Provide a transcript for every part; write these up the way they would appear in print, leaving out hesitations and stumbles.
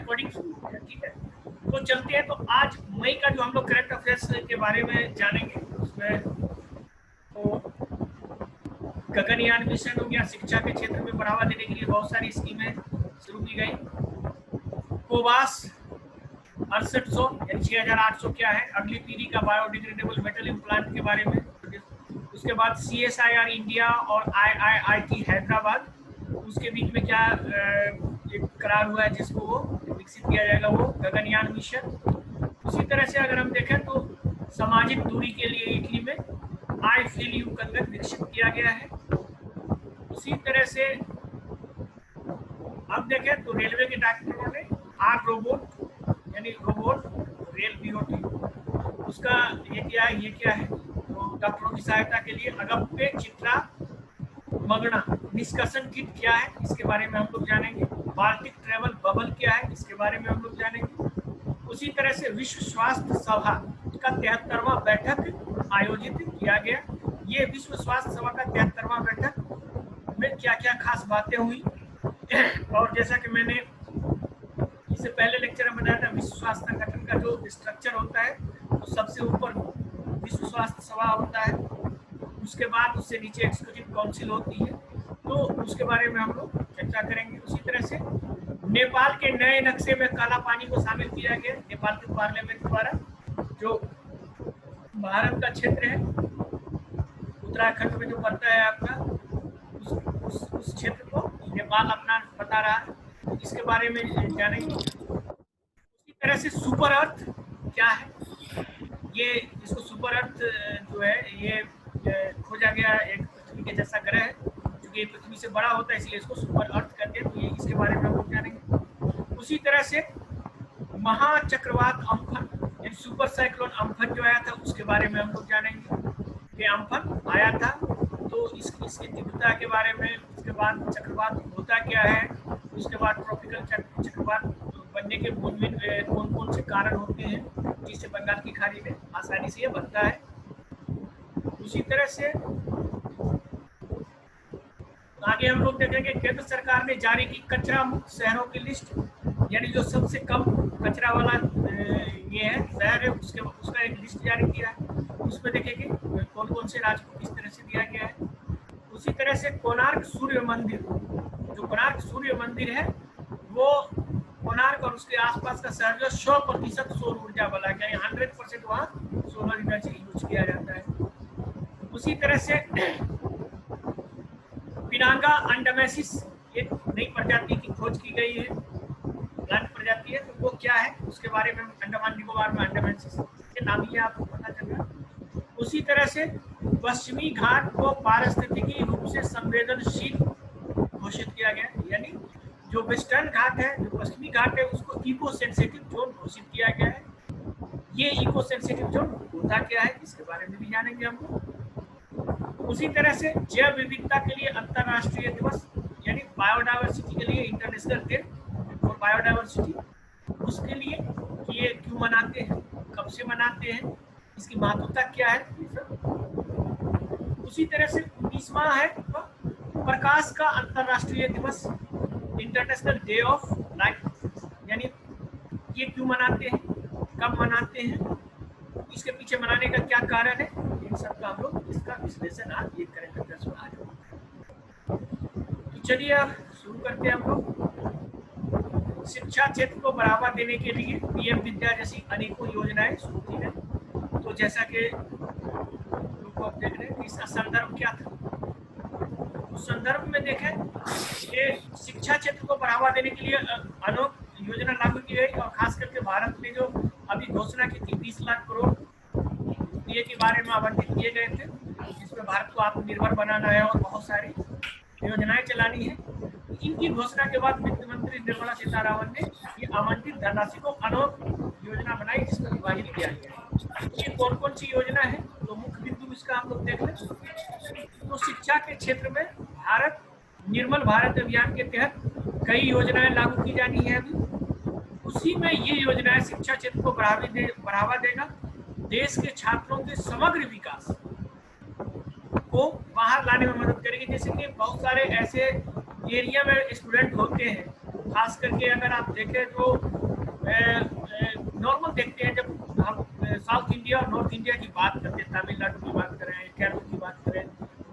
Recording शुरू हो गया। ठीक है, तो चलते हैं। तो आज मई का जो हम लोग करंट अफेयर्स के बारे में जानेंगे, उसमें तो गगनयान मिशन हो गया, शिक्षा के क्षेत्र में बढ़ावा देने के लिए बहुत सारी स्कीमें शुरू की गई। कोबास 6800 यानी 6800 क्या है, अगली पीढ़ी का बायोडिग्रेडेबल मेटल इम्प्लांट के बारे में। उसके बाद CSIR इंडिया और IIIT हैदराबाद, उसके बीच में क्या एक करार हुआ है जिसको वो विकसित किया जाएगा, वो गगनयान मिशन। उसी तरह से अगर हम देखें तो सामाजिक दूरी के लिए इटली में आई फील यू कंगन विकसित किया गया है। उसी तरह से अब देखें तो रेलवे के डॉक्टरों ने आर रोबोट यानी रोबोट रेल BOT, उसका ये क्या है, तो डॉक्टरों की सहायता के लिए अगप्पे चित्रा मगना निष्कर्षण किट क्या है, इसके बारे में हम लोग जानेंगे। बाल्टिक ट्रेवल बबल क्या है, इसके बारे में हम लोग जानेंगे। उसी तरह से विश्व स्वास्थ्य सभा का 73वां बैठक आयोजित किया गया। ये विश्व स्वास्थ्य सभा का 73वां बैठक में क्या क्या खास बातें हुई, और जैसा कि मैंने इससे पहले लेक्चर में बताया था, विश्व स्वास्थ्य संगठन का जो स्ट्रक्चर होता है, तो सबसे ऊपर विश्व स्वास्थ्य सभा होता है, उसके बाद उससे नीचे एक्जीक्यूटिव काउंसिल होती है, तो उसके बारे में हम लोग चर्चा करेंगे। उसी तरह से नेपाल के नए नक्शे में काला पानी को शामिल किया गया, नेपाल के पार्लियामेंट द्वारा। जो भारत का क्षेत्र है उत्तराखंड में जो पड़ता है आपका, उस क्षेत्र को नेपाल अपना बता रहा है, इसके बारे में जानेंगे। उसी तरह से सुपर अर्थ क्या है, ये इसको सुपर अर्थ जो है ये खोजा गया एक पृथ्वी के जैसा ग्रह है, क्योंकि पृथ्वी से बड़ा होता है इसलिए इसको सुपर अर्थ कहते हैं, तो ये इसके बारे में हम लोग जानेंगे। उसी तरह से महाचक्रवात अम्फन यानी सुपर साइक्लोन अम्फन जो आया था, उसके बारे में हम लोग जानेंगे। ये अम्फन आया था तो इसकी तीव्रता के बारे में, उसके बाद चक्रवात होता क्या है, उसके बाद ट्रॉपिकल चक्रवात बनने के कौन कौन से कारण होते हैं, जिससे बंगाल की खाड़ी में आसानी से ये बनता है। उसी तरह से आगे हम लोग देखेंगे केंद्र सरकार ने जारी की कचरा मुक्त शहरों की लिस्ट, यानी जो सबसे कम कचरा वाला ये है शहर है, उसका एक लिस्ट जारी किया है। उसमें देखेंगे कौन कौन से राज्य को किस तरह से दिया गया है। उसी तरह से कोणार्क सूर्य मंदिर, जो कोणार्क सूर्य मंदिर है वो कोणार्क और उसके आसपास का शहर जो 100% सौर ऊर्जा वाला है, 100% वहाँ सोलर एनर्जी यूज किया जाता है। उसी तरह से पिनांगा अंडमेसिस एक नई प्रजाति की खोज की गई है, प्लांट प्रजाति है, तो वो क्या है उसके बारे में अंडमान निकोबार में अंडमेसिस के नाम ही आपको पता चल रहा। उसी तरह से पश्चिमी घाट को पारिस्थितिकी रूप से संवेदनशील घोषित किया गया, यानी जो वेस्टर्न घाट है, जो पश्चिमी घाट है, उसको इको सेंसिटिव जोन घोषित किया गया है। ये इको सेंसिटिव जोन होता क्या है, इसके बारे में भी जानेंगे हम लोग। उसी तरह से जैव विविधता के लिए अंतर्राष्ट्रीय दिवस यानी बायोडायवर्सिटी के लिए इंटरनेशनल डे फॉर बायोडायवर्सिटी, उसके लिए कि ये क्यों मनाते हैं, कब से मनाते हैं, इसकी महत्वता क्या है, ये सब। उसी तरह से 19वां है प्रकाश का अंतर्राष्ट्रीय दिवस, इंटरनेशनल डे ऑफ लाइट, यानी ये क्यों मनाते हैं, कब मनाते हैं, इसके पीछे मनाने का क्या कारण है, इन सब का हम लोग इसका विश्लेषण आज ये करेंगे। तो चलिए अब शुरू करते हैं हम लोग। शिक्षा क्षेत्र को बढ़ावा देने के लिए PM विद्या जैसी अनेकों योजनाएं शुरू की गई। तो जैसा कि लोग आप देख रहे हैं, इसका संदर्भ क्या था, उस संदर्भ में देखें कि शिक्षा क्षेत्र को बढ़ावा देने के लिए अनेक योजना लागू की गई, और खास करके भारत में जो अभी घोषणा की थी 20 लाख करोड़ ये के बारे में आवंटित किए गए थे, जिसमें भारत को आत्मनिर्भर बनाना है और बहुत सारी योजनाएं चलानी है। इनकी घोषणा के बाद वित्त मंत्री निर्मला सीतारामन ने ये आवंटित धनराशि को अनेक योजना बनाई, जिसमें विभाजित किया गया। ये कौन कौन सी योजना है, तो मुख्य बिंदु इसका हम लोग देख लें। तो शिक्षा के क्षेत्र में भारत निर्मल भारत अभियान के तहत कई योजनाएं लागू की जानी है अभी। उसी में ये योजनाएं शिक्षा क्षेत्र को बढ़ावा देगा, देश के छात्रों के समग्र विकास को बाहर लाने में मदद करेगी। जैसे कि बहुत सारे ऐसे एरिया में स्टूडेंट होते हैं खास करके अगर आप देखें तो नॉर्मल देखते हैं जब हम साउथ इंडिया और नॉर्थ इंडिया की बात करते हैं, तमिलनाडु की बात करें, केरल की बात करें,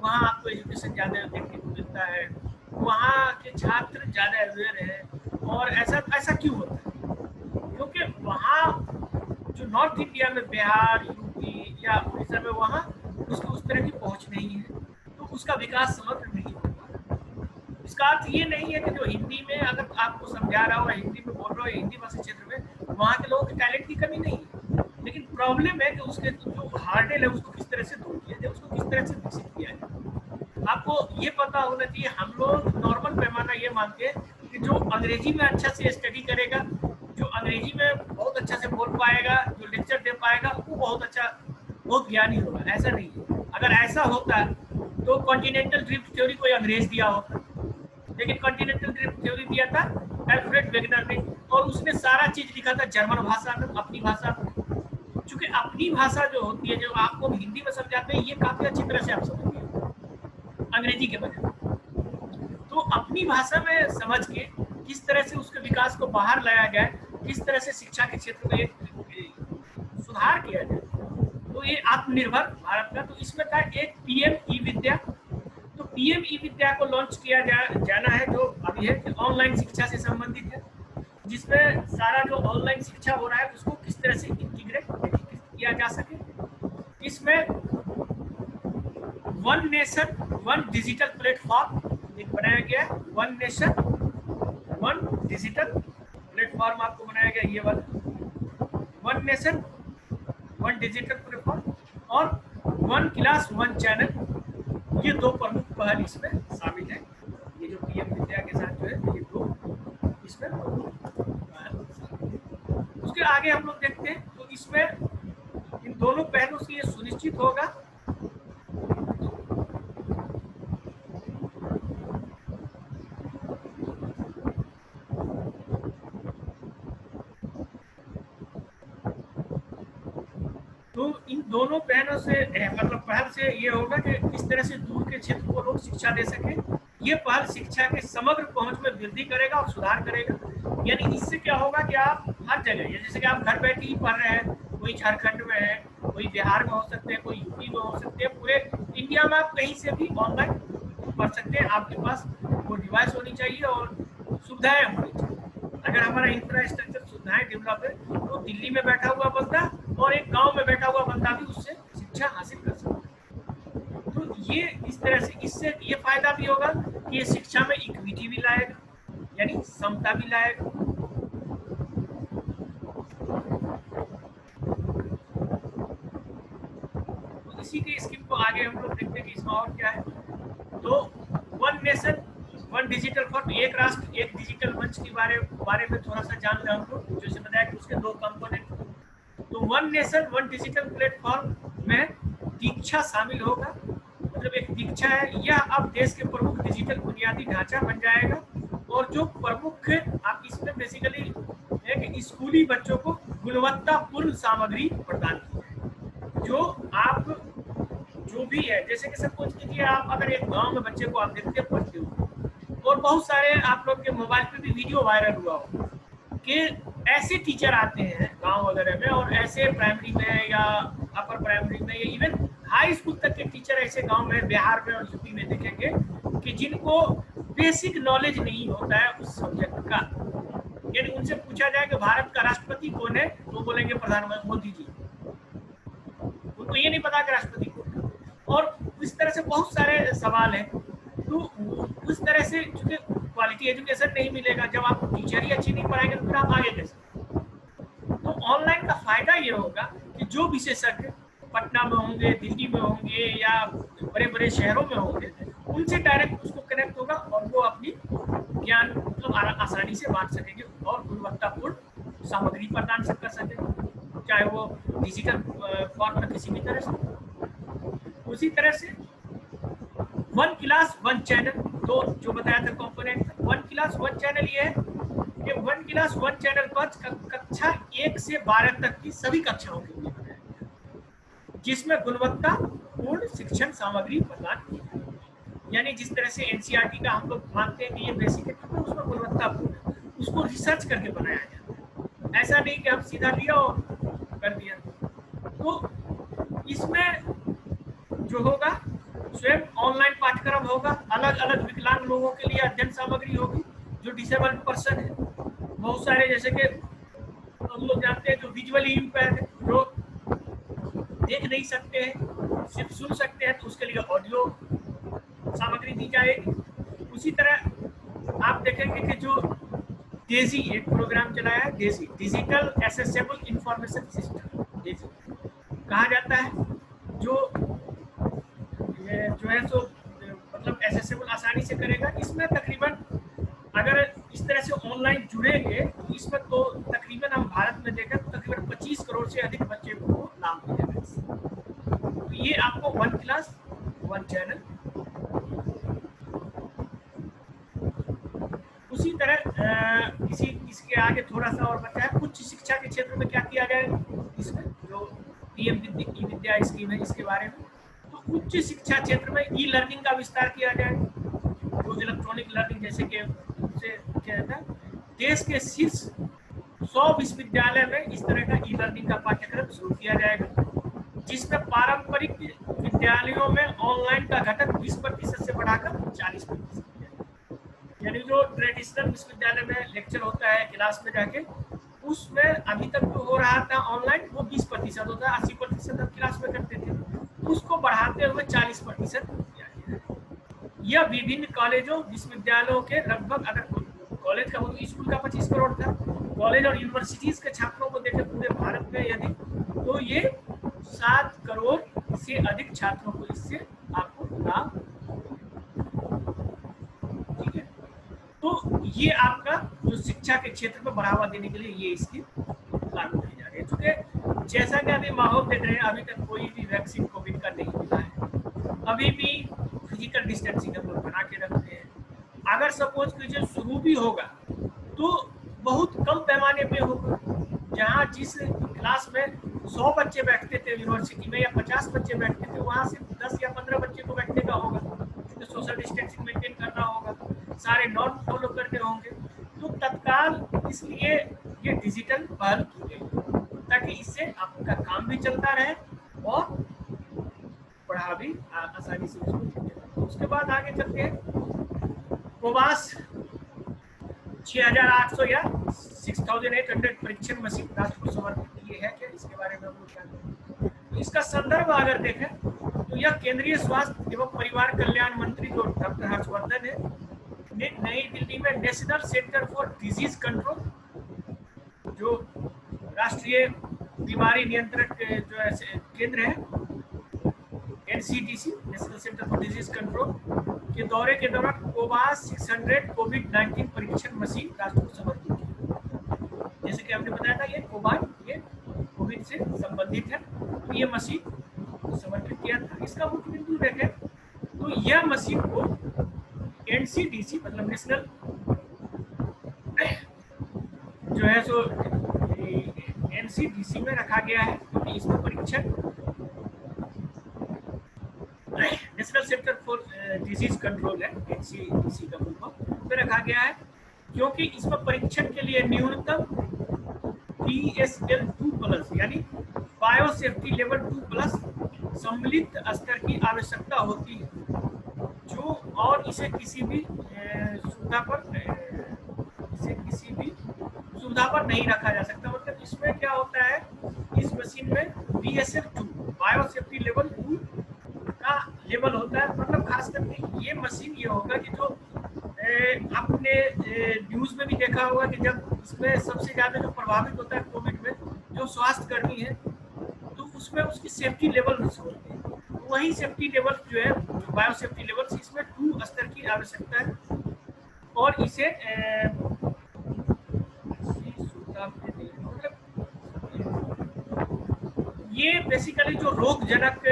वहाँ आपको एजुकेशन ज़्यादा देखने को मिलता है, वहाँ के छात्र ज़्यादा अवेयर हैं। और ऐसा ऐसा क्यों होता है? क्योंकि वहाँ जो नॉर्थ इंडिया में बिहार, यूपी या उड़ीसा में, वहाँ उसकी उस तरह की पहुँच नहीं है, तो उसका विकास समग्र नहीं हो पा रहा। इसका अर्थ ये नहीं है कि जो हिंदी में अगर आपको समझा रहा हो, हिंदी में बोल रहा हो, हिंदी भाषी क्षेत्र में वहाँ के लोगों के टैलेंट की कमी नहीं है, लेकिन प्रॉब्लम है कि उसके जो हार्डल है उसको किस तरह से दूर किया जाए, उसको किस तरह से विकसित किया जाए। आपको ये पता होना चाहिए, हम लोग नॉर्मल पैमाना ये मानते हैं कि जो अंग्रेजी में अच्छा से स्टडी करेगा, जो अंग्रेजी में बहुत अच्छा से बोल पाएगा, जो लेक्चर दे पाएगा, वो बहुत अच्छा, बहुत ज्ञानी होगा। ऐसा नहीं है। अगर ऐसा होता तो कॉन्टिनेंटल ड्रिफ्ट थ्योरी कोई अंग्रेज दिया होता, लेकिन कॉन्टिनेंटल ड्रिफ्ट थ्योरी दिया था अल्फ्रेड वेगनर ने, और उसने सारा चीज लिखा था जर्मन भाषा में, अपनी भाषा में। चूंकि अपनी भाषा जो होती है, जो आपको हिंदी में समझाते हैं, ये काफी अच्छी तरह से आप समझिए अंग्रेजी के बजाय। तो अपनी भाषा में समझ के किस तरह से उसके विकास को बाहर लाया जाए, किस तरह से शिक्षा के क्षेत्र में एक सुधार किया जाए, तो ये आत्मनिर्भर भारत का। तो इसमें था एक पीएम ई विद्या। तो पीएम ई विद्या को लॉन्च किया जाना है, जो अभी है ऑनलाइन शिक्षा से संबंधित है, जिसमें सारा जो ऑनलाइन शिक्षा हो रहा है उसको किस तरह से इंटीग्रेट किया जा सके। इसमें one nation one digital platform एक बनाया गया है। One nation one digital platform आपको बनाया गया, ये वाला one nation one digital platform, और वन क्लास वन चैनल, ये दो प्रमुख पहल इसमें शामिल है। ये जो पीएम विद्या के साथ जो है, ये दो इसमें उसके आगे हम लोग देखते हैं। तो इसमें इन दोनों पहलुओं से ये सुनिश्चित होगा तो इन दोनों पहलों से मतलब पहल से ये होगा कि किस तरह से दूर के क्षेत्र को लोग शिक्षा दे सके। ये पहल शिक्षा के समग्र पहुंच में वृद्धि करेगा और सुधार करेगा। यानी इससे क्या होगा कि आप हर जगह, जैसे कि आप घर बैठे ही पढ़ रहे हैं, कोई झारखंड में है, कोई बिहार में हो सकते हैं, कोई यूपी में हो सकते हैं, पूरे इंडिया में आप कहीं से भी ऑनलाइन पढ़ सकते हैं। आपके पास वो डिवाइस होनी चाहिए और सुविधाएं होनी चाहिए। अगर हमारा इंफ्रास्ट्रक्चर सुविधाएं डेवलप है तो दिल्ली में बैठा हुआ बंदा और एक गांव में बैठा हुआ बंदा भी उससे शिक्षा हासिल कर सकता है। तो ये इस तरह से, इससे ये फायदा भी होगा कि ये शिक्षा में इक्विटी भी लाएगा, यानी समता भी लाएगा। तो इसी के स्किप को आगे हम लोग देखते हैं कि इसमें और क्या है। तो one nation one digital for, एक राष्ट्र एक डिजिटल मंच के बारे में थोड़ा सा जान लें हम लोग। जैसे बताया कि उसके दो कंपोनेंट। तो one nation one digital platform में दीक्षा शामिल होगा। मतलब एक दीक्षा है, यह अब देश के प्रमुख डिजिटल बुनियादी ढांचा बन जाएगा। और जो प्रमुख आप इसमें बेसिकली है कि स्कूली बच्चों को गुणवत्तापूर्ण सामग्री प्रदान की जाए। जो आप जो भी है, जैसे कि सपोज कीजिए आप अगर एक गांव में बच्चे को आप देखते पढ़ते हो, और बहुत सारे आप लोग के मोबाइल पे भी वीडियो वायरल हुआ हो कि ऐसे टीचर आते हैं गांव वगैरह में, और ऐसे प्राइमरी में या अपर प्राइमरी में या इवन हाई स्कूल तक के टीचर ऐसे गांव में बिहार में और यूपी में देखेंगे कि जिनको बेसिक नॉलेज नहीं होता है उस सब्जेक्ट का। यानी उनसे पूछा जाए कि भारत का राष्ट्रपति कौन है, तो बोलेंगे प्रधानमंत्री मोदी जी। उनको ये नहीं पता कि राष्ट्रपति कौन है। और इस तरह से बहुत सारे सवाल हैं। तो उस तरह से चूंकि क्वालिटी एजुकेशन नहीं मिलेगा, जब आप टीचर ही अच्छी नहीं पढ़ाएंगे तो फिर आप आगे कैसे। तो ऑनलाइन का फायदा ये होगा कि जो विशेषज्ञ पटना में होंगे, दिल्ली में होंगे या बड़े बड़े शहरों में होंगे, उनसे डायरेक्ट उसको कनेक्ट होगा और वो अपनी ज्ञान मतलब आसानी से बांट सकेंगे और गुणवत्तापूर्ण सामग्री प्रदान कर सकेंगे, चाहे वो डिजिटल फॉर्म में किसी भी तरह से। उसी तरह से वन क्लास वन चैनल, तो जो बताया था component, one class one channel ये है कि वन क्लास वन चैनल पर कक्षा 1 से 12 तक की सभी कक्षाओं के लिए बनाया गया, जिसमें गुणवत्तापूर्ण शिक्षण सामग्री प्रदान की जाए। यानी जिस तरह से एनसीईआरटी का हम लोग मानते हैं कि ये बेसिक है, तो उसमें गुणवत्तापूर्ण है। उसको रिसर्च करके बनाया जाता है। ऐसा नहीं कि हम सीधा लिया और कर दिया। तो इसमें जो होगा स्वयं ऑनलाइन पाठ्यक्रम होगा, अलग अलग विकलांग लोगों के लिए अध्ययन सामग्री होगी, जो डिसेबल्ड पर्सन है, बहुत सारे जैसे कि हम लोग जानते हैं जो विजुअली इम्पेयर है, जो देख नहीं सकते हैं सिर्फ सुन सकते हैं, तो उसके लिए ऑडियो सामग्री दी जाएगी। उसी तरह आप देखेंगे कि जो डेजी एक प्रोग्राम चलाया है, Daisy digital accessible information system, Daisy कहा जाता है, जो जो है सो मतलब एसेसेबल आसानी से करेगा। इसमें तकरीबन अगर इस तरह से ऑनलाइन जुड़ेंगे तो इसमें तो तकरीबन हम भारत में देखें तो तकरीबन 25 करोड़ से अधिक बच्चे को लाभ मिलेगा। तो ये आपको 1 क्लास 1 चैनल। उसी तरह इसके आगे थोड़ा सा और बचा है, उच्च शिक्षा के क्षेत्र में क्या किया जाएगा, इसमें जो पीएम ई विद्या स्कीम है इसके बारे में। तो उच्च शिक्षा क्षेत्र में ई लर्निंग का विस्तार किया जाएगा, जो इलेक्ट्रॉनिक लर्निंग जैसे कि क्या जाता है, देश के शीर्ष 100 विश्वविद्यालय में इस तरह का ई लर्निंग का पाठ्यक्रम शुरू किया जाएगा, जिसमें पारंपरिक विद्यालयों में ऑनलाइन का घटक 20% से बढ़ाकर 40%, यानी जो ट्रेडिशनल विश्वविद्यालय में लेक्चर होता है क्लास में जाके, उसमें अभी तक जो हो रहा था ऑनलाइन वो 20% होता है, 80% हम क्लास में करते थे, उसको बढ़ाते हुए 40% किया गया है। यह विभिन्न कॉलेजों विश्वविद्यालयों के लगभग, अगर कॉलेज का हो तो स्कूल का 25 करोड़ था, कॉलेज और यूनिवर्सिटीज के छात्रों को देखें पूरे भारत में यदि, तो ये 7 करोड़ से अधिक छात्रों को इससे आपको लाभ। ठीक है, तो ये आपका जो शिक्षा के क्षेत्र में बढ़ावा देने के लिए ये स्कीम लागू की जा रही है। चूंकि जैसा कि अभी माहौल देख रहे हैं, अभी तक कोई भी वैक्सीन कोविड का नहीं मिला है, अभी भी फिजिकल डिस्टेंसिंग हम लोग बना के रखते हैं। अगर सपोज कीजिए शुरू भी होगा तो बहुत कम पैमाने पे होगा, जहाँ जिस क्लास में 100 बच्चे बैठते थे यूनिवर्सिटी में या 50 बच्चे बैठते थे, वहाँ सिर्फ 10 या 15 बच्चे को बैठने का होगा, क्योंकि सोशल डिस्टेंसिंग मेंटेन करना होगा, सारे नॉर्म फॉलो करने होंगे। तो तत्काल इसलिए ये डिजिटल पहल की गई, ताकि इससे आपका काम भी चलता रहे और पढ़ा भी आसानी से उसको। उसके बाद आगे चलते हैं, कोवास 6800 या 6800 परीक्षण मशीन राष्ट्र को समर्पित किए हैं। क्या इसके बारे में हम लोग क्या करें, तो इसका संदर्भ अगर देखें तो यह केंद्रीय स्वास्थ्य एवं परिवार कल्याण मंत्री जो डॉक्टर हर्षवर्धन है ने नई दिल्ली में national centre for disease control, जो राष्ट्रीय बीमारी नियंत्रण जो है केंद्र है, NCDC national centre for disease control के दौरे के दौरान कोवास 600 कोविड-19 परीक्षण मशीन राष्ट्र को समर्पित की। जैसे कि हमने बताया था, ये कोवास ये कोविड से संबंधित है, तो ये मशीन समर्पित किया था। इसका मुख्य बिंदु देखें तो यह मशीन को NCDC मतलब नेशनल जो है सो NCDC में रखा गया है, क्योंकि इसमें परीक्षण national centre for disease control है, NCDC का फुल में रखा गया है, क्योंकि इसमें परीक्षण के लिए न्यूनतम BSL-2+ यानी बायोसेफ्टी लेवल 2+ सम्मिलित स्तर की आवश्यकता होती है, जो और इसे किसी भी सुविधा पर नहीं रखा जा सकता। मतलब इसमें क्या होता है, इस मशीन में BSL-2 बायोसेफ्टी लेवल 2 का लेवल होता है। मतलब खास करके ये मशीन ये होगा कि जो आपने न्यूज में भी देखा होगा कि जब इसमें सबसे ज्यादा जो प्रभावित होता है कोविड में जो स्वास्थ्य कर्मी है, तो उसमें उसकी सेफ्टी लेवल होती है, तो वही सेफ्टी लेवल जो है बायोसेफ्टी लेवल इसमें 2 स्तर की आवश्यकता है। और इसे ये बेसिकली जो रोगजनक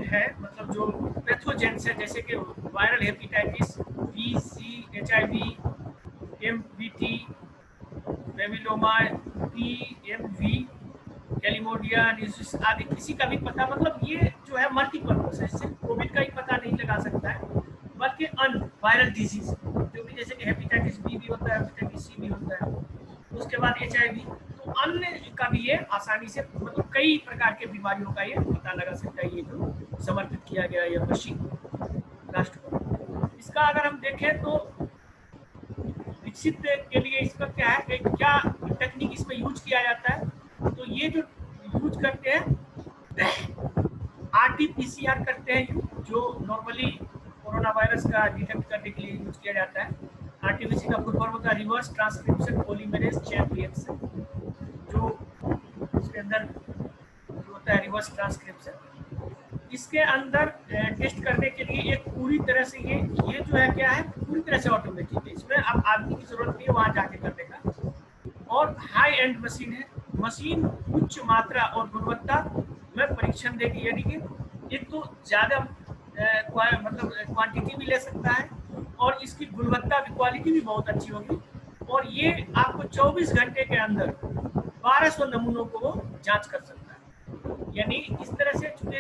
है, मतलब जो पैथोजेंस है, जैसे कि वायरल हेपेटाइटिस बी, सी, HIV, MVT, बेबीलोमा, PMV, कैलिमोडिया आदि किसी का भी पता, मतलब ये जो है मल्टीपर्पज है, सिर्फ कोविड का ही पता नहीं लगा सकता है, बल्कि अन्य वायरल डिजीज जो भी जैसे कि हेपेटाइटिस B बी भी होता है, विटामिन सी भी होता है, उसके बाद HIV, तो अन्य का भी ये आसानी से मतलब कई प्रकार के बीमारियों का ये पता लगा सकता है, ये जो समर्पित किया गया ये मशीन राष्ट्र को। इसका अगर हम देखें तो विकसित के लिए इसका क्या है कि क्या टेक्निक इसमें यूज किया जाता है, तो ये जो यूज करते हैं RT-PCR करते हैं, जो नॉर्मली कोरोना वायरस का डिटेक्ट करने के लिए यूज किया जाता है। RT-PCR का फुल फॉर्म होता है reverse transcription polymerase chain reaction, जो इसके अंदर जो होता है रिवर्स ट्रांसक्रिप्शन। इसके अंदर टेस्ट करने के लिए एक पूरी तरह से ये जो है क्या है, पूरी तरह से ऑटोमेटिक है, इसमें अब आदमी की जरूरत नहीं है वहां जाके करने का, और हाई एंड मशीन है। मशीन उच्च मात्रा और गुणवत्ता में परीक्षण देगी, यानी कि एक तो ज्यादा मतलब क्वांटिटी भी ले सकता है और इसकी गुणवत्ता भी, क्वालिटी भी बहुत अच्छी होगी, और ये आपको 24 घंटे के अंदर 1200 नमूनों को वो जांच कर सकता है। यानी इस तरह से चूंकि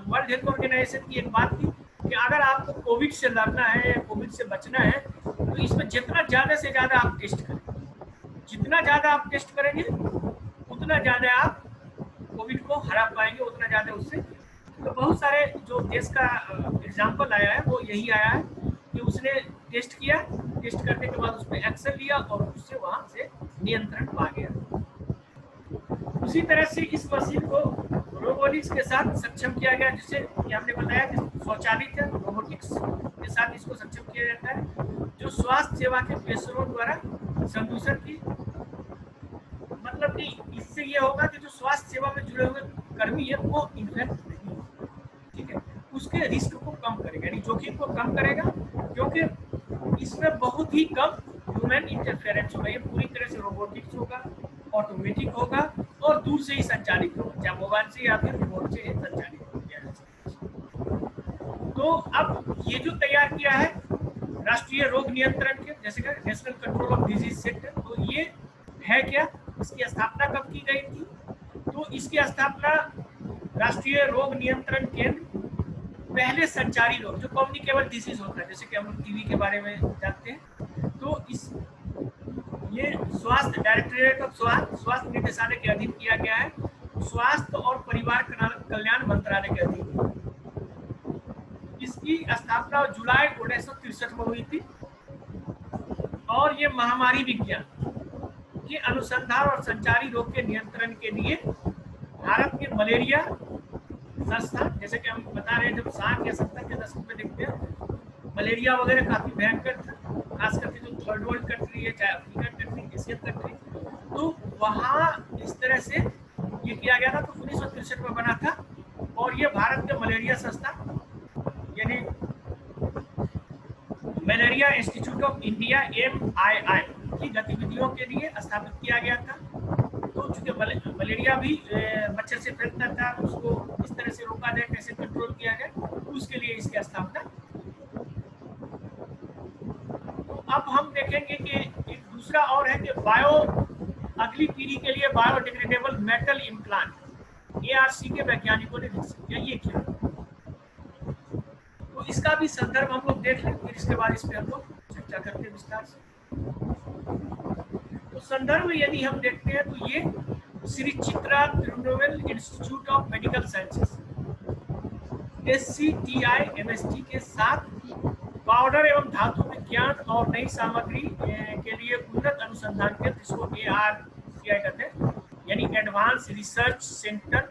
वर्ल्ड हेल्थ ऑर्गेनाइजेशन की एक बात थी कि अगर आपको कोविड से लड़ना है या कोविड से बचना है तो इसमें जितना ज़्यादा से ज़्यादा आप टेस्ट करें, जितना ज़्यादा आप टेस्ट करेंगे उतना ज़्यादा आप कोविड को हरा पाएंगे, उतना ज़्यादा उससे। तो बहुत सारे जो देश का एग्जाम्पल आया है वो यही आया है कि उसने टेस्ट किया, टेस्ट करने के बाद उसमें एक्शन लिया और उससे वहाँ से नियंत्रण पा गया। उसी तरह से इस मशीन को रोबोटिक्स के साथ सक्षम किया गया, जिसे हमने बताया कि स्वचालित है, रोबोटिक्स के साथ इसको सक्षम किया जाता है, जो स्वास्थ्य सेवा के पेशेवरों द्वारा संदूषण की, मतलब कि इससे ये होगा कि जो स्वास्थ्य सेवा में जुड़े हुए कर्मी है वो इन्फेक्ट नहीं होगा, ठीक है, उसके रिस्क को कम करेगा, यानी जोखिम को कम करेगा, क्योंकि इसमें बहुत ही कम ह्यूमन इंटरफेरेंस होगा। ये पूरी तरह से रोबोटिक्स होगा, ऑटोमेटिक होगा और दूर से ही संचालित होगा, चाहे मोबाइल से या फिर रिमोट से संचालित हो गया। तो अब ये जो तैयार किया है राष्ट्रीय रोग नियंत्रण के, जैसे कि national control of disease centre, तो ये है क्या, इसकी स्थापना कब की गई थी, तो इसकी स्थापना राष्ट्रीय रोग नियंत्रण केंद्र पहले संचारी रोग जो कम्युनिकेबल डिजीज होता है, जैसे कि हम लोग टीवी के बारे में जानते हैं, तो इस ये स्वास्थ्य डायरेक्टरेट ऑफ स्वास्थ्य निदेशालय के अधीन किया गया है, स्वास्थ्य और परिवार कल्याण मंत्रालय के अधीन। इसकी स्थापना जुलाई 1963 में हुई थी और ये महामारी विज्ञान के अनुसंधान और संचारी रोग के नियंत्रण के लिए भारत के मलेरिया संस्थान, जैसे कि हम बता रहे हैं जब 60 या 70 के दशक में देखते हैं मलेरिया वगैरह काफी भयंकर था, खास करके जो थर्ड वर्ल्ड कंट्री है, चाहे अफ्रीकन कंट्री, एशियन कंट्री, तो वहाँ इस तरह से ये किया गया था। तो 1963 में बना था और ये भारत के मलेरिया संस्थान यानी malaria institute of India MII की गतिविधियों के लिए स्थापित किया गया था। तो चूंकि मलेरिया भी मच्छर से फैलता था, उसको इस तरह से रोका जाए, कैसे कंट्रोल किया जाए, उसके लिए इसकी स्थापना। तो अब हम देखेंगे कि एक दूसरा और है कि अगली पीढ़ी के लिए बायोडिग्रेडेबल मेटल इम्प्लांट ARC के वैज्ञानिकों ने विकसित किया। ये क्या, तो इसका भी संदर्भ हम लोग देख लें, फिर इसके बाद इस पर हम लोग चर्चा करते हैं विस्तार से। तो संदर्भ यदि हम देखते हैं तो ये Shri Chitra Tirunelveli institute of medical sciences SCTI-MST के साथ पाउडर एवं धातु विज्ञान और नई सामग्री के लिए उन्नत अनुसंधान केंद्र, जिसको ARCI कहते हैं, यानी advance research centre,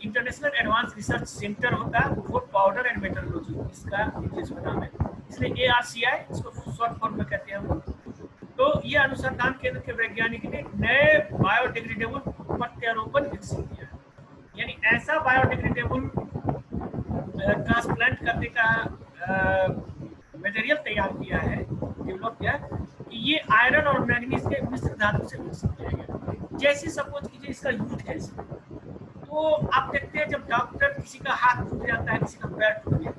international advance research centre होता है फॉर पाउडर एंड मेटलर्जी, इसका इंग्लिश में नाम है, इसलिए ARCI इसको शॉर्ट फॉर्म में कहते हैं हम लोग। तो ये अनुसंधान केंद्र के वैज्ञानिक ने नए बायोडिग्रेडेबल प्रत्यारोपण विकसित किया, यानी ऐसा बायोडिग्रेडेबल ट्रांसप्लांट करने का मटेरियल तैयार किया है, डेवलप किया है कि ये आयरन और मैग्नीज के मिश्र धातु से विकसित किया गया। जैसे सपोज कीजिए इसका यूज कैसे, तो आप देखते हैं जब डॉक्टर किसी का हाथ टूट जाता है, किसी का पैर टूट गया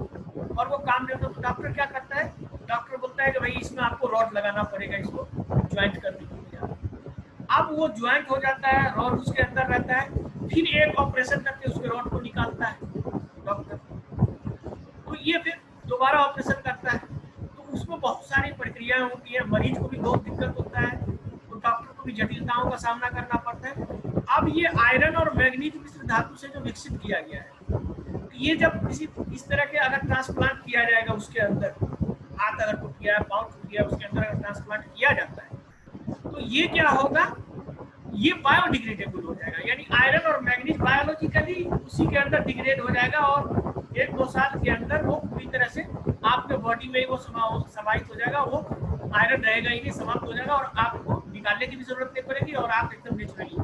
और वो काम नहीं होता, तो डॉक्टर क्या करता है, डॉक्टर बोलता है कि भाई इसमें आपको रॉड लगाना पड़ेगा, इसको ज्वाइंट करने के लिए। अब वो ज्वाइंट हो जाता है, रॉड उसके अंदर रहता है, फिर एक ऑपरेशन करके उसके रॉड को निकालता है डॉक्टर, तो ये फिर दोबारा ऑपरेशन करता है, तो उसमें प्रक्रियाएं होती है, मरीज को भी बहुत दिक्कत होता है, तो डॉक्टर को भी जटिलताओं का सामना करना पड़ता है। अब ये आयरन और मैग्नीज मिश्र धातु से जो विकसित किया गया है, तो ये जब किसी इस तरह के अगर ट्रांसप्लांट किया जाएगा उसके अंदर, हाथ अगर टूट गया, पाँव टूट गया, उसके अंदर अगर ट्रांसप्लांट किया जाता है, तो ये क्या होगा, ये बायोडिग्रेडेबल हो जाएगा। यानी आयरन और मैग्नीज बायोलॉजिकली उसी के अंदर डिग्रेड हो जाएगा और 1-2 साल के अंदर वो पूरी तरह से आपके बॉडी में ही वो समाहित हो जाएगा, वो आयरन रहेगा ही नहीं, समाप्त हो जाएगा और आपको निकालने की भी जरूरत नहीं पड़ेगी और आप एकदम नेचुरली।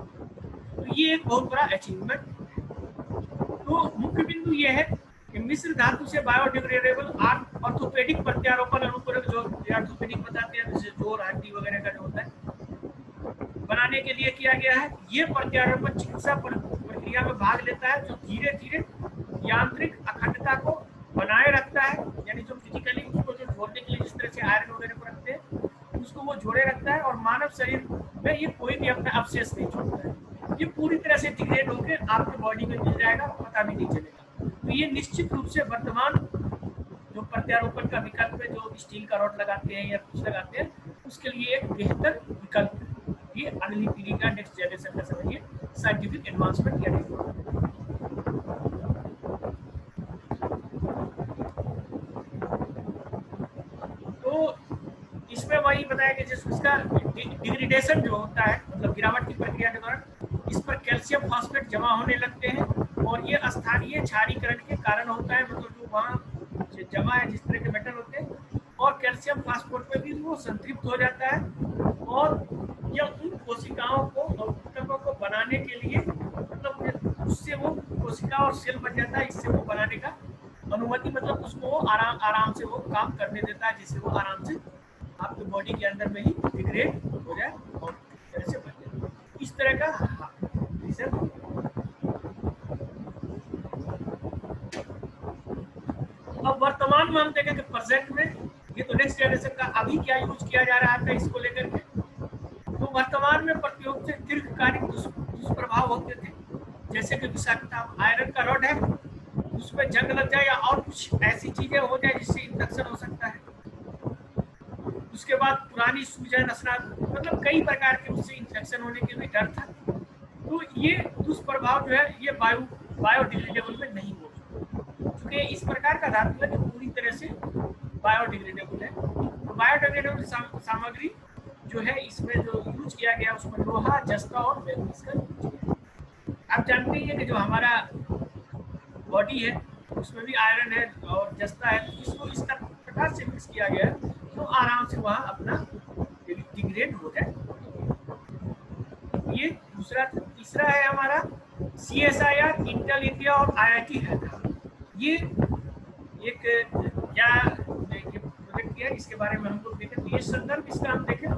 तो ये एक बहुत बड़ा अचीवमेंट। तो मुख्य बिंदु ये है कि मिश्र धातु से बायोडिग्रेडेबल ऑर्थोपेडिक प्रत्यारोपण अनुपूरक, जो ऑर्थोपेडिक बताते हैं, जैसे जोड़ हड्डी वगैरह का जो होता है, बनाने के लिए किया गया है। ये प्रत्यारोपण चिकित्सा प्रक्रिया में भाग लेता है, जो धीरे धीरे यांत्रिक अखंडता को बनाए रखता है। यानी जो फिजिकली उसको जो जोड़ने के लिए जिस तरह से आयरन वगैरह को रखते हैं, उसको वो जोड़े रखता है और मानव शरीर में ये कोई भी अपना अवशेष नहीं छोड़ता है। ये पूरी तरह से डिग्रेड होकर आपके बॉडी में मिल जाएगा, पता भी नहीं चलेगा। तो ये निश्चित रूप से वर्तमान जो प्रत्यारोपण का विकल्प है, जो स्टील का रॉड लगाते हैं या कुछ लगाते हैं, उसके लिए एक बेहतर विकल्प है। ये अगली पीढ़ी का, नेक्स्ट जनरेशन का समझिए साइंटिफिक एडवांसमेंट या डेवलपमेंट। तो इसमें वही बताया कि जिसका डिग्रेडेशन जो होता है, मतलब गिरावट की प्रक्रिया के दौरान इस पर कैल्शियम फॉस्फेट जमा होने लगते हैं और ये स्थानीय क्षारीकरण के कारण होता है। मतलब जो वहाँ जमा है, जिस तरह के मेटल होते हैं, और कैल्शियम फास्फेट पे भी वो संतृप्त हो जाता है और यह उन कोशिकाओं को और ऊतकों को बनाने के लिए, मतलब उससे वो कोशिका और सेल बन जाता है, इससे वो बनाने का अनुमति, मतलब उसको वो आराम से वो काम करने देता है, जिससे वो आराम से आपके बॉडी के अंदर में ही डिग्रेड हो जाए और तरह से बन जाए। इस तरह का अब वर्तमान में हम देखें कि प्रेजेंट में ये तो नेक्स्ट जनरेशन का अभी क्या यूज किया जा रहा था इसको लेकर के, तो वर्तमान में प्रयोग से दीर्घकालिक दुष्प्रभाव होते थे, जैसे कि विषाक्तता। आयरन का रॉड है, उसमें जंग लग जाए या और कुछ ऐसी चीजें हो जाए जिससे इन्फेक्शन हो सकता है। उसके बाद पुरानी सूजन, असरात, मतलब कई प्रकार के उससे इन्फेक्शन होने के भी डर था। तो ये दुष्प्रभाव जो है ये बायोडिग्रेडेबल में नहीं हो, क्योंकि इस प्रकार का धातु है जो पूरी तरह से बायोडिग्रेडेबल है। तो बायोडिग्रेडेबल सामग्री जो है इसमें जो यूज किया गया उसमें लोहा, जस्ता और मैग्नीज का यूज किया। आप जानते ही हैं कि जो हमारा बॉडी है उसमें भी आयरन है और जस्ता है, तो इसको इस प्रकार से मिक्स किया गया है तो आराम से वहाँ अपना डिग्रेड हो जाए। ये दूसरा। तीसरा है हमारा CSIR, इंटेल इंडिया और IIT हैदराबाद। ये एक क्या प्रोजेक्ट किया, इसके बारे में हम लोग देखें तो ये संदर्भ इसका हम देखें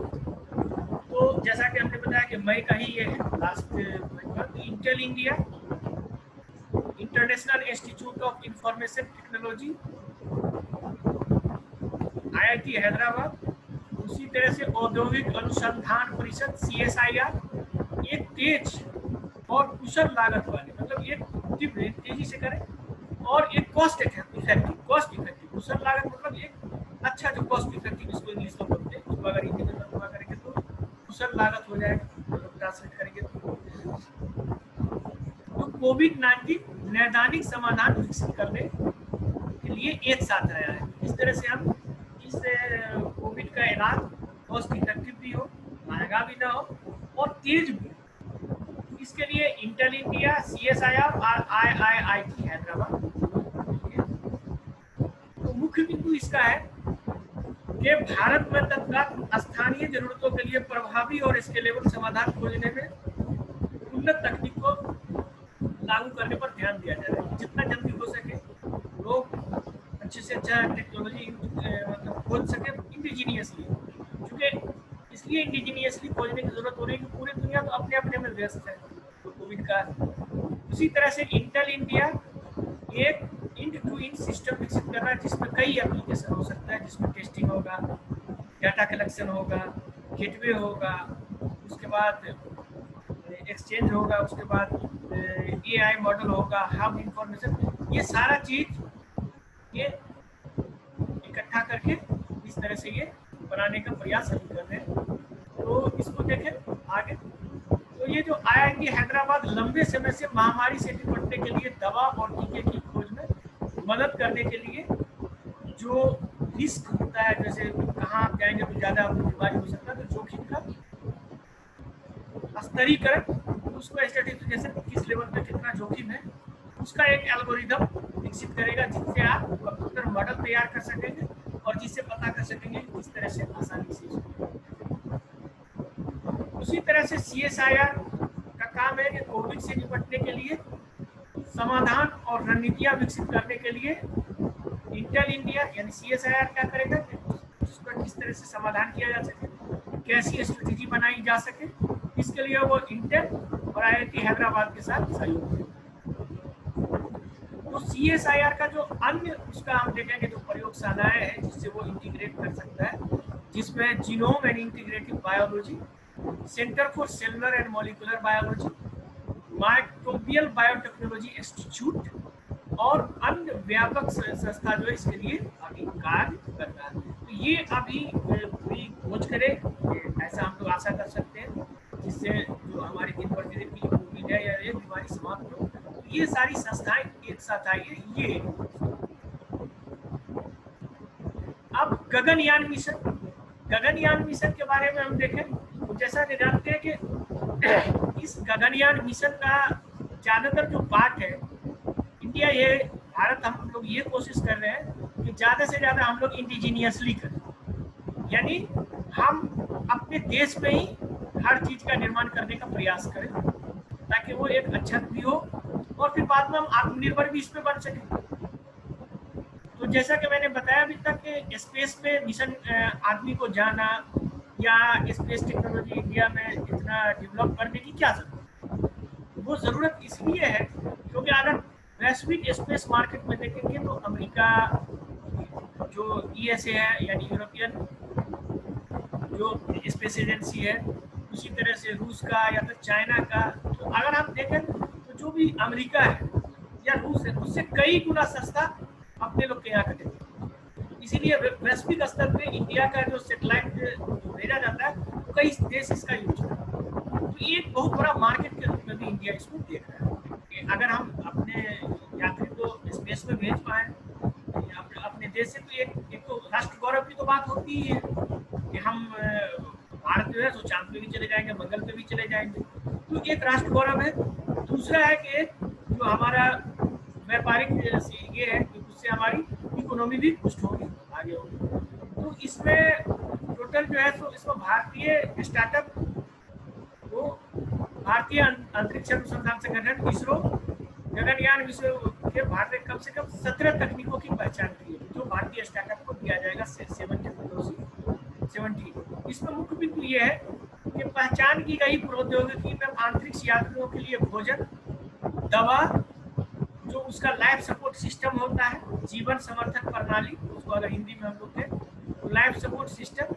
तो जैसा कि हमने बताया कि मई का ही ये है, last Intel India, international institute of information technology, IIT Hyderabad, उसी तरह से औद्योगिक अनुसंधान परिषद CSIR, एक तेज और कुशल लागत वाले, मतलब एक तेजी से करें और एक कॉस्ट इफेक्टिव। कुशल लागत मतलब एक अच्छा जो कॉस्ट इफेक्टिव, इसको इंग्लिश में बोलते हैं, उसको अगर हिंदी में तर्जुमा करेंगे तो कुशल लागत हो जाएगा, मतलब ट्रांसलेट करेंगे तो कोविड-19 नैदानिक समाधान विकसित करने के लिए एक साथ आया है। इस तरह से हम इस कोविड का इलाज कॉस्ट इफेक्टिव भी हो, महंगा भी ना हो और तेज भी। इसके लिए इंटेल इंडिया, CSIR और IIT हैदराबाद। तो मुख्य बिंदु इसका है कि भारत में तत्काल स्थानीय जरूरतों के लिए प्रभावी और स्केलेबल समाधान खोजने में उन्नत तकनीक को लागू करने पर ध्यान दिया जा रहा है। जितना जल्दी हो सके लोग अच्छे से अच्छा टेक्नोलॉजी मतलब खोज सके इंडिजीनियसली, क्योंकि इसलिए इंडिजीनियसली खोजने की जरूरत हो रही है कि पूरी दुनिया तो अपने अपने में व्यस्त है तो कोविड का। उसी तरह से इंटेल इंडिया एक इंड-टू-इंड सिस्टम विकसित कर रहा है जिसमें कई एप्लीकेशन हो सकता है, जिसमें टेस्टिंग होगा, डाटा कलेक्शन होगा, गेटवे होगा, उसके बाद एक्सचेंज होगा, उसके बाद AI मॉडल होगा, हब इंफॉर्मेशन, ये सारा चीज ये इकट्ठा करके इस तरह से ये बनाने का प्रयास अभी कर रहे हैं। तो इसको देखें आगे। तो ये जो IIT हैदराबाद लंबे समय से महामारी से निपटने के लिए दवा और टीके की खोज में मदद करने के लिए जो रिस्क होता है, जैसे कहाँ आप जाएंगे तो ज़्यादा बीमारी हो सकता है, तो जोखिम का स्तरीकरण, उसको स्ट्रेटिफिकेशन किस लेवल पे कितना जोखिम है, उसका एक एल्गोरिदम विकसित करेगा जिससे आप कंप्यूटर मॉडल तैयार कर सकेंगे और जिससे पता कर सकेंगे किस तरह से आसानी से इसको। उसी तरह से CSIR का काम है कि कोविड से निपटने के लिए समाधान और रणनीतियां विकसित करने के लिए इंटेल इंडिया यानी CSIR क्या करेगा कि उसका किस तरह से समाधान किया जा सके, कैसी स्ट्रेटेजी बनाई जा सके, इसके लिए वो इंटेल और IIT हैदराबाद के साथ सहयोग करेगा। तो CSIR का जो अन्य उसका हम देखेंगे जो प्रयोगशालाएं हैं जिससे वो इंटीग्रेट कर सकता है, जिसमें genome and integrative biology, centre for cellular and molecular biology, microbial biotechnology institute और अन्य व्यापक संस्था जो है इसके लिए अभी कार्य कर रहा है। तो ये अभी पूरी खोज करे, ऐसा हम लोग आशा कर सकते हैं, जिससे जो हमारे दिन भर दिन की कोविड है या ये बीमारी समाप्त हो। तो ये सारी संस्थाएं एक साथ आई है। ये अब गगनयान मिशन, गगनयान मिशन के बारे में हम देखें तो जैसा कि जानते हैं कि इस गगनयान मिशन का ज़्यादातर जो पार्ट है इंडिया, ये भारत, हम लोग ये कोशिश कर रहे हैं कि ज़्यादा से ज़्यादा हम लोग इंडिजीनियसली करें, यानी हम अपने देश में ही हर चीज़ का निर्माण करने का प्रयास करें ताकि वो एक अच्छा भी हो और फिर बाद में हम आत्मनिर्भर भी इस पर बन सकें। तो जैसा कि मैंने बताया अभी तक कि स्पेस में मिशन आदमी को जाना या स्पेस टेक्नोलॉजी इंडिया में इतना डेवलप करने की क्या जरूरत है? वो ज़रूरत इसलिए है क्योंकि अगर वैश्विक स्पेस मार्केट में देखेंगे तो अमेरिका जो ESA है यानी यूरोपियन जो स्पेस एजेंसी है, उसी तरह से रूस का या फिर चाइना का, तो अगर आप देखें तो जो भी अमेरिका है या रूस है उससे कई गुना सस्ता अपने लोग के यहाँ कटेगा। इसीलिए वैश्विक स्तर पे इंडिया का जो सेटेलाइट भेजा जाता है तो कई देश इसका यूज करते हैं। तो ये एक बहुत बड़ा मार्केट के रूप में भी इंडिया इसको देख रहा है कि अगर हम अपने यात्री को स्पेस में भेज पाए अपने देश से, तो एक तो राष्ट्र गौरव की तो बात होती ही है कि हम भारत जो है तो चांद पे भी चले जाएंगे, मंगल पे भी चले जाएंगे, तो एक राष्ट्र गौरव है। दूसरा है कि जो हमारा व्यापारिक ये है कि उससे हमारी इकोनॉमी भी पुष्ट होगी, आगे होगी। तो इसमें टोटल जो है तो इसमें भारतीय स्टार्टअप वो भारतीय अंतरिक्ष अनुसंधान संगठन इसरो गगनयान मिशन के भारत में कम से कम 17 तकनीकों की पहचान की है जो भारतीय स्टार्टअप को दिया जाएगा 7 टेक्नोलॉजी 70। इसमें मुख्य बिंदु ये है कि पहचान की गई प्रौद्योगिकी में अंतरिक्ष यात्रियों के लिए भोजन, दवा, जो उसका लाइफ सपोर्ट सिस्टम होता है, जीवन समर्थन प्रणाली, उसको अगर हिंदी में हम लोग कहें तो लाइफ सपोर्ट सिस्टम,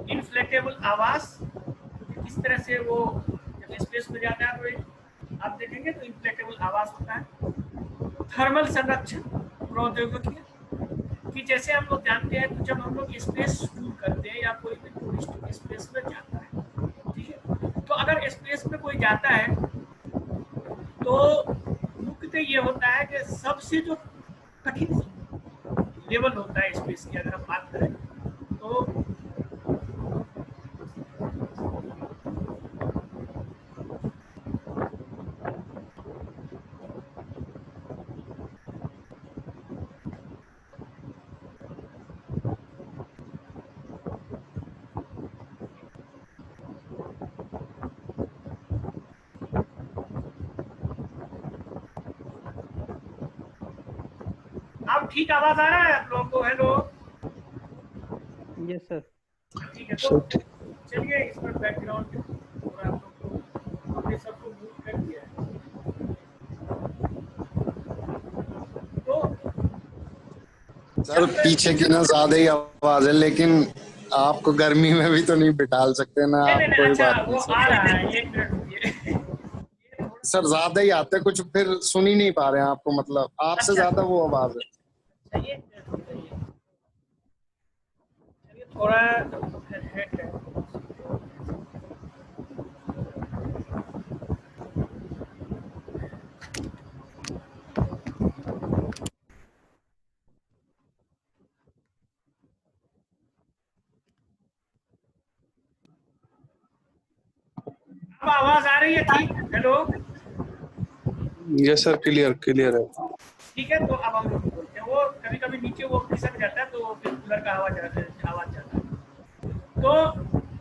इन्फ्लेटेबल आवास, किस तरह से वो जब स्पेस में जाता है तो आप देखेंगे तो इन्फ्लेटेबल आवास होता है, थर्मल संरक्षण प्रौद्योगिकी कि जैसे हम लोग जानते हैं तो जब हम लोग स्पेस टूर करते हैं या कोई भी टूरिस्ट स्पेस में जाता है, ठीक है, तो अगर स्पेस में कोई जाता है तो मुख्यतः ये होता है कि सबसे जो कठिन लेवल होता है स्पेस की, अगर हम बात करें तो अब ठीक आवाज आ रहा है आप लोगों को? Hello, yes sir. ठीक है, तो चलिए इसमें बैकग्राउंड और आप लोग को हमने सबको म्यूट कर दिया है। तो सर पीछे की ना ज्यादा ही आवाज है, लेकिन आपको गर्मी में भी तो नहीं बिठाल सकते ना आप। नहीं, कोई अच्छा बात वो नहीं आ सर। रहा है, 1 मिनट रुकिए। सर ज्यादा ही आते कुछ, फिर सुन ही नहीं पा रहे हैं आपको, मतलब आपसे अच्छा, ज्यादा वो आवाज है। चलिए ये थोड़ा हेड है। अब आवाज आ रही है ठीक? Hello, yes sir, clear clear है। ठीक है। तो अब हम लोग बोलते हैं, वो कभी कभी नीचे वो खिसक जाता है तो फिर कूलर का आवाज जाता है। तो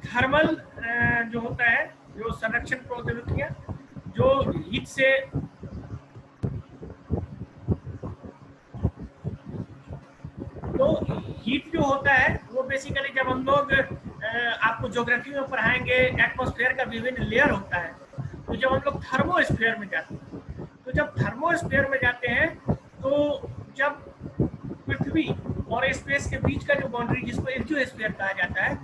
थर्मल जो होता है, जो संरक्षण प्रौद्योगिकियां जो हीट से तो हीट जो होता है वो बेसिकली जब हम लोग आपको ज्योग्राफी में पढ़ाएंगे, एटमॉस्फेयर का विभिन्न लेयर होता है। तो जब हम लोग थर्मोस्फेयर में जाते हैं, तो जब थर्मोस्फेयर में जाते हैं तो जब पृथ्वी और स्पेस के बीच का जो बाउंड्री, जिसको एक्जियोस्फीयर कहा जाता है,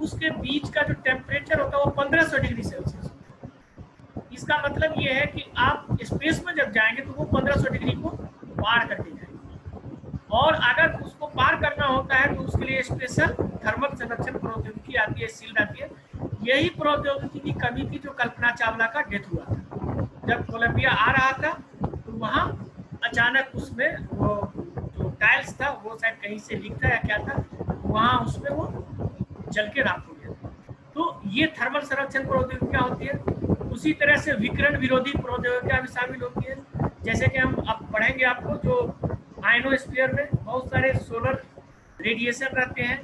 उसके बीच का जो टेम्परेचर होता है वो 1500 डिग्री सेल्सियस। इसका मतलब ये है कि आप स्पेस में जब जाएंगे तो वो 1500 डिग्री को पार करके जाएंगे, और अगर उसको पार करना होता है तो उसके लिए स्पेशल थर्मल संरक्षण प्रौद्योगिकी आती है, शील्ड आती है। यही प्रौद्योगिकी की कमी थी जो कल्पना चावला का डेथ हुआ था। जब कोलंबिया आ रहा था तो वहाँ अचानक उसमें वो जो टाइल्स था वो शायद कहीं से लीक था या क्या था, वहाँ उसमें वो जल के राख हो गया। तो ये थर्मल संरक्षण प्रौद्योगिकियाँ होती है। उसी तरह से विकिरण विरोधी प्रौद्योगिकियाँ भी शामिल होती है। जैसे कि हम अब पढ़ेंगे आपको, जो आयनोस्फीयर में बहुत सारे सोलर रेडिएशन रहते हैं,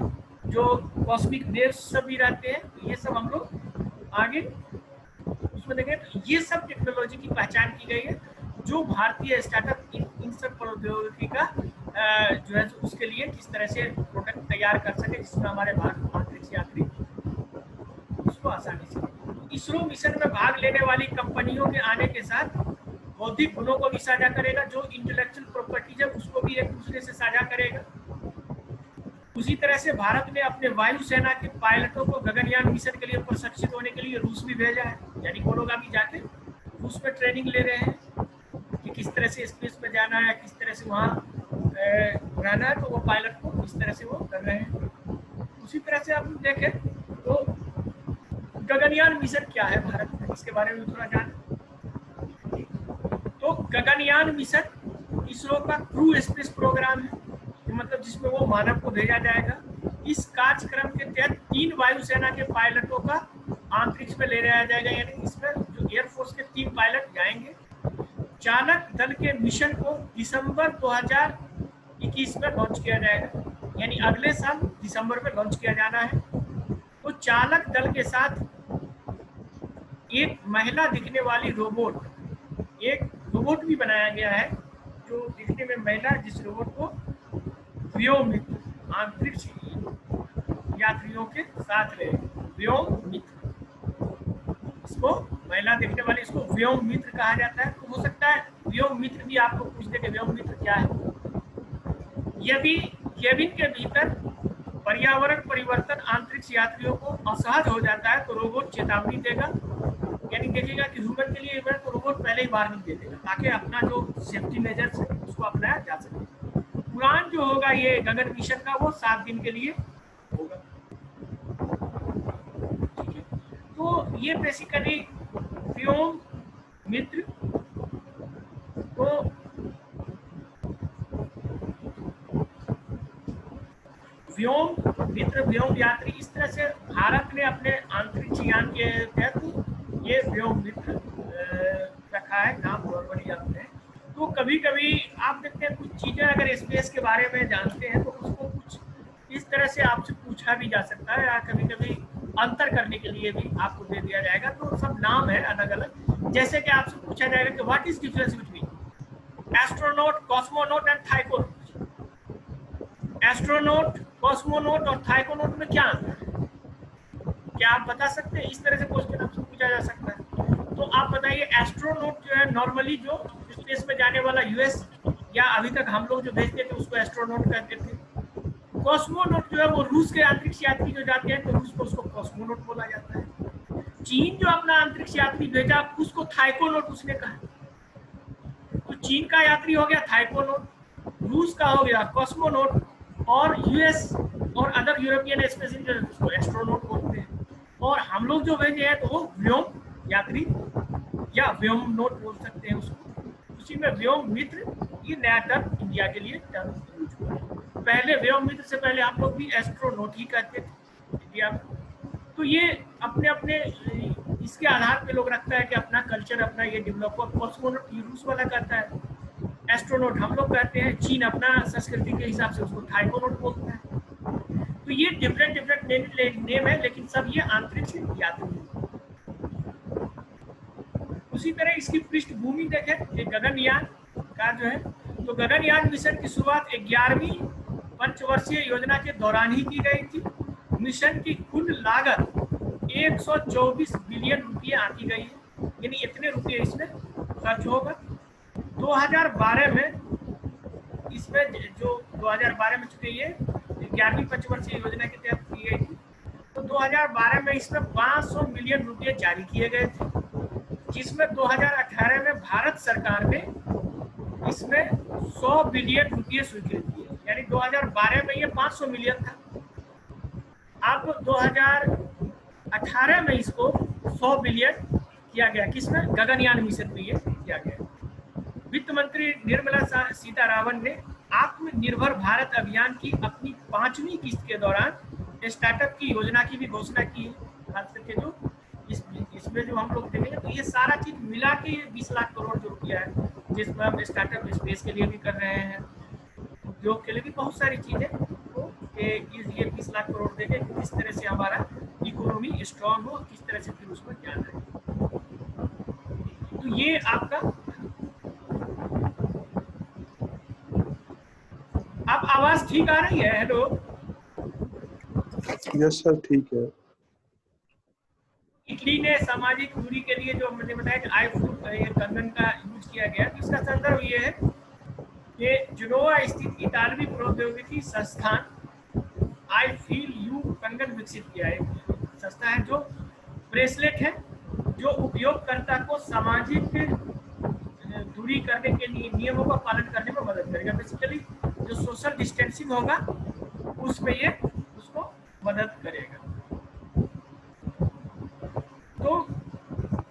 जो कॉस्मिक वेव्स सब भी रहते हैं। ये सब हम लोग आगे उसमें देखें। तो ये सब टेक्नोलॉजी की पहचान की गई है, जो भारतीय स्टार्टअप इन सब प्रौद्योगिकी का जो है उसके लिए किस तरह से प्रोडक्ट तैयार कर सके, जिसमें हमारे भारत अंतरिक्ष यात्री उसको आसानी से। इसरो मिशन में भाग लेने वाली कंपनियों के आने के साथ बौद्धिक गुणों को भी साझा करेगा, जो इंटेलेक्चुअल प्रॉपर्टीज है उसको भी एक दूसरे से साझा करेगा। उसी तरह से भारत ने अपने वायुसेना के पायलटों को गगनयान मिशन के लिए प्रशिक्षित होने के लिए रूस भी भेजा है। यानी वो लोग अभी जाके रूस में ट्रेनिंग ले रहे हैं कि किस तरह से स्पेस में जाना है, किस तरह से वहाँ रहना है। तो वो पायलट को इस तरह से वो कर रहे हैं। उसी तरह से आप देखें तो गगनयान मिशन क्या है भारत में, इसके बारे में थोड़ा जान। तो गगनयान मिशन इसरो का क्रू स्पेस प्रोग्राम है, मतलब जिसमें वो मानव को भेजा जाएगा। इस कार्यक्रम के तहत 3 वायुसेना के पायलटों का अंतरिक्ष में ले जाया जाएगा। यानी इसमें जो एयरफोर्स के 3 पायलट जाएंगे। चालक दल के मिशन को दिसंबर 2021 में लॉन्च किया जाएगा, यानी अगले साल दिसंबर में लॉन्च किया जाना है। तो चालक दल के साथ एक महिला दिखने वाली रोबोट, एक रोबोट भी बनाया गया है जो दिखने में महिला, जिस रोबोट को व्योम मित्र अंतरिक्ष यात्रियों के साथ रहे। व्योम मित्र, इसको महिला देखने वाली, इसको व्योम मित्र कहा जाता है। तो हो सकता है व्योम मित्र भी आपको पूछ दे कि व्योम मित्र क्या है। यदि केबिन के भीतर पर्यावरण परिवर्तन अंतरिक्ष यात्रियों को असहज हो जाता है तो रोबोट चेतावनी देगा, यानी देखेगा कि ह्यूमन के लिए इवेंट, तो रोबोट पहले ही वार्निंग दे देगा ताकि अपना जो सेफ्टी मेजर्स है उसको अपनाया जा सके। उड़ान जो होगा ये गगन मिशन का, वो 7 दिन के लिए होगा। ठीक है, तो ये बेसिकली व्योम मित्र को व्योम मित्र, व्योम यात्री, इस तरह से भारत ने अपने अंतरिक्ष यान के तहत ये व्योम मित्र रखा है नाम नॉर्मली अपने। तो कभी कभी आप देखते हैं कुछ चीज़ें अगर स्पेस के बारे में जानते हैं तो उसको कुछ इस तरह से आपसे पूछा भी जा सकता है, या कभी कभी अंतर करने के लिए भी आपको दे दिया जाएगा। तो सब नाम है अलग अलग, जैसे कि आपसे पूछा जाएगा कि what is difference between astronaut, cosmonaut and taikonaut. Astronaut, cosmonaut और थाइकोनॉट में क्या अंतर है, क्या आप बता सकते हैं? इस तरह से क्वेश्चन आपसे पूछा जा सकता है। तो आप बताइए, एस्ट्रोनॉट जो है नॉर्मली जो स्पेस में जाने वाला यूएस, या अभी तक हम लोग जो भेजते थे उसको एस्ट्रोनॉट कहते थे। कॉस्मोनॉट जो है वो रूस के अंतरिक्ष यात्री जो जाते हैं तो रूस को उसको कॉस्मोनॉट बोला जाता है। चीन जो अपना अंतरिक्ष यात्री भेजा उसको थाइकोनॉट उसने कहा। तो चीन का यात्री हो गया थाइकोनॉट, रूस का हो गया कॉस्मोनॉट, और यूएस और अदर यूरोपियन स्पेसिस उसको एस्ट्रोनॉट बोलते हैं। और हम लोग जो भेजे हैं तो वो व्योम यात्री या व्योम नोट बोल सकते हैं उसको। उसी में व्योम मित्र, ये नया टर्म इंडिया के लिए टर्म यूज हुआ है। पहले व्योम मित्र से पहले हम लोग भी एस्ट्रोनॉट ही कहते थे इंडिया में। तो ये अपने अपने इसके आधार पे लोग रखता है कि अपना कल्चर अपना ये डेवलप हुआ। कॉस्मोनॉट रूस वाला कहता है, एस्ट्रोनॉट हम लोग कहते हैं, चीन अपना संस्कृति के हिसाब से उसको थाइकोनॉट बोलता है। तो ये डिफरेंट डिफरेंट नेम है, लेकिन सब ये अंतरिक्ष यात्री है। उसी तरह इसकी पृष्ठभूमि देखें, ये गगनयान का जो है, तो गगनयान मिशन की शुरुआत 11वीं पंचवर्षीय योजना के दौरान ही की गई थी। मिशन की कुल लागत 124 बिलियन रुपये आंकी गई है, यानी इतने रुपये इसमें खर्च होगा। 2012 में इसमें जो 2012 में चुके ये 11वीं पंचवर्षीय योजना के तहत की गई थी, तो 2012 में इसमें 500 मिलियन रुपये जारी किए गए थे, जिसमें 2018 में भारत सरकार ने इसमें 100 बिलियन रुपये स्वीकृत किए। यानी 2012 में ये 500 मिलियन था, अब 2018 में इसको 100 बिलियन किया गया। किसमें? गगनयान मिशन में ये किया गया। वित्त मंत्री निर्मला सीतारामन ने आत्मनिर्भर भारत अभियान की अपनी 5वीं किस्त के दौरान स्टार्टअप की योजना की भी घोषणा की है। खास करके जो इसमें जो हम लोग देखेंगे तो ये सारा चीज मिला के 20 लाख करोड़ जो रुपया है, जिसमें हम स्टार्टअप स्पेस के लिए भी कर रहे हैं, उद्योग के लिए भी बहुत सारी चीजें, तो ये 20 लाख करोड़ देके किस तरह से हमारा इकोनॉमी स्ट्रांग हो, किस तरह से फिर उसमें क्या है। तो ये आपका, अब आवाज ठीक आ रही है? हेलो, यस सर ठीक है। इटली ने सामाजिक दूरी के लिए जो मैंने बताया कि आई फूड कंगन का यूज किया गया, इसका संदर्भ ये है कि जिनोवा स्थित इतालवी प्रौद्योगिकी संस्थान आई फील यू कंगन विकसित किया है। संस्था है जो ब्रेसलेट है, जो उपयोगकर्ता को सामाजिक दूरी करने के लिए नियमों का पालन करने में मदद करेगा। बेसिकली जो सोशल डिस्टेंसिंग होगा उसमें ये उसको मदद करेगा। तो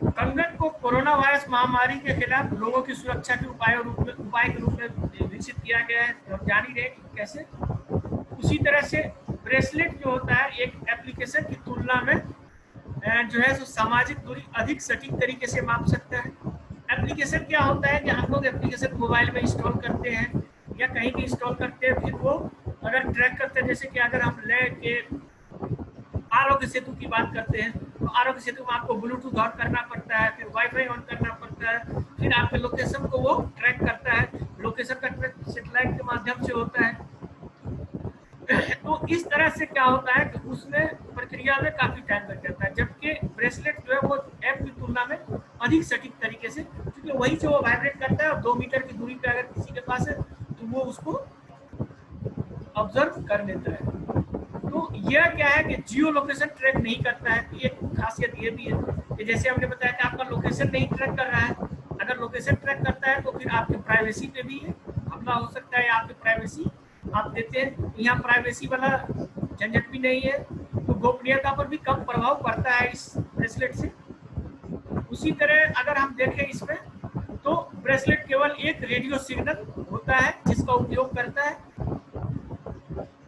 कंगन को कोरोना वायरस महामारी के खिलाफ लोगों की सुरक्षा के उपाय के रूप में विकसित किया गया है, हम जान ही रहे कि कैसे। उसी तरह से ब्रेसलेट जो होता है एक एप्लीकेशन की तुलना में जो है सो सामाजिक दूरी अधिक सटीक तरीके से माप सकता है। एप्लीकेशन क्या होता है कि हम लोग एप्लीकेशन मोबाइल में इंस्टॉल करते हैं या कहीं भी इंस्टॉल करते हैं, फिर वो अगर ट्रैक करते हैं, जैसे कि अगर हम ले के आरोग्य सेतु की बात करते हैं तो आरोग्य सेतु में आपको ब्लूटूथ ऑन करना पड़ता है, फिर वाईफाई ऑन करना पड़ता है, फिर आपके लोकेशन को वो ट्रैक करता है। लोकेशन का ट्रैक सेटेलाइट के माध्यम से होता है। तो इस तरह से क्या होता है कि उसमें प्रक्रिया में काफी टाइम लग जाता है, जबकि ब्रेसलेट जो है वो ऐप की तुलना में अधिक सटीक तरीके से, क्योंकि वही से वो वाइब्रेट करता है और 2 मीटर की दूरी पे अगर किसी के पास है तो वो उसको ऑब्जर्व कर लेता है। तो यह क्या है कि जियो लोकेशन ट्रैक नहीं करता है। एक खासियत ये भी है कि जैसे हमने बताया कि आपका लोकेशन नहीं ट्रैक कर रहा है, अगर लोकेशन ट्रैक करता है तो फिर आपकी प्राइवेसी पे भी हमला हो सकता है। आपकी प्राइवेसी आप देते हैं, यहाँ प्राइवेसी वाला झंझट भी नहीं है, तो गोपनीयता पर भी कम प्रभाव पड़ता है इस ब्रेसलेट से। उसी तरह अगर हम देखें इसमें तो ब्रेसलेट केवल एक रेडियो सिग्नल होता है जिसका उपयोग करता है।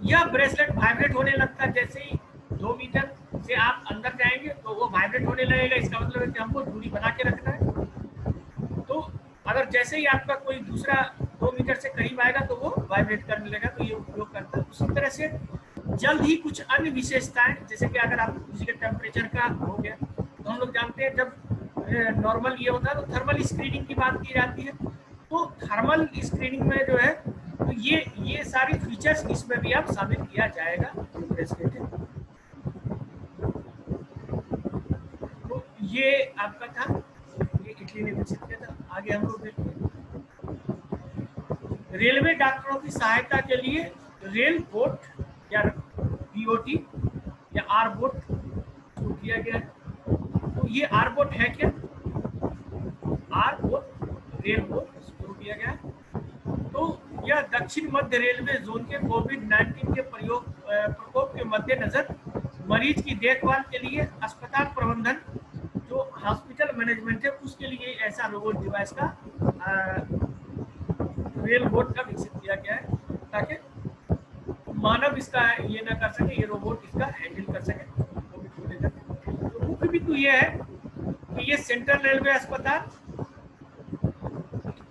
यह ब्रेसलेट वाइब्रेट होने लगता है जैसे ही 2 मीटर से आप अंदर जाएंगे तो वो वाइब्रेट होने लगेगा। इसका मतलब है कि हमको दूरी बना के रखना है। तो अगर जैसे ही आपका कोई दूसरा 2 मीटर से करीब आएगा तो वो वाइब्रेट करने लगेगा, तो ये उपयोग करता है। उसी तरह से जल्द ही कुछ अन्य विशेषताएं, जैसे कि अगर आप किसी के टेम्परेचर का हो गया तो हम लोग जानते हैं जब नॉर्मल ये होता है तो थर्मल स्क्रीनिंग की बात की जाती है। तो थर्मल स्क्रीनिंग में जो है तो ये सारी फीचर्स इसमें भी आप शामिल किया जाएगा ब्रेसलेट। तो ये आपका था, ये इटली ने विकसित किया था। आगे हम लोग देखते हैं रेलवे डॉक्टरों की सहायता के लिए रेल बोट या बीओटी या आर बोट शुरू किया गया है। तो ये आर बोट है क्या? आर बोट रेल बोट शुरू किया गया है। तो यह दक्षिण मध्य रेलवे जोन के कोविड-19 के प्रकोप के मद्देनजर मरीज की देखभाल के लिए अस्पताल प्रबंधन जो हॉस्पिटल मैनेजमेंट है उसके लिए ऐसा रोबोट डिवाइस का रेल बोर्ड का विकसित किया गया है ताकि मानव इसका ये ना कर सके, ये रोबोट इसका हैंडल कर सके कोविड को लेकर। तो मुख्य बिंदु ये है कि ये सेंट्रल रेलवे अस्पताल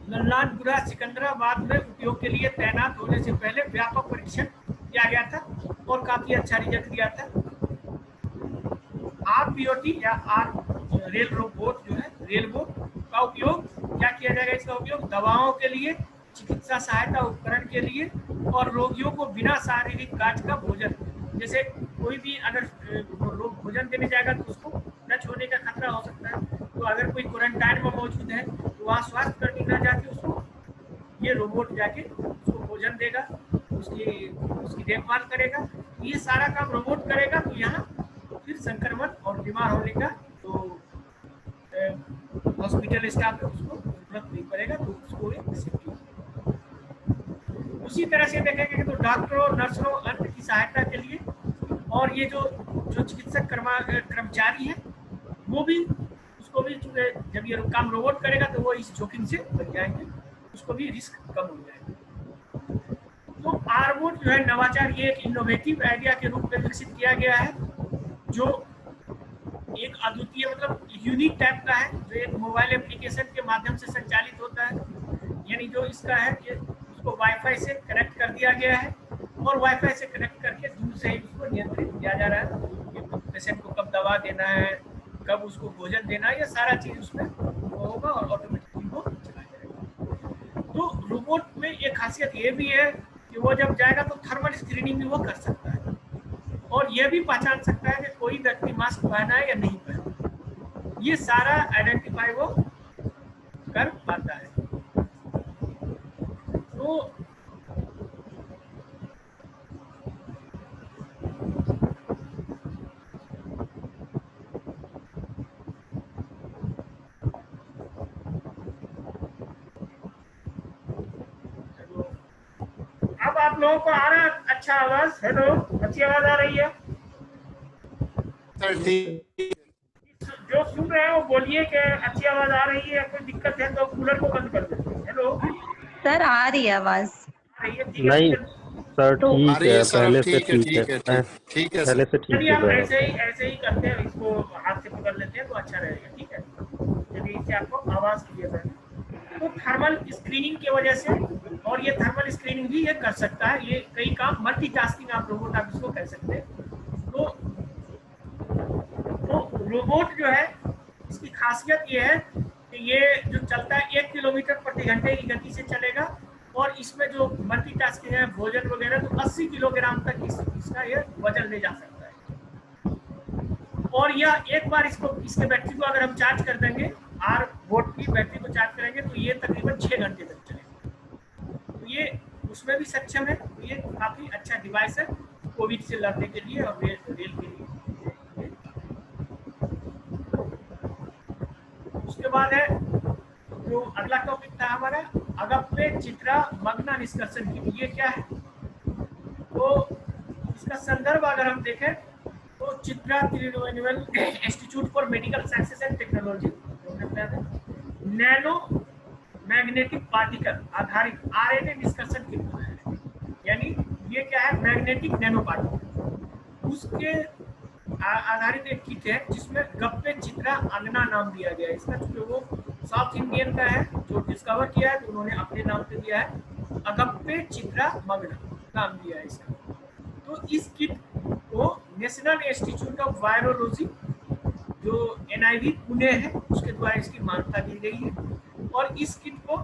लल्लानपुरा सिकंदराबाद में उपयोग के लिए तैनात होने से पहले व्यापक परीक्षण किया गया था और काफी अच्छा रिजल्ट दिया था। आरबीओटी या रेल रोबोट जो है रेल बोर्ड का उपयोग क्या किया जाएगा, इसका उपयोग दवाओं के लिए, चिकित्सा सहायता उपकरण के लिए और रोगियों को बिना शारीरिक काज का भोजन, जैसे कोई भी अगर लोग भोजन देने जाएगा तो उसको टच होने का खतरा हो सकता है, तो अगर कोई क्वारंटाइन में मौजूद है तो वहाँ स्वास्थ्य कर्मी ना जाके उसको ये रोबोट जाके उसको भोजन देगा, उसकी देखभाल करेगा। ये सारा काम रोबोट करेगा तो यहाँ फिर संक्रमण और बीमार होने का तो हॉस्पिटल स्टाफ है उसको जरूरत नहीं पड़ेगा, तो उसको एक सेफ्टी। उसी तरह से देखेंगे तो डॉक्टरों, नर्सों, अन्य की सहायता के लिए और ये जो चिकित्सक कर्मचारी है वो भी उसको भी जब ये काम रोबोट करेगा तो वो इस जोखिम से बच जाएंगे, उसको भी रिस्क कम हो जाएगा। तो आरबोट जो है नवाचार, ये एक इनोवेटिव आइडिया के रूप में विकसित किया गया है जो एक अद्वितीय मतलब यूनिक टाइप का है, जो एक मोबाइल एप्लीकेशन के माध्यम से संचालित होता है। यानी जो इसका है ये उसको वाईफाई से कनेक्ट कर दिया गया है और वाईफाई से कनेक्ट करके दूर से ही उसको नियंत्रित किया जा रहा है कि पेशेंट को कब दवा देना है, कब उसको भोजन देना है, ये सारा चीज उसमें होगा और ऑटोमेटिकली वो चला जाएगा। तो रोबोट में एक खासियत ये भी है कि वो जब जाएगा तो थर्मल स्क्रीनिंग भी वो कर सकता है और ये भी पहचान सकता है कि कोई व्यक्ति मास्क पहना है या नहीं पहना, ये सारा आइडेंटिफाई वो कर पाता है। तो अब आप लोगों को आ रहा है अच्छा आवाज? हेलो, अच्छी आवाज आ रही है? सर ठीक। जो सुन रहे हो बोलिए कि अच्छी आवाज आ रही है, कोई दिक्कत है तो कूलर को बंद कर दो। हेलो सर, आ रही है आवाज? आ रही है? नहीं सर, ठीक है, पहले से ठीक है, ठीक है पहले से ठीक चलिए हम है। ऐसे ही करते हैं, इसको हाथ से पकड़ लेते हैं तो अच्छा रहेगा। ठीक है, चलिए इससे आपको आवाज क्लियर है। तो थर्मल स्क्रीनिंग की वजह से, और ये थर्मल स्क्रीनिंग भी ये कर सकता है, ये कई काम मल्टीटास्किंग आप रोबोट आप इसको कह सकते हैं। तो रोबोट जो है इसकी खासियत ये है कि ये जो चलता है 1 किलोमीटर प्रति घंटे की गति से चलेगा और इसमें जो मल्टीटास्किंग है, भोजन वगैरह, तो 80 किलोग्राम तक इसका ये वजन ले जा सकता है। और यह एक बार इसके बैटरी को अगर हम चार्ज कर देंगे, आर बोट की बैटरी को चार्ज करेंगे तो ये तकरीबन 6 घंटे तक चलेगा। तो ये उसमें भी सक्षम है, तो ये काफी अच्छा डिवाइस है कोविड से लड़ने के लिए और रेल के लिए। उसके बाद है जो अगला टॉपिक था हमारा अगप्पे चित्रा मग्ना निष्कर्षण की। ये क्या है? तो इसका संदर्भ अगर हम देखें तो Chitra Thiruvananthapuram institute for medical sciences and technology nano magnetic particle आधारित आरएनए निष्कर्षण किट बनाया है। यानी ये क्या है? मैग्नेटिक नैनो पार्टिकल, उसके आधारित एक किट है जिसमें गप्पे चित्रा अंगना नाम दिया गया है इसका, क्योंकि वो साउथ इंडियन का है जो डिस्कवर किया है, तो उन्होंने अपने नाम पे दिया है अगप्पे चित्रा मग्ना नाम दिया है इसका। तो इस किट को नेशनल इंस्टीट्यूट ऑफ वायरोलॉजी जो NIV पुणे है उसके द्वारा इसकी मान्यता दी गई है। और इस किट को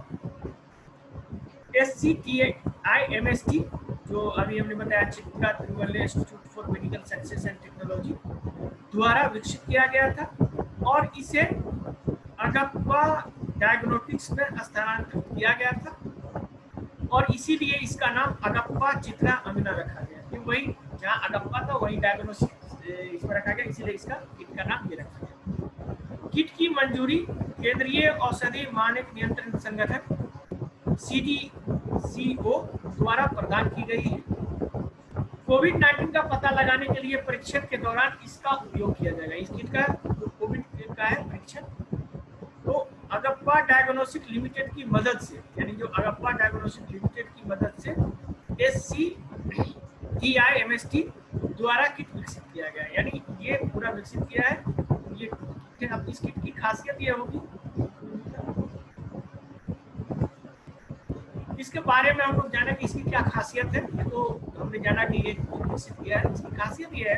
SCTIMST जो अभी हमने बताया Chitra Tirunal institute for medical sciences and technology द्वारा विकसित किया गया था और इसे अगप्पा डायग्नोस्टिक्स में स्थानांतरित किया गया था और इसीलिए इसका नाम अगप्पा चित्रा अंगना रखा गया, क्योंकि वही जहाँ अगप्पा था वही डायग्नोस्टिक्स इसमें रखा गया, इसीलिए इसका किट का नाम ये रखा गया। किट की मंजूरी केंद्रीय औषधि मानक नियंत्रण संगठन CDCO द्वारा प्रदान की गई है। कोविड-19 का पता लगाने के लिए परीक्षण के दौरान इसका उपयोग किया जाएगा। इस किट का जो कोविड का है परीक्षण, तो अगप्पा डायग्नोस्टिक लिमिटेड की मदद से, यानी जो अगप्पा डायग्नोस्टिक लिमिटेड की मदद से SCTIMST द्वारा किट विकसित किया गया है। यानी ये पूरा विकसित किया है ये किट। अब इस किट की खासियत ये होगी, इसके बारे में हम लोग जाने कि इसकी क्या खासियत है। तो हमने जाना कि ये विकसित किया है। इसकी खासियत ये है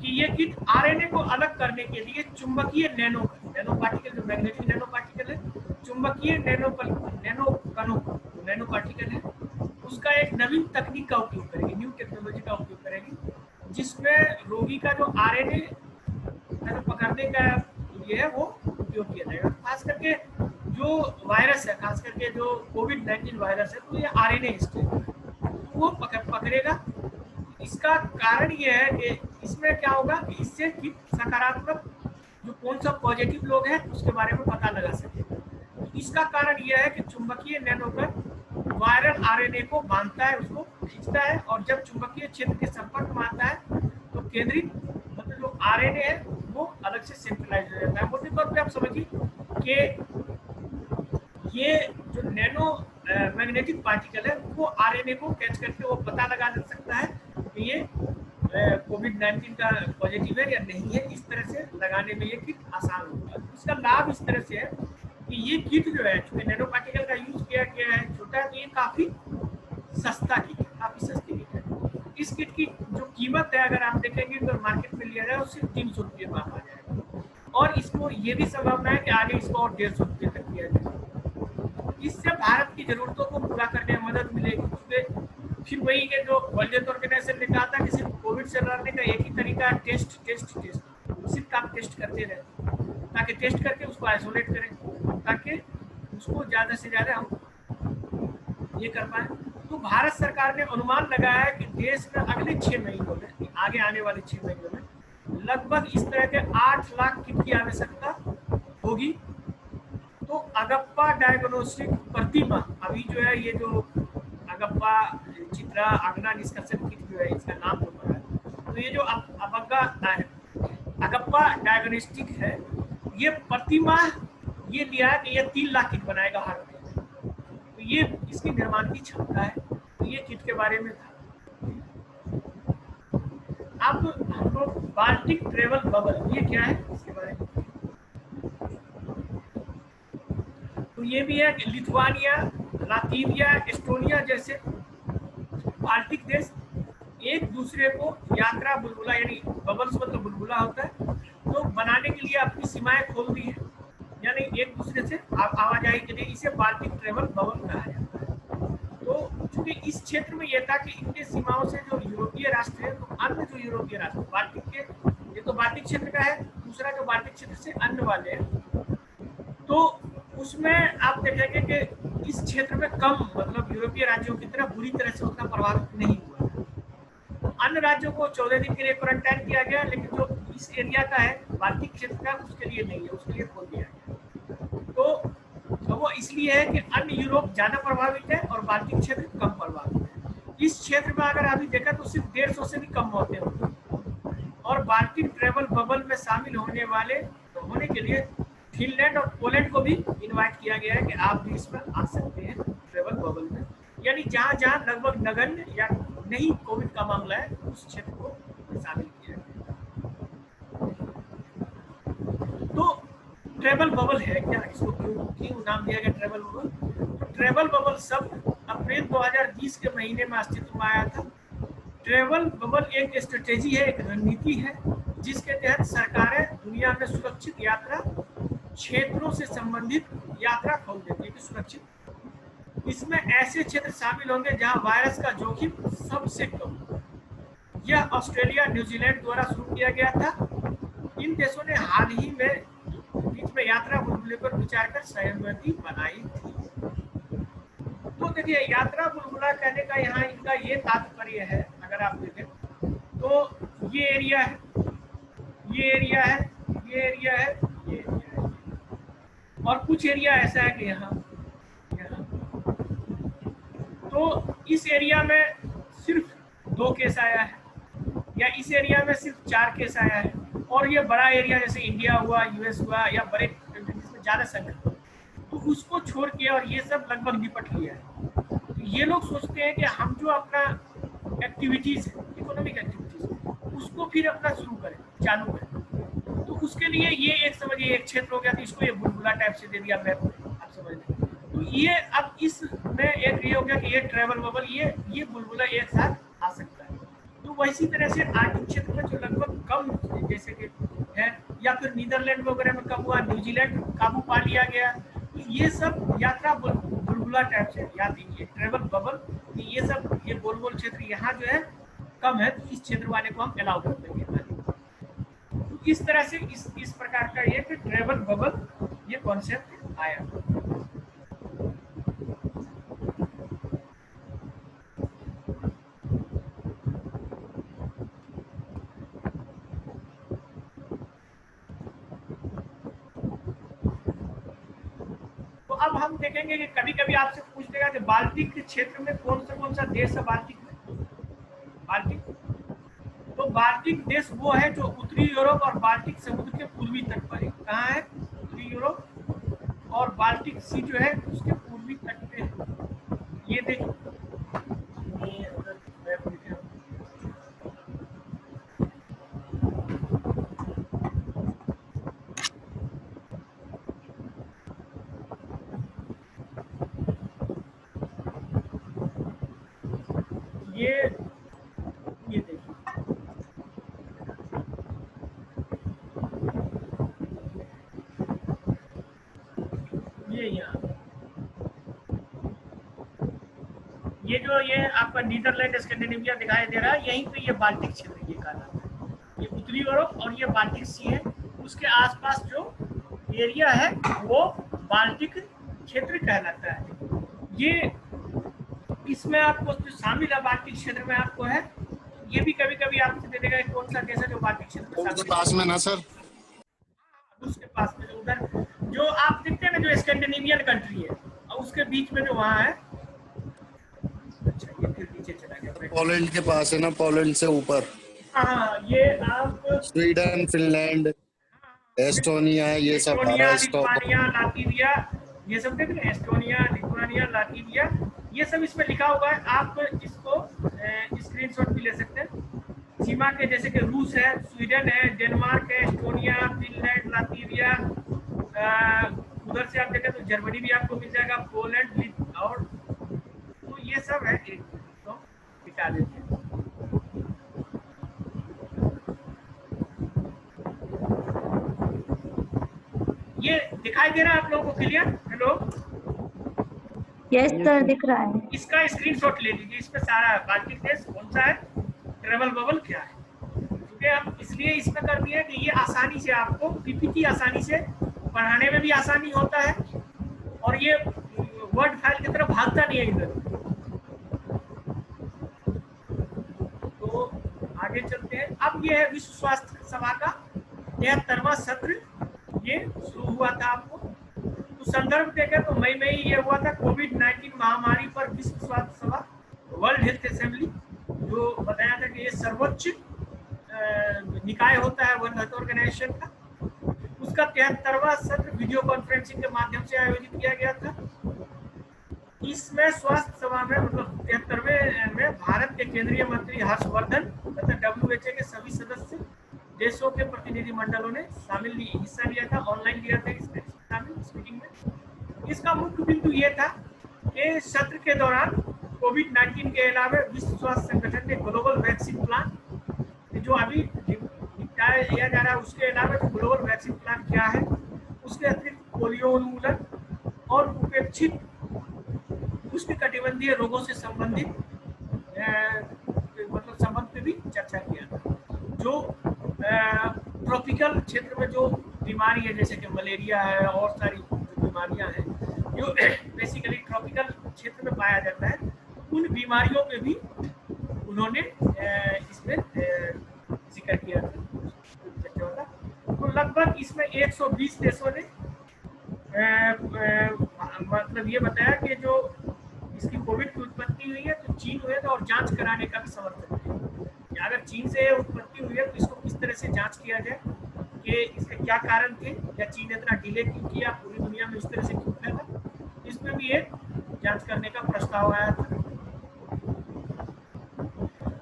कि ये किट आरएनए को अलग करने के लिए चुंबकीय नैनो पार्टिकल, जो मैग्नेटिक नैनो पार्टिकल है, चुंबकीय नैनो पार्टिकल है, उसका एक नवीन तकनीक का उपयोग करेगी, न्यू टेक्नोलॉजी का उपयोग करेगी, जिसमें रोगी का जो आरएनए पकड़ने का ये है वो उपयोग किया जाएगा। खास करके जो वायरस है, खास करके जो कोविड-19 वायरस है, तो ये आरएनए स्ट्रेन है, तो वो पकड़ेगा। इसका कारण ये है कि इसमें क्या होगा कि इससे किट सकारात्मक जो कौन सा पॉजिटिव लोग हैं उसके बारे में पता लगा सकेगा। इसका कारण यह है कि चुंबकीय नैनोकण वायरल आरएनए को बांधता है, उसको खींचता है, और जब चुंबकीय क्षेत्र के संपर्क में आता है तो केंद्रित मतलब जो आरएनए है वो अलग से सेंट्रलाइज हो जाता है। मोटे तौर पे आप समझिए कि ये जो नैनो मैग्नेटिक पार्टिकल है वो आरएनए को कैच करके वो पता लगा सकता है कि ये कोविड-19 का पॉजिटिव है या नहीं है। इस तरह से लगाने में ये किट आसान होगा। इसका लाभ इस तरह से है कि ये किट जो है, चूंकि नैनो पार्टिकल का यूज किया गया है छोटा है, तो ये काफी सस्ता किट है, काफी सस्ती किट है। इस किट की जो कीमत है अगर आप देखेंगे तो मार्केट में लिया जाए उससे 300 रुपये में आ जाएगा, और इसको ये भी संभावना है कि आगे इसको और 150 रुपये तक किया जाए। इससे भारत की जरूरतों को पूरा करने में मदद मिलेगी। क्योंकि फिर वही के जो वर्ल्ड हेल्थ ऑर्गेनाइजेशन ने कहा था कि सिर्फ कोविड से लड़ने का एक ही तरीका है, टेस्ट। सिर्फ आप टेस्ट करते रहे, ताकि टेस्ट करके उसको आइसोलेट करें, ताकि उसको ज़्यादा से ज़्यादा हम ये कर पाए। तो भारत सरकार ने अनुमान लगाया है कि देश में अगले 6 महीनों में, आगे आने वाले 6 महीनों में लगभग इस तरह के 8 लाख किट की आवश्यकता होगी। तो अगप्पा डायग्नोस्टिक प्रतिमा, अभी जो है ये जो अगप्पा चित्रा आगना निष्कर्षण किट जो है, इसका नाम जो है, तो ये जो अगप्पा डायग्नोस्टिक है, ये प्रतिमा ये लिया है कि ये 3 लाख किट बनाएगा हर महीने। तो ये इसकी निर्माण की क्षमता है। तो ये किट के बारे में था। अब हम लोग बाल्टिक ट्रेवल बबल, ये क्या है इसके बारे में, तो ये भी है कि लिथुआनिया, लातविया, एस्टोनिया जैसे बाल्टिक देश एक दूसरे को यात्रा बुलबुला, यानी बबल्स मतलब बुलबुला होता है, तो बनाने के लिए अपनी सीमाएं खोल दी है, यानी एक दूसरे से आवाजाही के लिए। इसे बाल्टिक ट्रेवल बबल कहा जाता है। तो चूंकि इस क्षेत्र में यह था कि इनके सीमाओं से जो यूरोपीय राष्ट्र है, तो अन्य जो यूरोपीय राष्ट्र बाल्टिक के, ये तो बाल्टिक क्षेत्र का है, दूसरा जो बाल्टिक क्षेत्र से अन्य वाले हैं, तो उसमें आप देखेंगे कि इस क्षेत्र में कम, मतलब यूरोपीय राज्यों की तरह बुरी तरह से उतना प्रभावित नहीं हुआ। अन्य राज्यों को 14 दिन के लिए क्वारंटाइन किया गया, लेकिन जो इस एरिया का है बाल्टिक क्षेत्र का, उसके लिए नहीं है, उसके लिए खोल दिया गया। तो वो इसलिए है कि अन्य यूरोप ज्यादा प्रभावित है और बाल्टिक क्षेत्र कम प्रभावित है। इस क्षेत्र में अगर अभी देखा तो सिर्फ 150 से भी कम मौतें होती हैं। और बाल्टिक ट्रेवल बबल में शामिल होने के लिए फिनलैंड और पोलैंड को भी इनवाइट किया गया है कि आप भी इसमें आ सकते हैं ट्रेवल बबल में, यानी जहां जहां लगभग नगण्य या नहीं कोविड का मामला है उस क्षेत्र को शामिल किया गया। तो ट्रेवल बबल है क्या, इसको क्यों नाम दिया गया ट्रेवल बबल? तो ट्रेवल बबल शब्द अप्रैल 2020 के महीने में अस्तित्व में आया था। ट्रेवल बबल एक स्ट्रेटेजी है, एक रणनीति है, जिसके तहत सरकारें दुनिया में सुरक्षित यात्रा क्षेत्रों से संबंधित यात्रा खोल देती है कि सुरक्षित। इसमें ऐसे क्षेत्र शामिल होंगे जहां वायरस का जोखिम सबसे कम हो। यह ऑस्ट्रेलिया, न्यूजीलैंड द्वारा शुरू किया गया था। इन देशों ने हाल ही में बीच में यात्रा बुलबुले पर विचार कर सहमति बनाई थी। तो देखिए, यात्रा बुलबुला कहने का यहाँ इनका ये तात्पर्य है, अगर आप देखें तो ये एरिया है, ये एरिया है, ये एरिया है, ये एरिया है, और कुछ एरिया ऐसा है कि यहाँ। तो इस एरिया में सिर्फ 2 केस आया है, या इस एरिया में सिर्फ 4 केस आया है, और ये बड़ा एरिया जैसे इंडिया हुआ, यूएस हुआ, या बड़े जिसमें ज़्यादा संख्या, तो उसको छोड़ के और ये सब लगभग निपट लिया है। तो ये लोग सोचते हैं कि हम जो अपना एक्टिविटीज़ है, इकोनॉमिक एक्टिविटीज़, उसको फिर अपना शुरू करें, चालू करें। तो उसके लिए ये एक समझिए एक क्षेत्र हो गया, तो इसको ये बुलबुला टाइप से दे दिया मैप, आप समझ लें। तो ये अब इसमें एक ये हो गया कि ये ट्रैवल बबल, ये बुलबुला एक साथ आ सकता है। तो वैसी तरह से आर्कटिक क्षेत्र में जो लगभग कम जैसे कि है, या फिर नीदरलैंड वगैरह में कम हुआ, न्यूजीलैंड काबू पा लिया गया, तो ये सब यात्रा बुलबुला टाइप से याद दीजिए, ट्रैवल बबल, ये सब ये गोल गोल क्षेत्र यहाँ जो है कम है, तो इस क्षेत्र वाले को हम अलाउ कर देंगे। तो इस तरह से इस प्रकार का ये कि ट्रैवल बबल ये कॉन्सेप्ट आया। तो अब हम देखेंगे कि कभी कभी आपसे पूछ देगा कि बाल्टिक के क्षेत्र में कौन सा देश है बाल्टिक में? बाल्टिक, तो बाल्टिक देश वो है जो उत्तरी यूरोप और बाल्टिक समुद्र के पूर्वी तट पर है। कहाँ है? उत्तरी यूरोप और बाल्टिक सी जो है उसके पूर्वी तट पे है। ये देखिए, ये देखिए, ये यहाँ, ये जो ये आपका नीदरलैंड स्कैंडिनेविया दिखाई दे रहा है, यहीं पे ये बाल्टिक क्षेत्र ये कहलाता है। ये उत्तरी यूरोप और ये बाल्टिक सी है, उसके आसपास जो एरिया है वो बाल्टिक क्षेत्र कहलाता है। ये इसमें आपको जो शामिल है बाल्टिक क्षेत्र में आपको है, ये भी कभी कभी आपसे दे देगा कौन सा देश है जो बाल्टिक क्षेत्र में उसके पास में ना सर, उसके पास में जो उधर जो आप देखते हैं ना जो स्कैंडिनेवियन कंट्री है और उसके बीच में जो वहाँ है, अच्छा ये फिर नीचे चला गया, पोलैंड के पास है ना, पोलैंड से ऊपर। हाँ, ये आप स्वीडन, फिनलैंड, एस्टोनिया, ये सब एस्टोनिया, भारत, लिथुआनिया, लातविया, ये सब देख रहे हैं, एस्टोनिया, लिथुआनिया, लातविया, ये सब इसमें लिखा हुआ है। आप इसको स्क्रीनशॉट भी ले सकते हैं। सीमा के जैसे कि रूस है, स्वीडन है, डेनमार्क है, एस्टोनिया, फिनलैंड, लातविया, उधर से आप देखें तो जर्मनी भी आपको मिल जाएगा, पोलैंड, और तो ये सब है, एक तो दिखा देते हैं। ये दिखाई दे रहा है आप लोगों को क्लियर? हेलो, यस सर, दिख रहा है। इसका स्क्रीनशॉट ले लीजिए, इसमें सारा बाल्टिक देश कौन सा है, ट्रैवल बबल क्या है, क्योंकि हम इसलिए इसमें कर दिए कि ये आसानी से आपको पीपीटी आसानी से पढ़ाने में भी आसानी होता है, और ये वर्ड फाइल की तरफ भागता नहीं है इधर। तो आगे चलते हैं। अब ये है विश्व स्वास्थ्य सभा का 73वां सत्र, ये शुरू हुआ था। आपको तो संदर्भ देखें तो मई में ही ये हुआ था, कोविड-19 महामारी पर विश्व स्वास्थ्य सभा, वर्ल्ड हेल्थ असेंबली, जो बताया था कि ये सर्वोच्च निकाय होता है वर्ल्ड हेल्थ ऑर्गेनाइजेशन का। उसका 73वां सत्र वीडियो कॉन्फ्रेंसिंग के माध्यम से आयोजित किया गया था। इसमें स्वास्थ्य सभा में मतलब 73वें में भारत के केंद्रीय मंत्री हर्षवर्धन तथा WHO के सभी सदस्य देशों के प्रतिनिधि मंडलों ने हिस्सा लिया था, ऑनलाइन लिया था इस मीटिंग में। इसका मुख्य बिंदु ये था कि सत्र के दौरान कोविड-19 के अलावा विश्व स्वास्थ्य संगठन ने ग्लोबल वैक्सीन प्लान जो अभी निपटाया किया जा रहा है, उसके अलावा जो ग्लोबल वैक्सीन प्लान क्या है, उसके अतिरिक्त पोलियो उन्मूलन और उपेक्षित उष्णकटिबंधीय रोगों से संबंधित मतलब संबंध पे भी चर्चा किया था। जो ट्रॉपिकल क्षेत्र में जो बीमारी है जैसे कि मलेरिया है और सारी जो बीमारियां हैं जो बेसिकली ट्रॉपिकल क्षेत्र में पाया जाता है, उन बीमारियों पे भी उन्होंने इसमें जिक्र किया था। तो लगभग इसमें 120 देशों ने मतलब ये बताया कि जो इसकी कोविड की उत्पत्ति हुई है तो चीन हुए थे और जांच कराने का भी समर्थन किया। अगर चीन से उत्पत्ति हुई है तो इसको किस तरह से जांच किया जाए कि इसके क्या कारण थे, या चीन इतना डिले क्यों किया, पूरी दुनिया में इस तरह से क्यों फैला, इसमें भी एक जांच करने का प्रस्ताव आया था।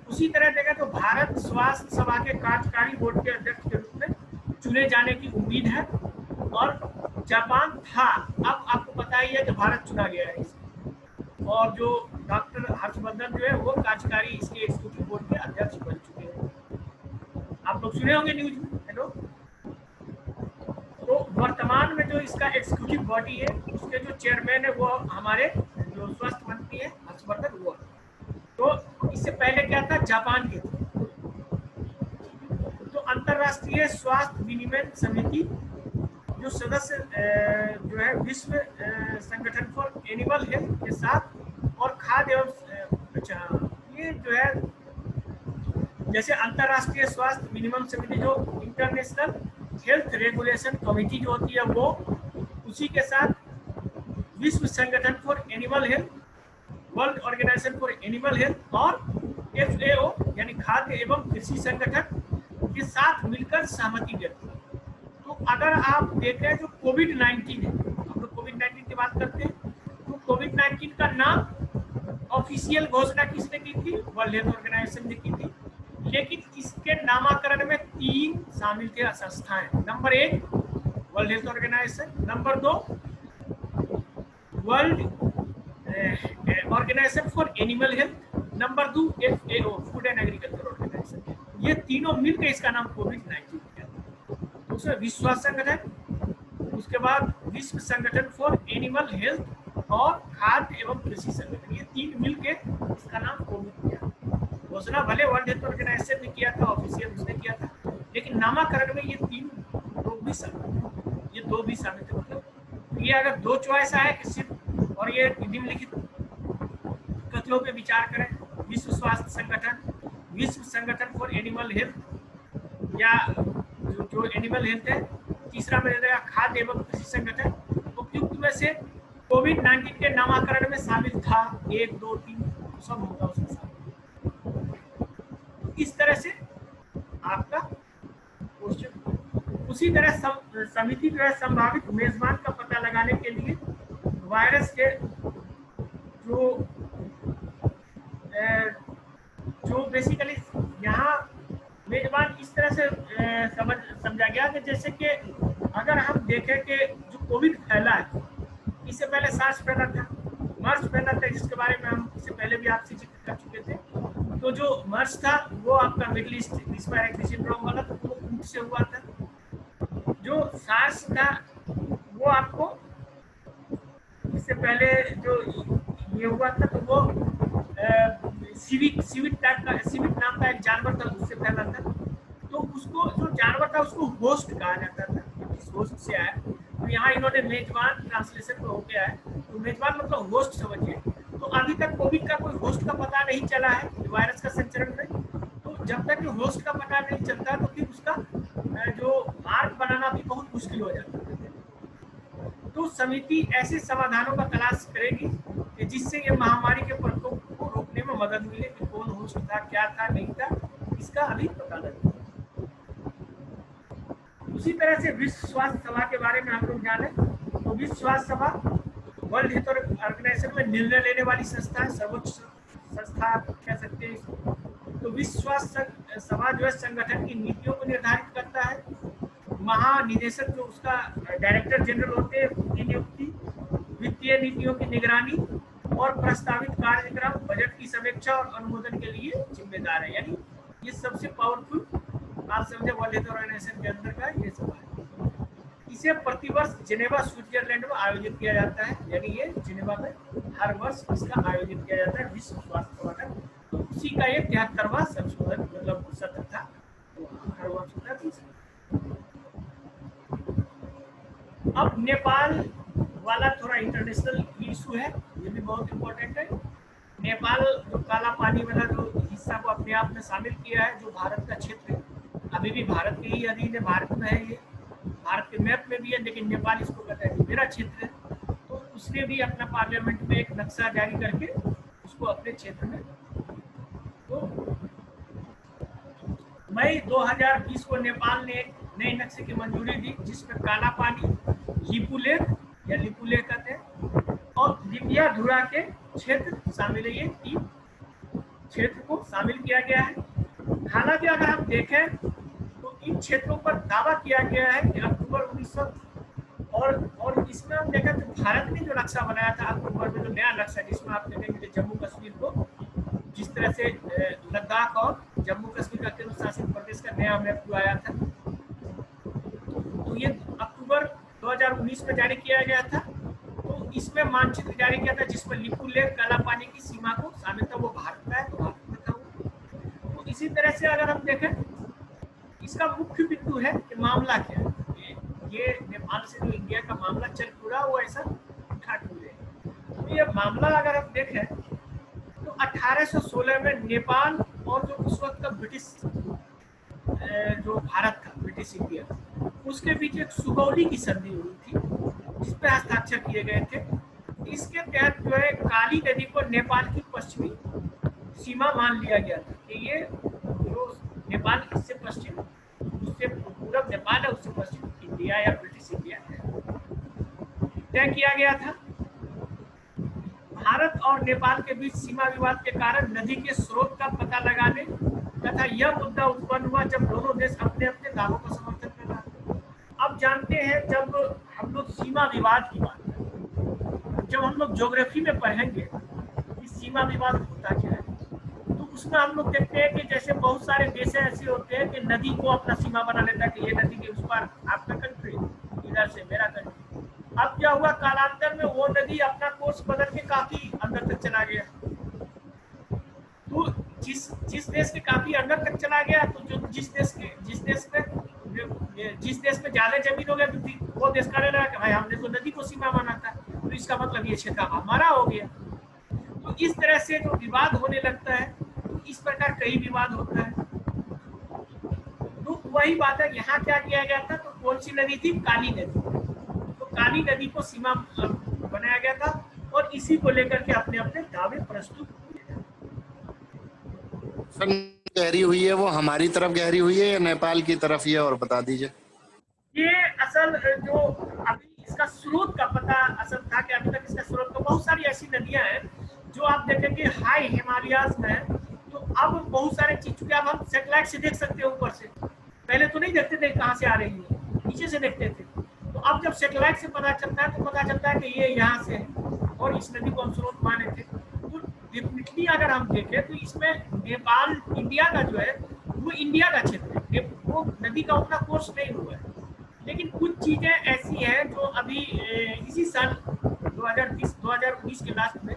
उसी तरह देखा तो भारत स्वास्थ्य सभा के कार्यकारी बोर्ड के अध्यक्ष के रूप में चुने जाने की उम्मीद है, और जापान था, अब आपको पता ही है कि भारत चुना गया है इसमें, और जो डॉक्टर हर्षवर्धन जो है वो कार्यकारी इसके एग्जीक्यूटिव बोर्ड के अध्यक्ष बन चुके हैं। आप लोग सुने होंगे न्यूज में। हेलो, तो वर्तमान में जो इसका एग्जीक्यूटिव बॉडी है उसके जो चेयरमैन है वो हमारे जो स्वास्थ्य मंत्री है हर्षवर्धन वो। तो इससे पहले क्या था, जापान के थे। तो अंतरराष्ट्रीय स्वास्थ्य विनिमय समिति जो सदस्य जो है विश्व संगठन फॉर एनिमल हेल्थ के साथ, और खाद्य एवं ये जो है जैसे अंतरराष्ट्रीय स्वास्थ्य विनिमय समिति जो इंटरनेशनल हेल्थ रेगुलेशन कमेटी जो होती है वो, उसी के साथ विश्व संगठन for animal health, world organisation for animal health और FAO यानी खाद्य एवं कृषि संगठन के साथ मिलकर सहमति व्यक्त की। तो अगर आप देख रहे हैं जो कोविड-19 है, हम लोग कोविड-19 की बात करते हैं, तो कोविड-19 का नाम ऑफिशियल घोषणा किसने की थी, वर्ल्ड हेल्थ ऑर्गेनाइजेशन ने की थी, लेकिन इसके नामकरण में 3 शामिल थे संस्थाएं। Number 1 world health organisation, number 2 world organisation for animal health, number 2 FAO food and agriculture organisation. ये तीनों मिलकर इसका नाम कोविड-19 किया। उसमें विश्व स्वास्थ्य संगठन, उसके बाद विश्व संगठन फॉर एनिमल हेल्थ और खाद्य एवं कृषि संगठन, ये 3 मिलकर इसका नाम कोविड किया। घोषणा भले वर्ल्ड हेल्थ ऑर्गेनाइजेशन ने किया था, ऑफिशियल उसने किया था, लेकिन नामकरण में ये 3 लोग भी शामिल, ये 2 भी शामिल थे। मतलब ये अगर 2 चॉइस है कि सिर्फ, और ये निम्नलिखित कथनों पे विचार करें, विश्व स्वास्थ्य संगठन, विश्व संगठन फॉर एनिमल हेल्थ, या जो एनिमल हेल्थ है, तीसरा में रहेगा खाद्य एवं कृषि संगठन। उपयुक्त में से कोविड-19 के नामकरण में शामिल था 1, 2, 3 सब होगा उसके साथ। इस तरह से आपका क्वेश्चन। उसी तरह समिति जो है संभावित मेजबान का पता लगाने के लिए वायरस के जो बेसिकली यहाँ मेजबान इस तरह से समझा गया कि जैसे कि अगर हम देखें कि जो कोविड फैला है, इससे पहले सार्स फैला था, मर्स फैला था, जिसके बारे में हम इससे पहले भी आपसे जिक्र कर चुके थे। तो जो मर्स था वो आपका मिडिल ईस्ट रिस्पायरेटरी सिंड्रोम वाला, तो वो ऊंट से हुआ था। जो सार्स था वो आपको इससे पहले जो ये हुआ था तो वो सिविक नाम का एक जानवर था, उससे फैला था। तो उसको जो जानवर था उसको होस्ट कहा जाता था, इस होस्ट से आया। तो यहाँ इन्होंने मेजबान ट्रांसलेशन हो गया है, तो मेजबान मतलब होस्ट समझिए। तो अभी तक कोविड का कोई होस्ट का पता नहीं चला है वायरस का संचरण में। तो जब तक होस्ट का पता नहीं चलता तो फिर उसका जो मार्ग बनाना भी बहुत मुश्किल हो जाता है। तो समिति ऐसे समाधानों का तलाश करेगी कि जिससे ये महामारी के प्रकोप को रोकने में मदद मिले। कि कौन होस्ट था, क्या था, नहीं था, इसका अभी पता लगे। उसी तरह से विश्व स्वास्थ्य सभा के बारे में हम लोग जाने तो विश्व स्वास्थ्य सभा वर्ल्ड हेल्थ ऑर्गेनाइजेशन में निर्णय लेने वाली संस्था है, सर्वोच्च संस्था कह सकते हैं इसको। तो विश्व स्वास्थ्य सभा जो है संगठन की नीतियों को निर्धारित करता है। महानिदेशक जो उसका डायरेक्टर जनरल होते हैं, उनकी नियुक्ति, वित्तीय नीतियों की निगरानी और प्रस्तावित कार्यक्रम, बजट की समीक्षा और अनुमोदन के लिए जिम्मेदार है। यानी ये सबसे पावरफुल आप समझे वर्ल्ड हेल्थ ऑर्गेनाइजेशन के अंदर का ये सभा है। इसे प्रतिवर्ष जिनेवा स्विट्जरलैंड में आयोजित किया जाता है। यानी ये जिनेवा में हर वर्ष इसका आयोजित किया जाता है विश्व स्वास्थ्य सभा का। तो उसी का ये 73वां संशोधन मतलब सत्र था, तो हर वर्ष होता है। अब नेपाल वाला थोड़ा इंटरनेशनल इशू है, ये भी बहुत इम्पोर्टेंट है। नेपाल जो काला पानी वाला जो हिस्सा को अपने आप में शामिल किया है, जो भारत का क्षेत्र है, अभी भी भारत के ही अधीन है, भारत में है, ये भारत के मैप में भी है, लेकिन नेपाल इसको कहता है मेरा क्षेत्र है। तो उसने भी अपना पार्लियामेंट में एक नक्शा जारी करके उसको अपने क्षेत्र में तो मई 2020 को नेपाल ने एक नए नक्शे की मंजूरी दी जिसमें काला पानी, लिपुलेख या लिपुलेख कहते हैं, और लिपियाधुरा के क्षेत्र शामिल है। ये 3 क्षेत्र को शामिल किया गया है। हालांकि अगर हम देखें तो इन क्षेत्रों पर दावा किया गया है कि अक्टूबर 1900 और इसमें हम देखें तो भारत ने जो नक्शा बनाया था अक्टूबर में, जो नया नक्शा जिसमें आप देखेंगे जम्मू कश्मीर को जिस तरह से लद्दाख और जम्मू कश्मीर का केंद्र शासित प्रदेश का नया मैप जो आया था, तो ये अक्टूबर 2019 में जारी किया गया था। तो इसमें मानचित्र जारी किया था जिसमें लिपुलेख काला पानी की सीमा को शामिल था, वो भारत का है तो भारत में था वो। तो इसी तरह से अगर हम देखें इसका मुख्य बिंदु है कि मामला क्या है, ये नेपाल से जो इंडिया का मामला चल पूरा वो ऐसा उठा टूटे। तो ये मामला अगर हम देखें तो 1816 में नेपाल और जो उस वक्त का ब्रिटिश जो भारत था, ब्रिटिश इंडिया, उसके बीच एक सुगौली की संधि हुई थी जिस पर हस्ताक्षर किए गए थे। इसके तहत जो है काली नदी को नेपाल की पश्चिमी सीमा मान लिया गया था कि ये जो नेपाल इससे पश्चिम, उससे पूरब नेपाल है, उससे पश्चिम इंडिया या ब्रिटिश इंडिया है, तय किया गया था। भारत और नेपाल के बीच सीमा विवाद के कारण नदी के स्रोत का पता लगाने तथा यह मुद्दा उत्पन्न हुआ जब दोनों देश अपने अपने दावों का समर्थन कर रहा था। अब जानते हैं जब हम लोग सीमा विवाद की बात करें, जब हम लोग ज्योग्राफी में पढ़ेंगे कि सीमा विवाद होता क्या है, तो उसमें हम लोग देखते हैं कि जैसे बहुत सारे देश ऐसे होते हैं कि नदी को अपना सीमा बना लेता है कि ये नदी के उस पार आपका कंट्री, इधर से मेरा कंट्री। अब क्या हुआ, कालांतर में वो नदी अपना कोर्स बदल के काफी अंदर तक चला गया। तो जिस देश के काफी अंदर तक चला गया, तो जो जिस देश में ज्यादा जमीन हो गया तो वो देश कहने लगा कि भाई हमने तो नदी को सीमा माना था, तो इसका मतलब ये क्षेत्र हमारा हो गया। तो इस तरह से जो विवाद होने लगता है, तो इस प्रकार कई विवाद होता है। तो वही बात है, यहाँ क्या किया गया था, तो कौन सी नदी थी, काली नदी। तो काली नदी को सीमा बनाया गया था और इसी को लेकर के अपने अपने दावे प्रस्तुत किए। सर गहरी हुई है वो हमारी तरफ गहरी हुई है या नेपाल की तरफ, ये और बता दीजिए। ये असल जो अभी इसका स्रोत का पता असल था कि अभी तक इसका स्रोत, तो बहुत सारी ऐसी नदियां हैं जो आप देखेंगे हाई हिमालयाज में है। तो अब बहुत सारे चीज, चूंकि अब हम सैटेलाइट से देख सकते हैं ऊपर से, पहले तो नहीं देखते थे कहाँ से आ रही है, नीचे से देखते थे। तो अब जब सैटेलाइट से पता चलता है तो पता चलता है कि ये यहाँ से है और इस नदी को हम स्रोत माने थे। तो डेफिनेटली अगर हम देखें तो इसमें नेपाल इंडिया का जो है वो इंडिया का क्षेत्र है, वो नदी का उतना कोर्स नहीं हुआ है। लेकिन कुछ चीजें ऐसी हैं जो अभी इसी साल 2019 के लास्ट में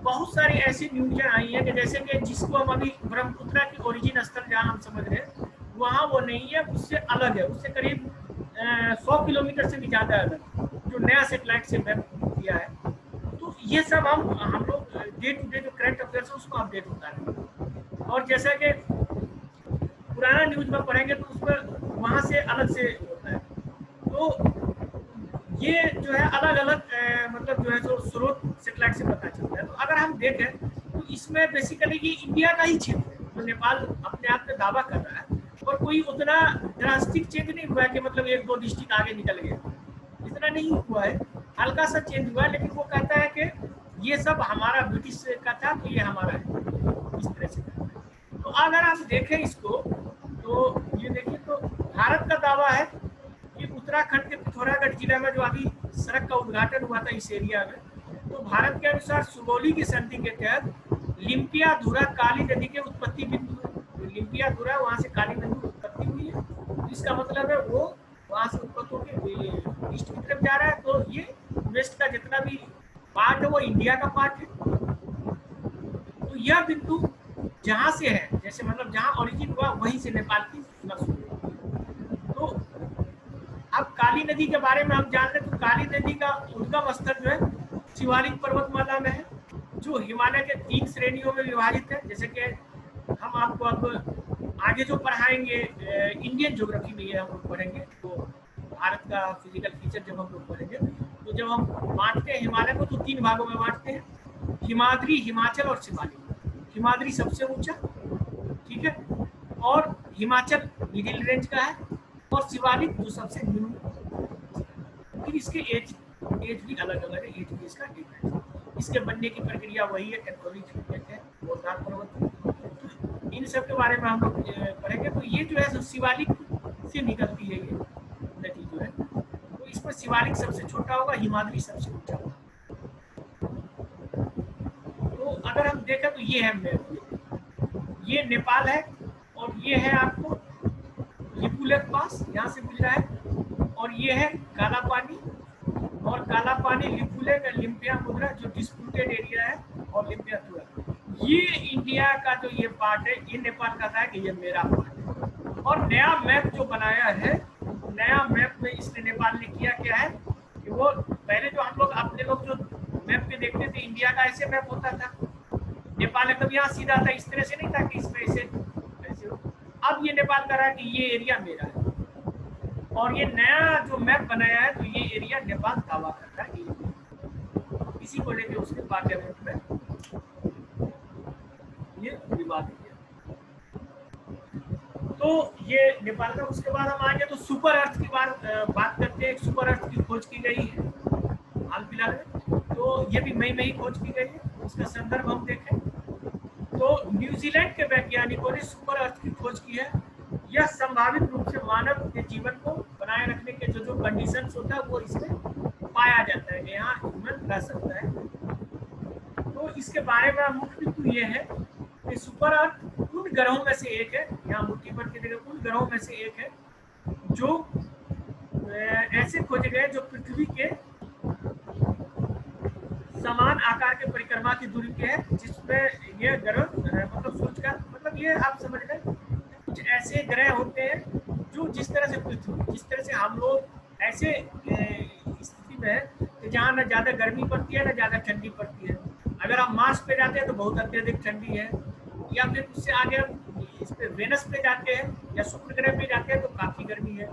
बहुत सारी ऐसी न्यूज़ें आई हैं कि जैसे कि जिसको हम अभी ब्रह्मपुत्र की ओरिजिन स्थल जहाँ हम समझ रहे हैं वहाँ वो नहीं है, उससे अलग है, उससे करीब 100 किलोमीटर से भी ज़्यादा अलग, जो नया सेटेलाइट से मैप किया है। तो ये सब हम लोग डे टू डे जो करंट अफेयर्स है उसको अपडेट होता है। और जैसा कि पुराना न्यूज में पढ़ेंगे तो उसमें वहाँ से अलग से होता है। तो ये जो है अलग अलग मतलब जो है जो स्रोत सेटेलाइट से पता चलता है। तो अगर हम देखें तो इसमें बेसिकली ये इंडिया का ही क्षेत्र है जो नेपाल अपने आप में दावा कर रहा है, और कोई उतना ड्रास्टिक चेंज नहीं हुआ है कि मतलब 1-2 डिस्ट्रिक्ट आगे निकल गया, इतना नहीं हुआ है, हल्का सा चेंज हुआ है। लेकिन वो कहता है कि ये सब हमारा ब्रिटिश का था तो ये हमारा है, इस तरह से। तो अगर आप देखें इसको तो ये देखिए, तो भारत का दावा है कि उत्तराखंड के पिथौरागढ़ जिला में जो अभी सड़क का उद्घाटन हुआ था इस एरिया में, तो भारत के अनुसार सुगौली की संधि के तहत लिम्पियाधुरा काली नदी के उत्पत्ति बिंदु है। तो लिम्पियाधुरा वहाँ से काली नदी की उत्पत्ति हुई है, तो इसका मतलब है वो वहाँ से उत्पत्ति होकर ईस्ट की तरफ जा रहा है। तो ये वेस्ट का जितना भी पार्ट है वो इंडिया का पार्ट है। तो यह बिंदु जहाँ से है, जैसे मतलब जहाँ ओरिजिन हुआ वहीं से नेपाल की सीमा शुरू हुई। तो अब काली नदी के बारे में हम जान लें तो काली नदी का उद्गम स्थल जो है शिवालिक पर्वतमाला में है, जो हिमालय के 3 श्रेणियों में विभाजित है। जैसे कि हम आपको अब आगे जो पढ़ाएंगे इंडियन ज्योग्राफी में ये हम लोग पढ़ेंगे, तो भारत का फिजिकल फीचर जब हम लोग पढ़ेंगे तो जब हम बांटते हैं हिमालय को तो 3 भागों में बांटते हैं, हिमाद्री, हिमाचल और शिवालिक। हिमाद्री सबसे ऊंचा, ठीक है, और हिमाचल मिडिल रेंज का है, और शिवालिक जो सबसे निम्न। फिर इसके एज भी अलग अलग है, एज भी इसका डिफरेंट है। इसके बनने की प्रक्रिया वही है, कैथोलिक है, गोदान पर्वत। इन सब के बारे में हम लोग पढ़ेंगे। तो ये जो है शिवालिक से निकलती है ये नदी जो है, तो इसमें शिवालिक सबसे छोटा होगा, हिमाद्री सबसे ऊंचा होगा। तो अगर हम देखें तो ये है मैप, ये नेपाल है, और ये है आपको लिपुलेख पास, यहाँ से मिल रहा है, और ये है काला पानी, और काला पानी लिपुलेख लिम्पिया मुद्रा जो डिस्प्यूटेड एरिया है, और लिम्पिया तुरा। ये इंडिया का जो ये पार्ट है, ये नेपाल का था कि ये मेरा पार्ट है। और नया मैप जो बनाया है, नया मैप में इसने नेपाल ने किया क्या है कि वो पहले जो हम लोग अपने लोग जो मैप पे देखते थे इंडिया का ऐसे मैप होता था, नेपाल एकदम यहाँ सीधा था, इस तरह से नहीं था कि इसमें ऐसे ऐसे हो। अब ये नेपाल कर रहा है कि ये एरिया मेरा है, और ये नया जो मैप बनाया है तो ये एरिया नेपाल दावा करता है कि इसी को लेकर उसके पार्लियामेंट में ये विवाद किया। तो ये नेपाल का। उसके बाद हम आगे तो सुपर अर्थ की बात करते हैं। सुपर अर्थ की खोज की गई है हाल फिलहाल में, तो ये भी मई में ही खोज की गई है। इसका संदर्भ हम देखें तो न्यूजीलैंड के वैज्ञानिकों ने सुपर अर्थ की खोज की है। यह संभावित रूप से मानव के जीवन को बनाए रखने के जो कंडीशंस होता है वो इसमें पाया जाता है कि यहाँ ह्यूमन रह सकता है। तो इसके बारे में मुख्य बिंदु ये है कि सुपर अर्थ उन ग्रहों में से एक है, यहाँ मुट्ठी भर की जगह उन ग्रहों में से एक है जो ऐसे खोजे गए जो पृथ्वी के समान आकार के परिक्रमा की दूरी पे है, जिसमें ये ग्रह मतलब सूर्य का मतलब ये आप समझ लें कुछ ऐसे ग्रह होते हैं जो जिस तरह से पृथ्वी, जिस तरह से हम लोग ऐसे स्थिति में है कि जहाँ न ज़्यादा गर्मी पड़ती है न ज़्यादा ठंडी पड़ती है। अगर आप मार्स पे जाते हैं तो बहुत अत्यधिक ठंडी है, या फिर उससे आगे हम इस पे वेनस पे जाते हैं या शुक्र ग्रह पे जाते हैं तो काफ़ी गर्मी है।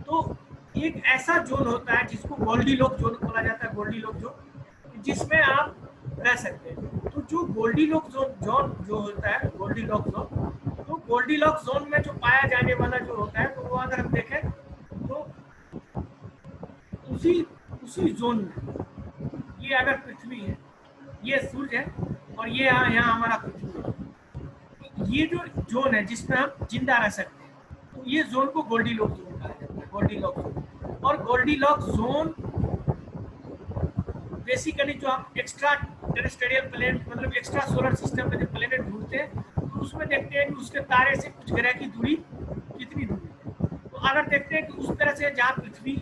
तो एक ऐसा जोन होता है जिसको गोल्डीलॉक जोन बोला जाता है, गोल्डीलॉक जोन, जिसमें आप रह सकते हैं। तो जो गोल्डीलॉक जोन जो होता है, गोल्डीलॉक जोन, तो गोल्डीलॉक जोन में जो पाया जाने वाला जो होता है, तो वो अगर हम देखें तो उसी जोन में ये अगर पृथ्वी है, ये सूर्य है, और ये यहाँ हमारा पृथ्वी है, ये जो जोन है जिसमें हम जिंदा रह सकते हैं, तो ये जोन को गोल्डीलॉक जोन कहा जाता है, गोल्डीलॉक जोन। और गोल्डीलॉक जोन बेसिकली जो हम एक्स्ट्रा टेरेस्ट्रियल प्लेनेट मतलब एक्स्ट्रा सोलर सिस्टम में जो प्लेनेट ढूंढते हैं तो उसमें देखते हैं कि उसके तारे से कुछ ग्रह की दूरी कितनी दूरी है। तो अगर देखते हैं कि उस तरह से जहाँ पृथ्वी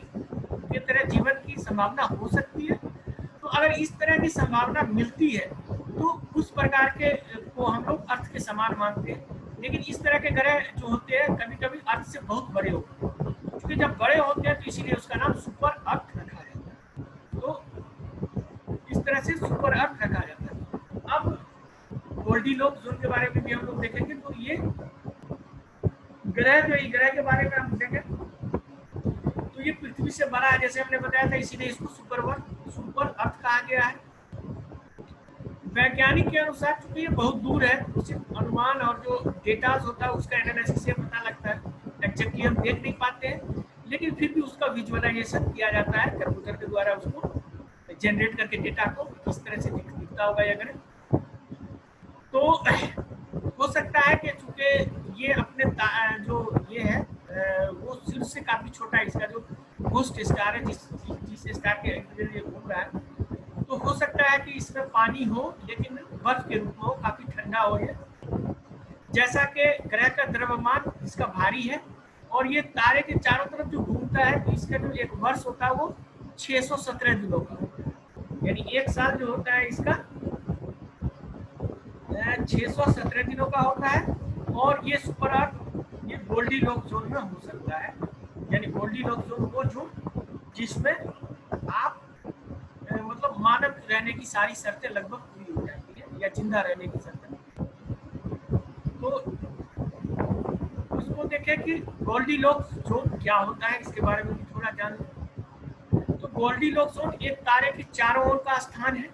की तरह जीवन की संभावना हो सकती है, तो अगर इस तरह की संभावना मिलती है तो उस प्रकार के को हम लोग अर्थ के समान मानते हैं। लेकिन इस तरह के ग्रह जो होते हैं कभी कभी अर्थ से बहुत बड़े होते हैं, क्योंकि जब बड़े होते हैं तो इसीलिए उसका नाम सुपर अर्थ रखा जाता है। तो इस तरह से सुपर अर्थ रखा जाता है। अब गोल्डीलॉक जोन के बारे में भी हम लोग देखेंगे। तो ये ग्रह जो ग्रह के बारे में हम देखें तो ये पृथ्वी से बड़ा है, जैसे हमने बताया था, इसीलिए इसको सुपर अर्थ कहा गया है। वैज्ञानिक के अनुसार चूंकि ये बहुत दूर है, उसे अनुमान और जो डेटा होता है उसका एनालिसिस से पता लगता है, एक्जेक्टली हम देख नहीं पाते हैं, लेकिन फिर भी उसका विजुअलाइजेशन किया जाता है कंप्यूटर के द्वारा, उसको जनरेट करके डेटा को किस तरह से दिखता होगा ये ग्रह। तो हो सकता है कि चूंकि ये अपने जो ये है वो सूर्य से काफी छोटा है, इसका जो होस्ट स्टार है जिस स्टार के ये घूम रहा है, तो हो सकता है कि इसमें पानी हो लेकिन बर्फ के रूप में हो, काफी ठंडा हो ये। जैसा कि ग्रह का द्रव्यमान इसका भारी है और ये तारे के चारों तरफ जो घूमता है, तो इसका जो एक वर्ष होता है वो 617 दिनों का होता है, यानी एक साल जो होता है इसका 617 दिनों का होता है। और ये सुपर अर्थ ये गोल्डीलॉक जोन में हो सकता है, यानी गोल्डीलॉक जोन वो जोन जिसमें आप मतलब मानव रहने की सारी शर्तें लगभग पूरी हो जाती है, या जिंदा रहने की शर्तें। तो उसको देखें कि गोल्डीलॉक जोन क्या होता है, इसके बारे में भी थोड़ा जान लें। तो गोल्डीलॉक जोन एक तारे के चारों ओर का स्थान है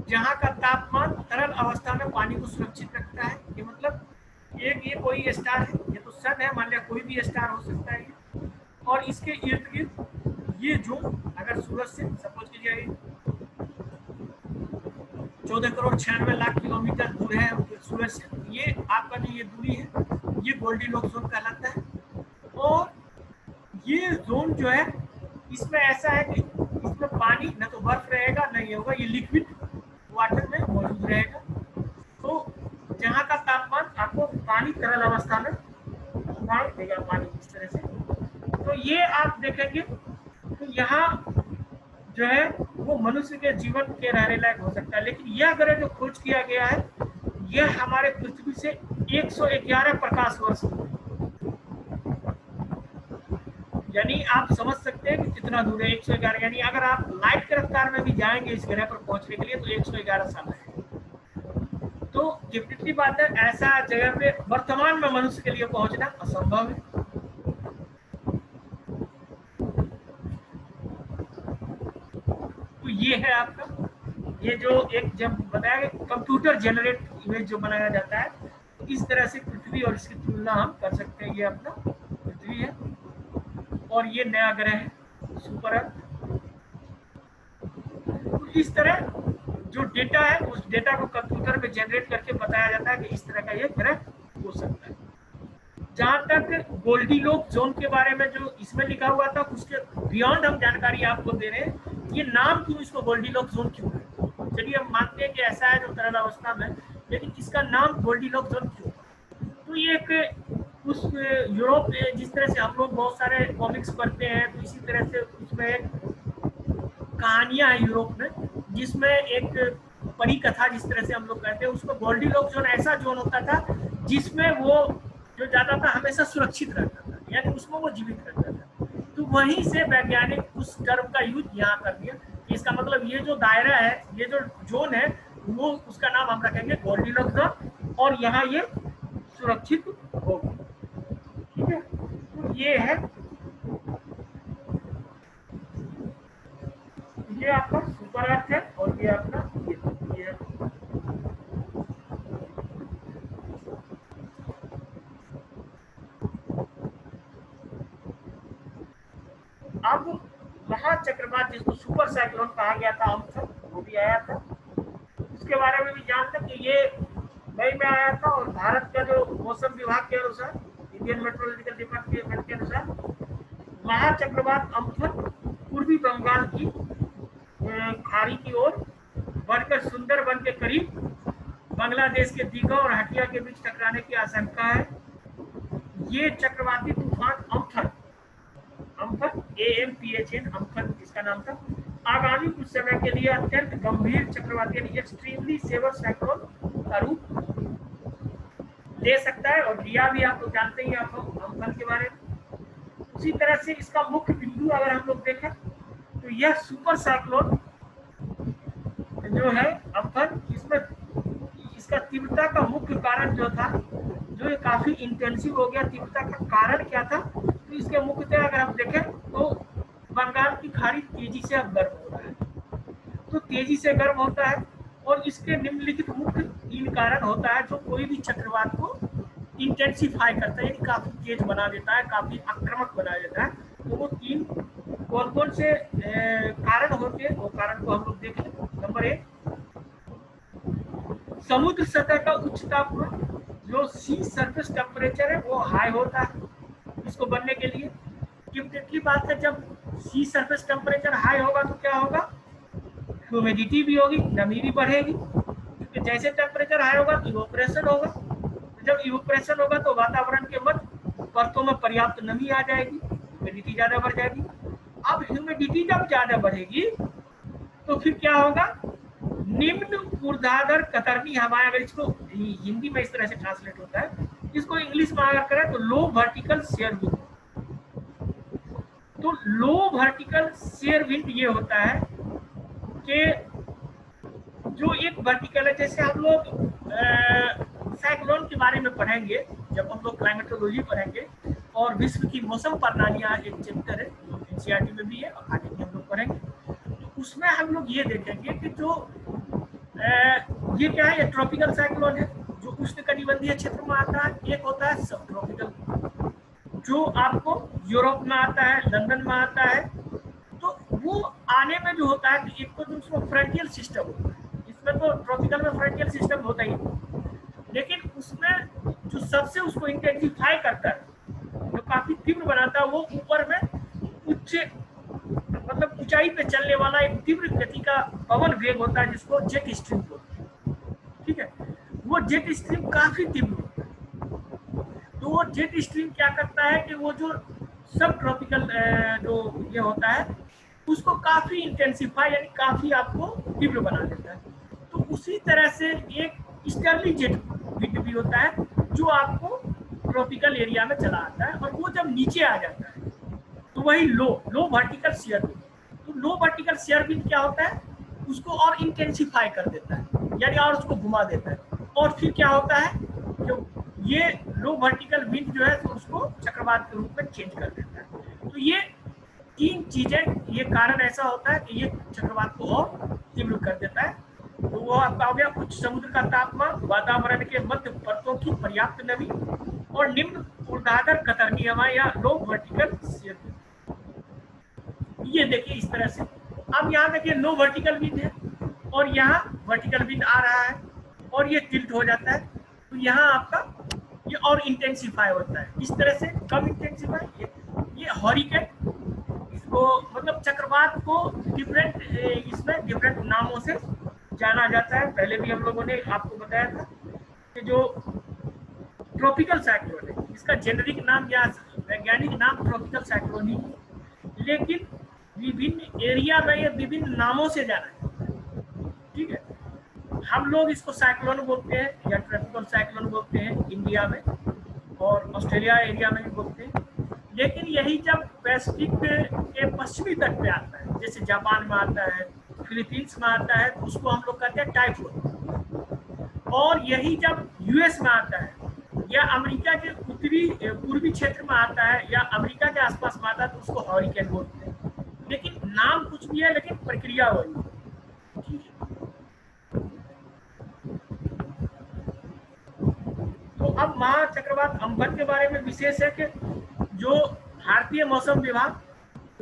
जहां का तापमान तरल अवस्था में पानी को सुरक्षित रखता है। ये मतलब ये कोई स्टार है, ये तो सन है, मान लिया कोई भी स्टार हो सकता है ये, और इसके इर्द गिर्द ये जोन अगर सूरज से सपोज कीजिए 14 करोड़ 96 लाख किलोमीटर दूर है सूरज से, ये आपका जो ये दूरी है ये गोल्डीलॉक्स जोन कहलाता है। और ये जोन जो है इसमें ऐसा है कि इसमें पानी न तो बर्फ रहेगा न ये होगा, ये लिक्विड वाटर में मौजूद रहेगा। तो जहाँ का तापमान आपको पानी तरल अवस्था में सुनाई देगा, पानी इस तरह से। तो ये आप देखेंगे तो यहाँ जो है वो मनुष्य के जीवन के रहने लायक हो सकता है। लेकिन यह ग्रह जो खोज किया गया है यह हमारे पृथ्वी से 111 प्रकाश वर्ष दूर है। यानी आप समझ सकते हैं कि कितना दूर है 111, यानी अगर आप लाइट के रफ्तार में भी जाएंगे इस ग्रह पर पहुंचने के लिए तो 111 साल है। तो डेफिनेटली बात है ऐसा जगह पे वर्तमान में मनुष्य के लिए पहुंचना असंभव है। तो ये है आपका, ये जो एक जब बताया गया कंप्यूटर जनरेट इमेज जो बनाया जाता है, तो इस तरह से पृथ्वी और इसकी तुलना हम कर सकते हैं। ये अपना पृथ्वी है और ये नया ग्रह है सुपर अर्थ। तो इस तरह जो डेटा है उस डेटा को कंप्यूटर में जनरेट करके बताया जाता है कि इस तरह का ये ग्रह हो सकता है। जहां तक गोल्डीलॉक्स जोन के बारे में जो इसमें लिखा हुआ था उसके बियॉन्ड हम जानकारी आपको दे रहे हैं। ये नाम क्यों इसको गोल्डीलॉक्स जोन क्यों है? चलिए हम मानते हैं कि ऐसा है जो तरल अवस्था में, लेकिन इसका नाम गोल्डीलॉक्स जोन क्यों? तो ये एक उस यूरोप जिस तरह से हम लोग बहुत सारे कॉमिक्स पढ़ते हैं तो इसी तरह से उसमें एक कहानियां हैं यूरोप में जिसमें एक परी कथा जिस तरह से हम लोग कहते हैं, उसमें गोल्डीलॉक्स जोन ऐसा जोन होता था जिसमें वो जो जाता था हमेशा सुरक्षित रहता था, यानी उसमें वो जीवित रहता था। तो वहीं से वैज्ञानिक उस टर्म का यूज यहाँ कर दिया। इसका मतलब ये जो दायरा है, ये जो जोन है, वो उसका नाम हम रखेंगे गोल्डीलॉक्स जोन और यहाँ ये सुरक्षित होगा। ठीक है, तो ये है, ये आपका सुपर अर्थ है और ये आपका ये है। अब महाचक्रवात जिसको सुपर साइक्लोन कहा गया था अम्फन, वो भी आया था, उसके बारे में भी जानते हैं कि ये मई में आया था। और भारत का जो मौसम विभाग के अनुसार, इंडियन मेट्रोलॉजिकल डिपार्टमेंट के अनुसार, महाचक्रवात अम्फन पूर्वी बंगाल की खाड़ी की ओर बढ़कर सुंदरबन के करीब बांग्लादेश के दीघा और हटिया के बीच टकराने की आशंका है। ये चक्रवाती तूफान अम्फन AMPHN अम्फन इसका नाम था, आगामी कुछ समय के लिए अत्यंत गंभीर चक्रवाती यानी एक्सट्रीमली सेवर साइक्लोन का रूप ले सकता है। और लिया भी आप लोग जानते ही आप अम्फन के बारे में। उसी तरह से इसका मुख्य बिंदु अगर हम लोग देखें तो यह सुपर साइक्लोन जो है अम्फन, इसमें इसका तीव्रता का मुख्य कारण जो था, जो ये काफी इंटेंसिव हो गया, तीव्रता का कारण क्या था? तो इसके मुख्यतः अगर हम देखें तो बंगाल की खाड़ी तेजी से अब गर्म हो रहा है। तो तेजी से गर्म होता है और इसके निम्नलिखित मुख्य 3 कारण होता है जो कोई भी चक्रवात को इंटेंसिफाई करता है, यानी काफी तेज बना देता है, काफी आक्रामक बना देता है। तो वो 3 कौन कौन से कारण होते हैं, वो कारण को हम लोग देखें। नंबर 1, समुद्र सतह का उच्च तापमान, जो सी सरफेस टेम्परेचर है वो हाई होता है इसको बनने के लिए। डेफिनेटली बात है, जब सी सरफेस टेम्परेचर हाई होगा तो क्या होगा? ह्यूमिडिटी भी होगी, नमी भी बढ़ेगी, क्योंकि जैसे टेम्परेचर हाई होगा तो इवोपरेशन होगा। जब इवोपरेशन होगा तो वातावरण के मध्य परतों में पर्याप्त नमी आ जाएगी, ह्यूमिडिटी ज्यादा बढ़ जाएगी। अब ह्यूमिडिटी जब ज्यादा बढ़ेगी तो फिर क्या होगा? निम्न ऊर्ध्वाधर कतरनी हवाएं, अगर इसको हिंदी में इस तरह से ट्रांसलेट होता है, इसको इंग्लिश में अगर करें तो लो वर्टिकल शेयर विंड। तो लो वर्टिकल शेयर विंड ये होता है कि जो एक वर्टिकल है, जैसे हम लोग साइक्लोन के बारे में पढ़ेंगे जब हम लोग क्लाइमेटोलॉजी पढ़ेंगे, और विश्व की मौसम प्रणालियां एक चैप्टर है एनसीईआरटी में भी है और आगे भी हम लोग पढ़ेंगे। तो उसमें हम लोग ये देखेंगे कि जो ये क्या है, ये ट्रॉपिकल साइक्लोन है जो उष्णकटिबंधीय क्षेत्र में आता है। एक होता है सब ट्रॉपिकल जो आपको यूरोप में आता है, लंदन में आता है, तो वो आने में जो होता है, एक तो जो उसमें फ्रंटियल सिस्टम होता है, इसमें तो ट्रॉपिकल में फ्रंटियल सिस्टम होता ही नहीं, लेकिन उसमें जो सबसे उसको इंटेंसिफाई करता है, जो काफी तीव्र बनाता है, वो ऊपर में उच्च मतलब ऊंचाई पे चलने वाला एक तीव्र गति का पवन वेग होता है, जिसको जेट स्ट्रीम बोलते हैं। ठीक है, वो जेट स्ट्रीम काफी तीव्र होता है। तो वो जेट स्ट्रीम क्या करता है कि वो जो सब ट्रॉपिकल जो ये होता है, उसको काफी इंटेंसिफाई यानी काफी आपको तीव्र बना देता है। तो उसी तरह से एक ईस्टर्ली जेट विंड भी होता है, जो आपको ट्रॉपिकल एरिया में चला आता है, और वो जब नीचे आ जाता है तो वही लो वर्टिकल शेयर विंड। तो लो वर्टिकल शेयर विंड क्या होता है, उसको और इंटेंसिफाई कर देता है, यानी और उसको घुमा देता है, और फिर क्या होता है कि ये लो वर्टिकल विंड जो है तो उसको चक्रवात के रूप में चेंज कर देता है। तो ये तीन चीजें, ये कारण ऐसा होता है कि ये चक्रवात को और तीव्र कर देता है। तो वो आपका हो गया उच्च समुद्र का तापमान, वातावरण के मध्य परतों की पर्याप्त नमी, और निम्न ऊर्ध्वाधर कतरनी हवा या लो वर्टिकल शेयर विंड। ये देखिए इस तरह से। अब यहाँ देखिए लो वर्टिकल विंड है, और यहाँ वर्टिकल विंड आ रहा है, और ये टिल्ट हो जाता है, तो यहाँ आपका ये और इंटेंसिफाई होता है। इस तरह से कम इंटेंसिफाई, ये हॉरिकेन, इसको मतलब चक्रवात को डिफरेंट इसमें डिफरेंट नामों से जाना जाता है। पहले भी हम लोगों ने आपको बताया था कि जो ट्रॉपिकल साइक्लोन है, इसका जेनेरिक नाम या वैज्ञानिक नाम ट्रॉपिकल साइक्लोन ही है, लेकिन विभिन्न एरिया में ये विभिन्न नामों से जाना है। ठीक है, हम लोग इसको साइक्लोन बोलते हैं या ट्रॉपिकल साइक्लोन बोलते हैं इंडिया में, और ऑस्ट्रेलिया एरिया में भी बोलते हैं। लेकिन यही जब पैसिफिक के पश्चिमी तट पे आता है, जैसे जापान में आता है, फिलीपींस में आता है, तो उसको हम लोग कहते हैं टाइफून। और यही जब यूएस में आता है या अमेरिका के उत्तरी पूर्वी क्षेत्र में आता है या अमेरिका के आसपास में आता है, तो उसको हॉरिकेन बोलते हैं। लेकिन नाम कुछ भी है, लेकिन प्रक्रिया वही है। ठीक है, तो अब महा चक्रवात अम्फन के बारे में विशेष है कि जो भारतीय मौसम विभाग,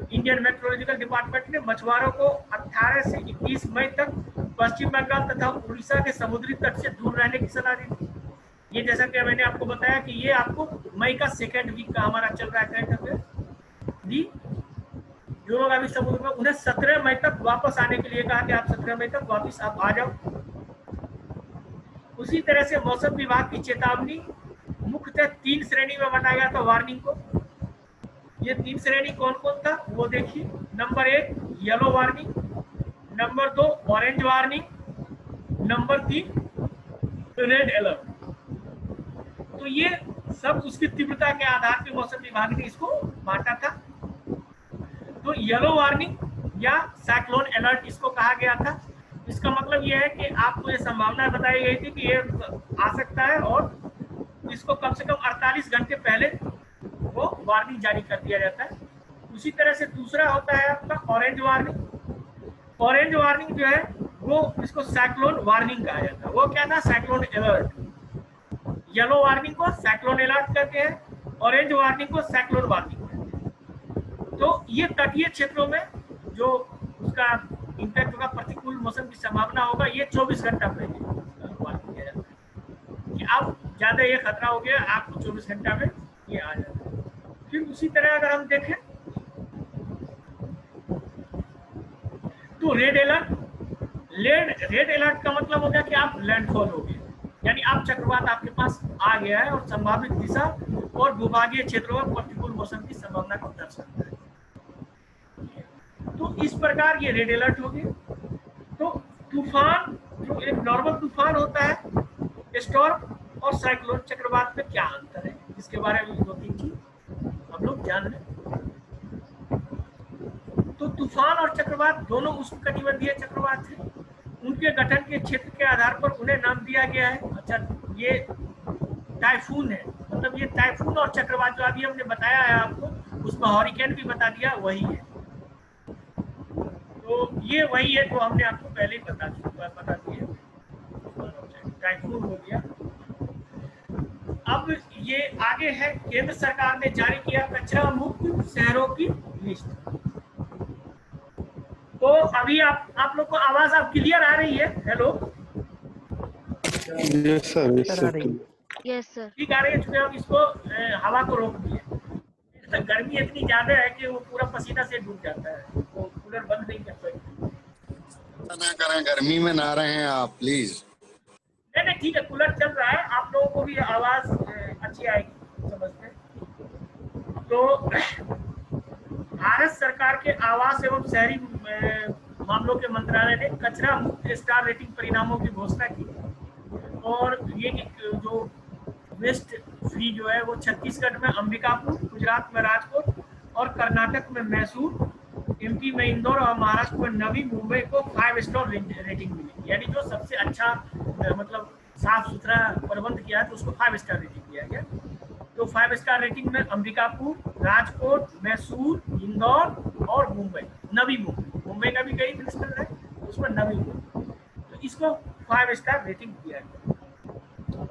इंडियन मेट्रोलॉजिकल डिपार्टमेंट ने मछुआरों को 18 से 21 मई तक पश्चिम बंगाल तथा उड़ीसा के समुद्री तट से दूर रहने की सलाह दी थी। ये जैसा कि मैंने आपको बताया कि ये आपको मई का सेकेंड वीक का हमारा चल रहा है करंट अफेयर दी। जो लोग अभी समुद्र में, उन्हें 17 मई तक वापस आने के लिए कहा कि आप 17 मई तक वापस आप आ जाओ। उसी तरह से मौसम विभाग की चेतावनी मुख्यतः 3 श्रेणी में बांटा गया था वार्निंग को। ये 3 श्रेणी कौन कौन था वो देखिए। Number 1 yellow warning, number 2 orange warning, number 3 red alert. तो ये सब उसकी तीव्रता के आधार पर मौसम विभाग ने इसको बांटा था। तो येलो वार्निंग या साइक्लोन अलर्ट इसको कहा गया था। इसका मतलब यह है कि आपको ये संभावना बताई गई थी कि ये आ सकता है, और इसको कम से कम 48 घंटे पहले वो वार्निंग जारी कर दिया जाता है। उसी तरह से दूसरा होता है आपका ऑरेंज वार्निंग। ऑरेंज वार्निंग जो है वो इसको साइक्लोन वार्निंग कहा जाता है। वो क्या था, साइक्लोन अलर्ट। येलो वार्निंग को साइक्लोन अलर्ट कहते हैं, ऑरेंज वार्निंग को साइक्लोन वार्निंग कहते हैं। तो ये तटीय क्षेत्रों में जो उसका इम्पैक्ट होगा, प्रतिकूल मौसम की संभावना होगा, ये 24 घंटा पहले वार्निंग किया जाता है कि अब ज्यादा ये खतरा हो गया, आपको 24 घंटा में ये आ जाता है। फिर उसी तरह अगर हम देखें तो रेड अलर्ट, रेड अलर्ट का मतलब हो गया कि आप लैंडफॉल हो गए, यानी आप चक्रवात आपके पास आ गया है और संभावित दिशा और भूभागीय क्षेत्रों में प्रतिकूल मौसम की संभावना को दर्शाता है। तो इस प्रकार ये रेड अलर्ट हो गया। तो तूफान, जो एक नॉर्मल तूफान होता है, स्टॉर्म और साइक्लोन चक्रवात में क्या अंतर है, इसके बारे में 2-3 चीज हम लोग जान लें। तो तूफान और चक्रवात दोनों उष्णकटिबंधीय चक्रवात हैं। उनके गठन के क्षेत्र के आधार पर उन्हें नाम दिया गया है। अच्छा, ये टाइफून है, मतलब ये टाइफून और चक्रवात जो अभी हमने बताया है आपको, उसमें हॉरिकेन भी बता दिया, वही है। तो ये वही है जो हमने आपको पहले ही बता दिया, टाइफून हो गया। अब ये आगे है, केंद्र सरकार ने जारी किया कचरा मुक्त शहरों की लिस्ट। तो अभी आप लोग को आवाज आप क्लियर आ रही है? Hello, yes sir yes sir. ठीक आ रही है? चूंकि हम इसको हवा को रोक दिए, तो गर्मी इतनी ज्यादा है कि वो पूरा पसीना से डूब जाता है, तो कूलर बंद नहीं कर सकते। ना करें, गर्मी में ना रहे हैं आप प्लीज। नहीं ठीक है, कूलर चल रहा है, आप लोगों को भी आवाज अच्छी आएगी, समझते हैं। तो भारत सरकार के आवास एवं शहरी मामलों के मंत्रालय ने कचरा मुक्त स्टार रेटिंग परिणामों की घोषणा की, और ये जो वेस्ट फ्री जो है वो छत्तीसगढ़ में अंबिकापुर, गुजरात में राजकोट और कर्नाटक में मैसूर, एमपी में इंदौर और महाराष्ट्र में नवी मुंबई को 5 स्टार रेटिंग मिली। यानी जो सबसे अच्छा मतलब साफ सुथरा प्रबंध किया है तो उसको 5 स्टार रेटिंग दिया गया। तो 5 स्टार रेटिंग में अंबिकापुर, राजकोट, मैसूर, इंदौर और मुंबई, नवी मुंबई का भी कई मिनिस्टर है, उसमें नवी मुंबई, तो इसको 5 स्टार रेटिंग दिया गया।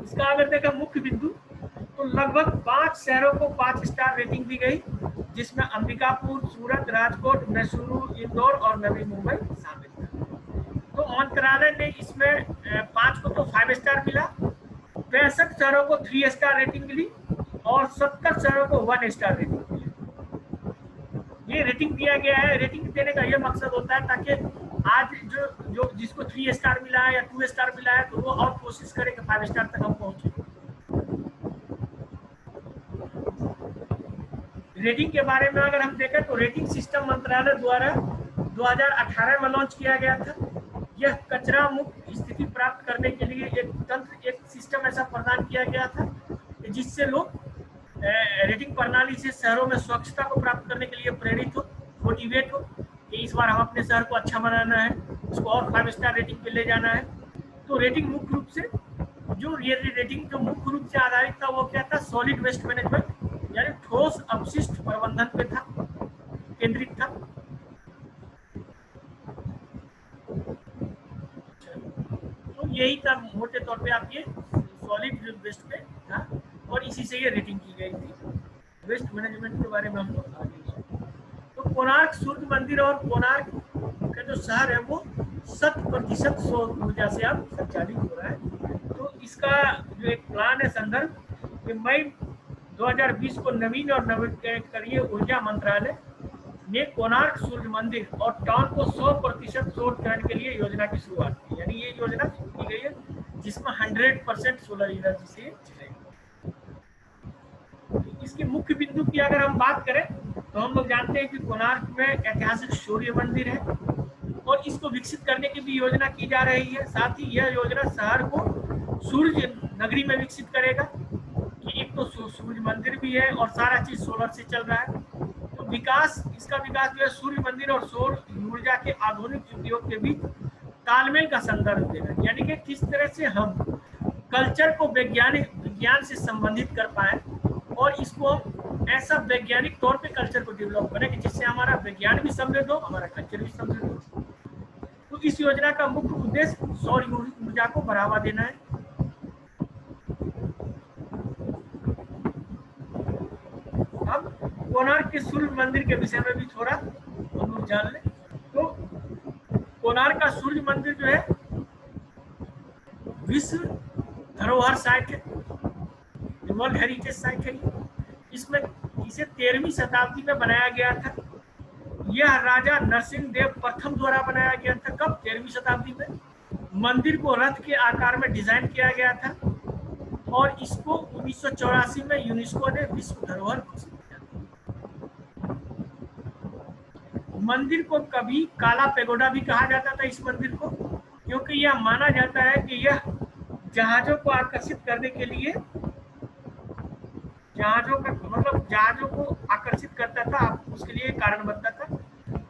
इसका अगर देखा मुख्य बिंदु, तो लगभग 5 शहरों को 5 स्टार रेटिंग दी गई, जिसमें अंबिकापुर, सूरत, राजकोट, मैसूर, इंदौर और नवी मुंबई शामिल था। तो मंत्रालय ने इसमें 5 को तो 5 स्टार मिला, 65 शहरों को 3 स्टार रेटिंग मिली और 70 शहरों को 1 स्टार रेटिंग मिली। ये रेटिंग दिया गया है, रेटिंग देने का यह मकसद होता है ताकि आज जो जिसको 3 स्टार मिला है या 2 स्टार मिला है तो वो और कोशिश करे कि 5 स्टार तक हम पहुंचे। रेटिंग के बारे में अगर हम देखें तो रेटिंग सिस्टम मंत्रालय द्वारा 2018 में लॉन्च किया गया था। यह कचरा मुक्त स्थिति प्राप्त करने के लिए एक सिस्टम ऐसा प्रदान किया गया था जिससे लोग रेटिंग प्रणाली से शहरों में स्वच्छता को प्राप्त करने के लिए प्रेरित हो, मोटिवेट हो कि इस बार हम अपने शहर को अच्छा बनाना है, उसको और 5 स्टार रेटिंग पे ले जाना है। तो रेटिंग मुख्य रूप से ये रेटिंग जो मुख्य रूप से आधारित था वो क्या था, सॉलिड वेस्ट मैनेजमेंट यानी ठोस अपशिष्ट प्रबंधन पे था, केंद्रित था। तो यही था मोटे तौर पे आपके सॉलिड वेस्ट पे था और इसी से ये रेटिंग की गई थी। वेस्ट मैनेजमेंट के बारे में हम लोग आगे। तो कोणार्क सूर्य मंदिर और कोणार्क का जो शहर है वो 100% सौर ऊर्जा से अब संचालित हो रहा है। तो इसका जो एक प्लान है संदर्भ, कि मई 2020 को नवीन और नवीकरणीय ऊर्जा मंत्रालय ने कोणार्क सूर्य मंदिर और टाउन को 100% सौरकरण के लिए योजना की शुरुआत की। यानी ये योजना शुरू की गई है जिसमें 100% सोलर एनर्जी से चलेगी। इसके मुख्य बिंदु की अगर हम बात करें तो हम लोग जानते हैं कि कोणार्क में ऐतिहासिक सूर्य मंदिर है और इसको विकसित करने की भी योजना की जा रही है। साथ ही यह योजना शहर को सूर्य नगरी में विकसित करेगा कि एक तो सूर्य मंदिर भी है और सारा चीज सोलर से चल रहा है। तो इसका विकास जो है सूर्य मंदिर और सौर ऊर्जा के आधुनिक उपयोग के बीच तालमेल का संदर्भ देगा। यानी कि किस तरह से हम कल्चर को विज्ञान से संबंधित कर पाए और इसको ऐसा वैज्ञानिक तौर पे कल्चर को डेवलप करें कि जिससे हमारा विज्ञान भी समृद्ध हो, हमारा कल्चर भी समृद्ध हो। तो इस योजना का मुख्य उद्देश्य सौर ऊर्जा को बढ़ावा देना है। अब कोणार्क के सूर्य मंदिर के विषय में भी थोड़ा हम लोग जान लें। तो कोणार्क का सूर्य मंदिर जो है विश्व धरोहर साइट है, वर्ल्ड हेरिटेज साइट है। इसमें इसे 13वीं शताब्दी में बनाया गया था। यह राजा नरसिंह देव प्रथम द्वारा बनाया गया था। कब? 13वीं शताब्दी में। मंदिर को रथ के आकार में डिजाइन किया गया था और इसको 1984 में यूनेस्को ने विश्व धरोहर घोषित किया था। मंदिर को कभी काला पैगोडा भी कहा जाता था इस मंदिर को, क्योंकि यह माना जाता है कि यह जहाजों को आकर्षित करने के लिए जहाजों को आकर्षित करता था, उसके लिए कारण बनता था।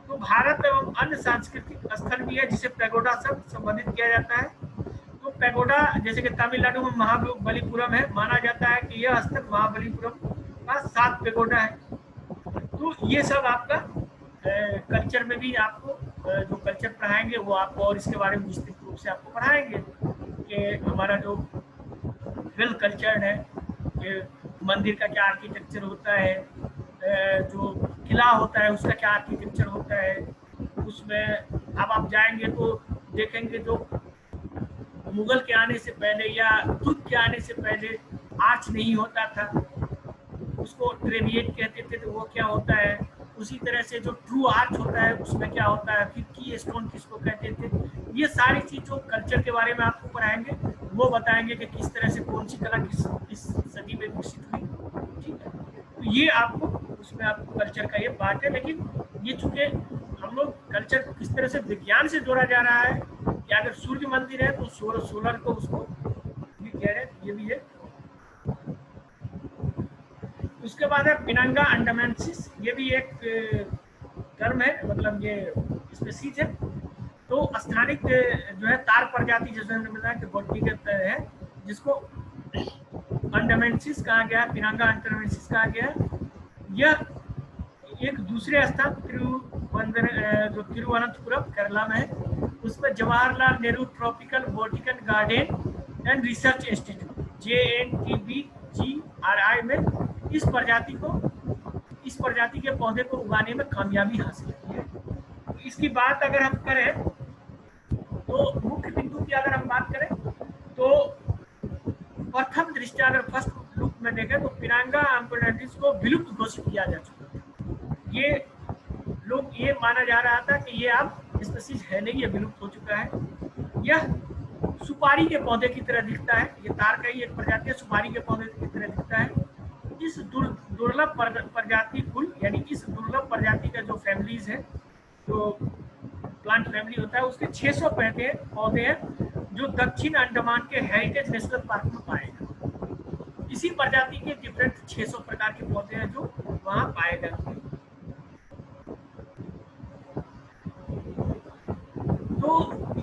तो भारत एवं अन्य सांस्कृतिक स्थल भी है जिसे पैगोडा से संबंधित किया जाता है। तो पैगोडा जैसे कि तमिलनाडु में महाबलीपुरम है, माना जाता है कि यह स्थल महाबलीपुरम का 7 पैगोडा है। तो ये सब आपका कल्चर में भी आपको जो कल्चर पढ़ाएंगे वो आपको और इसके बारे में विस्तृत रूप से आपको पढ़ाएंगे कि हमारा जो वेल कल्चर्ड है, मंदिर का क्या आर्किटेक्चर होता है, जो किला होता है उसका क्या आर्किटेक्चर होता है। उसमें अब आप जाएंगे तो देखेंगे जो मुगल के आने से पहले या तुर्क के आने से पहले आर्च नहीं होता था, उसको ट्रेविएट कहते थे, तो वो क्या होता है। उसी तरह से जो ट्रू आर्च होता है उसमें क्या होता है, फिर की स्टोन किसको कहते थे। ये सारी चीज जो कल्चर के बारे में आपको पढ़ाएंगे, वो बताएंगे कि किस तरह से कौन सी कला किस सदी में विकसित हुई। ठीक है, तो ये आपको उसमें आपको कल्चर का ये पार्ट है। लेकिन ये चूंकि हम लोग कल्चर को किस तरह से विज्ञान से जोड़ा जा रहा है कि अगर सूर्य मंदिर है तो सोलर को उसको भी कह रहे हैं, ये भी है। उसके बाद है पिनंगा अंडमानसिस, ये भी एक टर्म है, मतलब ये स्पीसीज है। तो स्थानिक जो है तार प्रजाति, जैसे हमने बताया कि बॉटनी के है, जिसको अंडमानसिस कहा गया है, पिनंगा अंडमानसिस कहा गया है। यह एक दूसरे स्थान जो तिरुवनंतपुरम केरला में है, उसमें Jawaharlal Nehru tropical botanical garden and research institute JNTBGRI में इस प्रजाति के पौधे को उगाने में कामयाबी हासिल की है। इसकी बात अगर हम करें तो मुख्य बिंदु की अगर हम बात करें तो प्रथम दृष्टया अगर फर्स्ट लुक में देखें तो पिनंगा अंडमानसिस को विलुप्त घोषित किया जा चुका है। ये लोग ये माना जा रहा था कि ये अब स्पीसीज है नहीं, ये विलुप्त हो चुका है। यह सुपारी के पौधे की तरह दिखता है, ये तार का ही एक प्रजाति है, सुपारी के पौधे की तरह दिखता है। इस दुर्लभ प्रजाति कुल, यानी इस दुर्लभ प्रजाति का जो फैमिलीज है, जो प्लांट फैमिली होता है, उसके 600 पौधे हैं जो दक्षिण अंडमान के हेरिटेज नेशनल पार्क में पाए गए। इसी प्रजाति के डिफरेंट 600 प्रकार के पौधे हैं जो वहां पाए गए। तो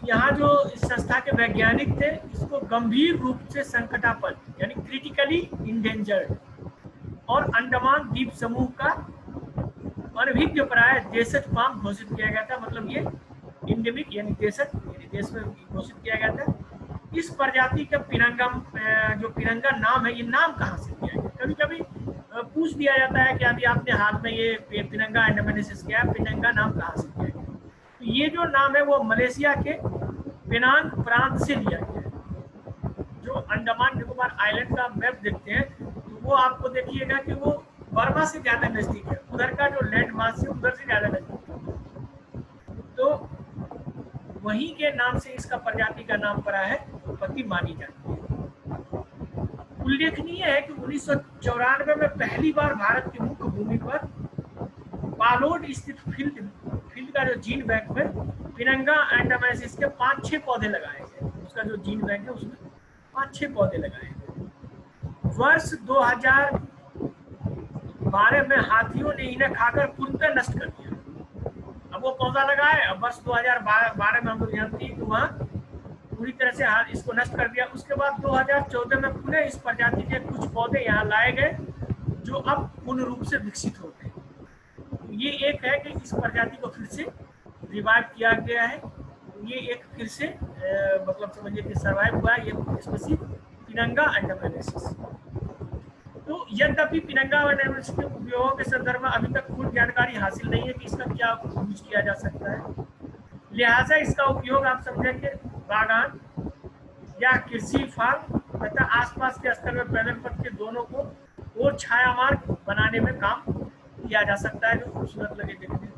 यहाँ जो इस संस्था के वैज्ञानिक थे, इसको गंभीर रूप से संकटापन्न यानी क्रिटिकली इंडेंजर्ड और अंडमान द्वीप समूह का अनभिज्ञप्राय देशज पाम घोषित किया गया था। मतलब ये इंडेमिक यानी देशज देश में घोषित किया गया था। इस प्रजाति का जो पिनंगा नाम है, ये नाम कहाँ से दिया गया? कभी कभी पूछ दिया जाता है कि अभी आपने हाल में ये पिनंगा अंडमानसिस किया, पिनंगा नाम कहाँ से दिया गया? तो ये जो नाम है वो मलेशिया के पेनांग प्रांत से लिया गया है। जो अंडमान निकोबार आइलैंड का मैप देखते हैं तो वो आपको देखिएगा कि वो बर्मा से ज्यादा नजदीक है, उधर का जो लैंड मास है उधर से ज्यादा नजदीक है। तो वहीं के नाम से इसका प्रजाति का नाम पड़ा है, उत्पत्ति मानी जाती है। उल्लेखनीय है कि 1994 में पहली बार भारत की मुख्य भूमि पर पालोड स्थित फील्ड का जो जीन बैंक में पिनंगा अंडमानसिस के 5-6 पौधे लगाए गए। उसका जो जीन बैंक है उसमें 5-6 पौधे लगाए गए। वर्ष 2012 में हाथियों ने इन्हें खाकर पूर्णतः नष्ट कर दिया। अब वो पौधा लगाए, अब वर्ष 2012 में हम लोग जानते हैं कि वहाँ पूरी तरह से इसको नष्ट कर दिया। उसके बाद 2014 में पुनः इस प्रजाति के कुछ पौधे यहाँ लाए गए जो अब पूर्ण रूप से विकसित होते हैं। ये एक है कि इस प्रजाति को फिर से रिवाइव किया गया है। ये एक फिर से मतलब समझिए कि सर्वाइव हुआ है ये स्पीसीज पिनंगा अंडमानसिस। तो यद्यपि पिनंगा अंडमानसिस के उपयोगों के संदर्भ में अभी तक पूर्ण जानकारी हासिल नहीं है कि इसका क्या यूज किया जा सकता है। लिहाजा इसका उपयोग आप समझेंगे बागान या कृषि फार्म तथा आसपास के स्तर में पैदल पथ के दोनों को और छाया मार्ग बनाने में काम किया जा सकता है, जो खूबसूरत लगे देखने।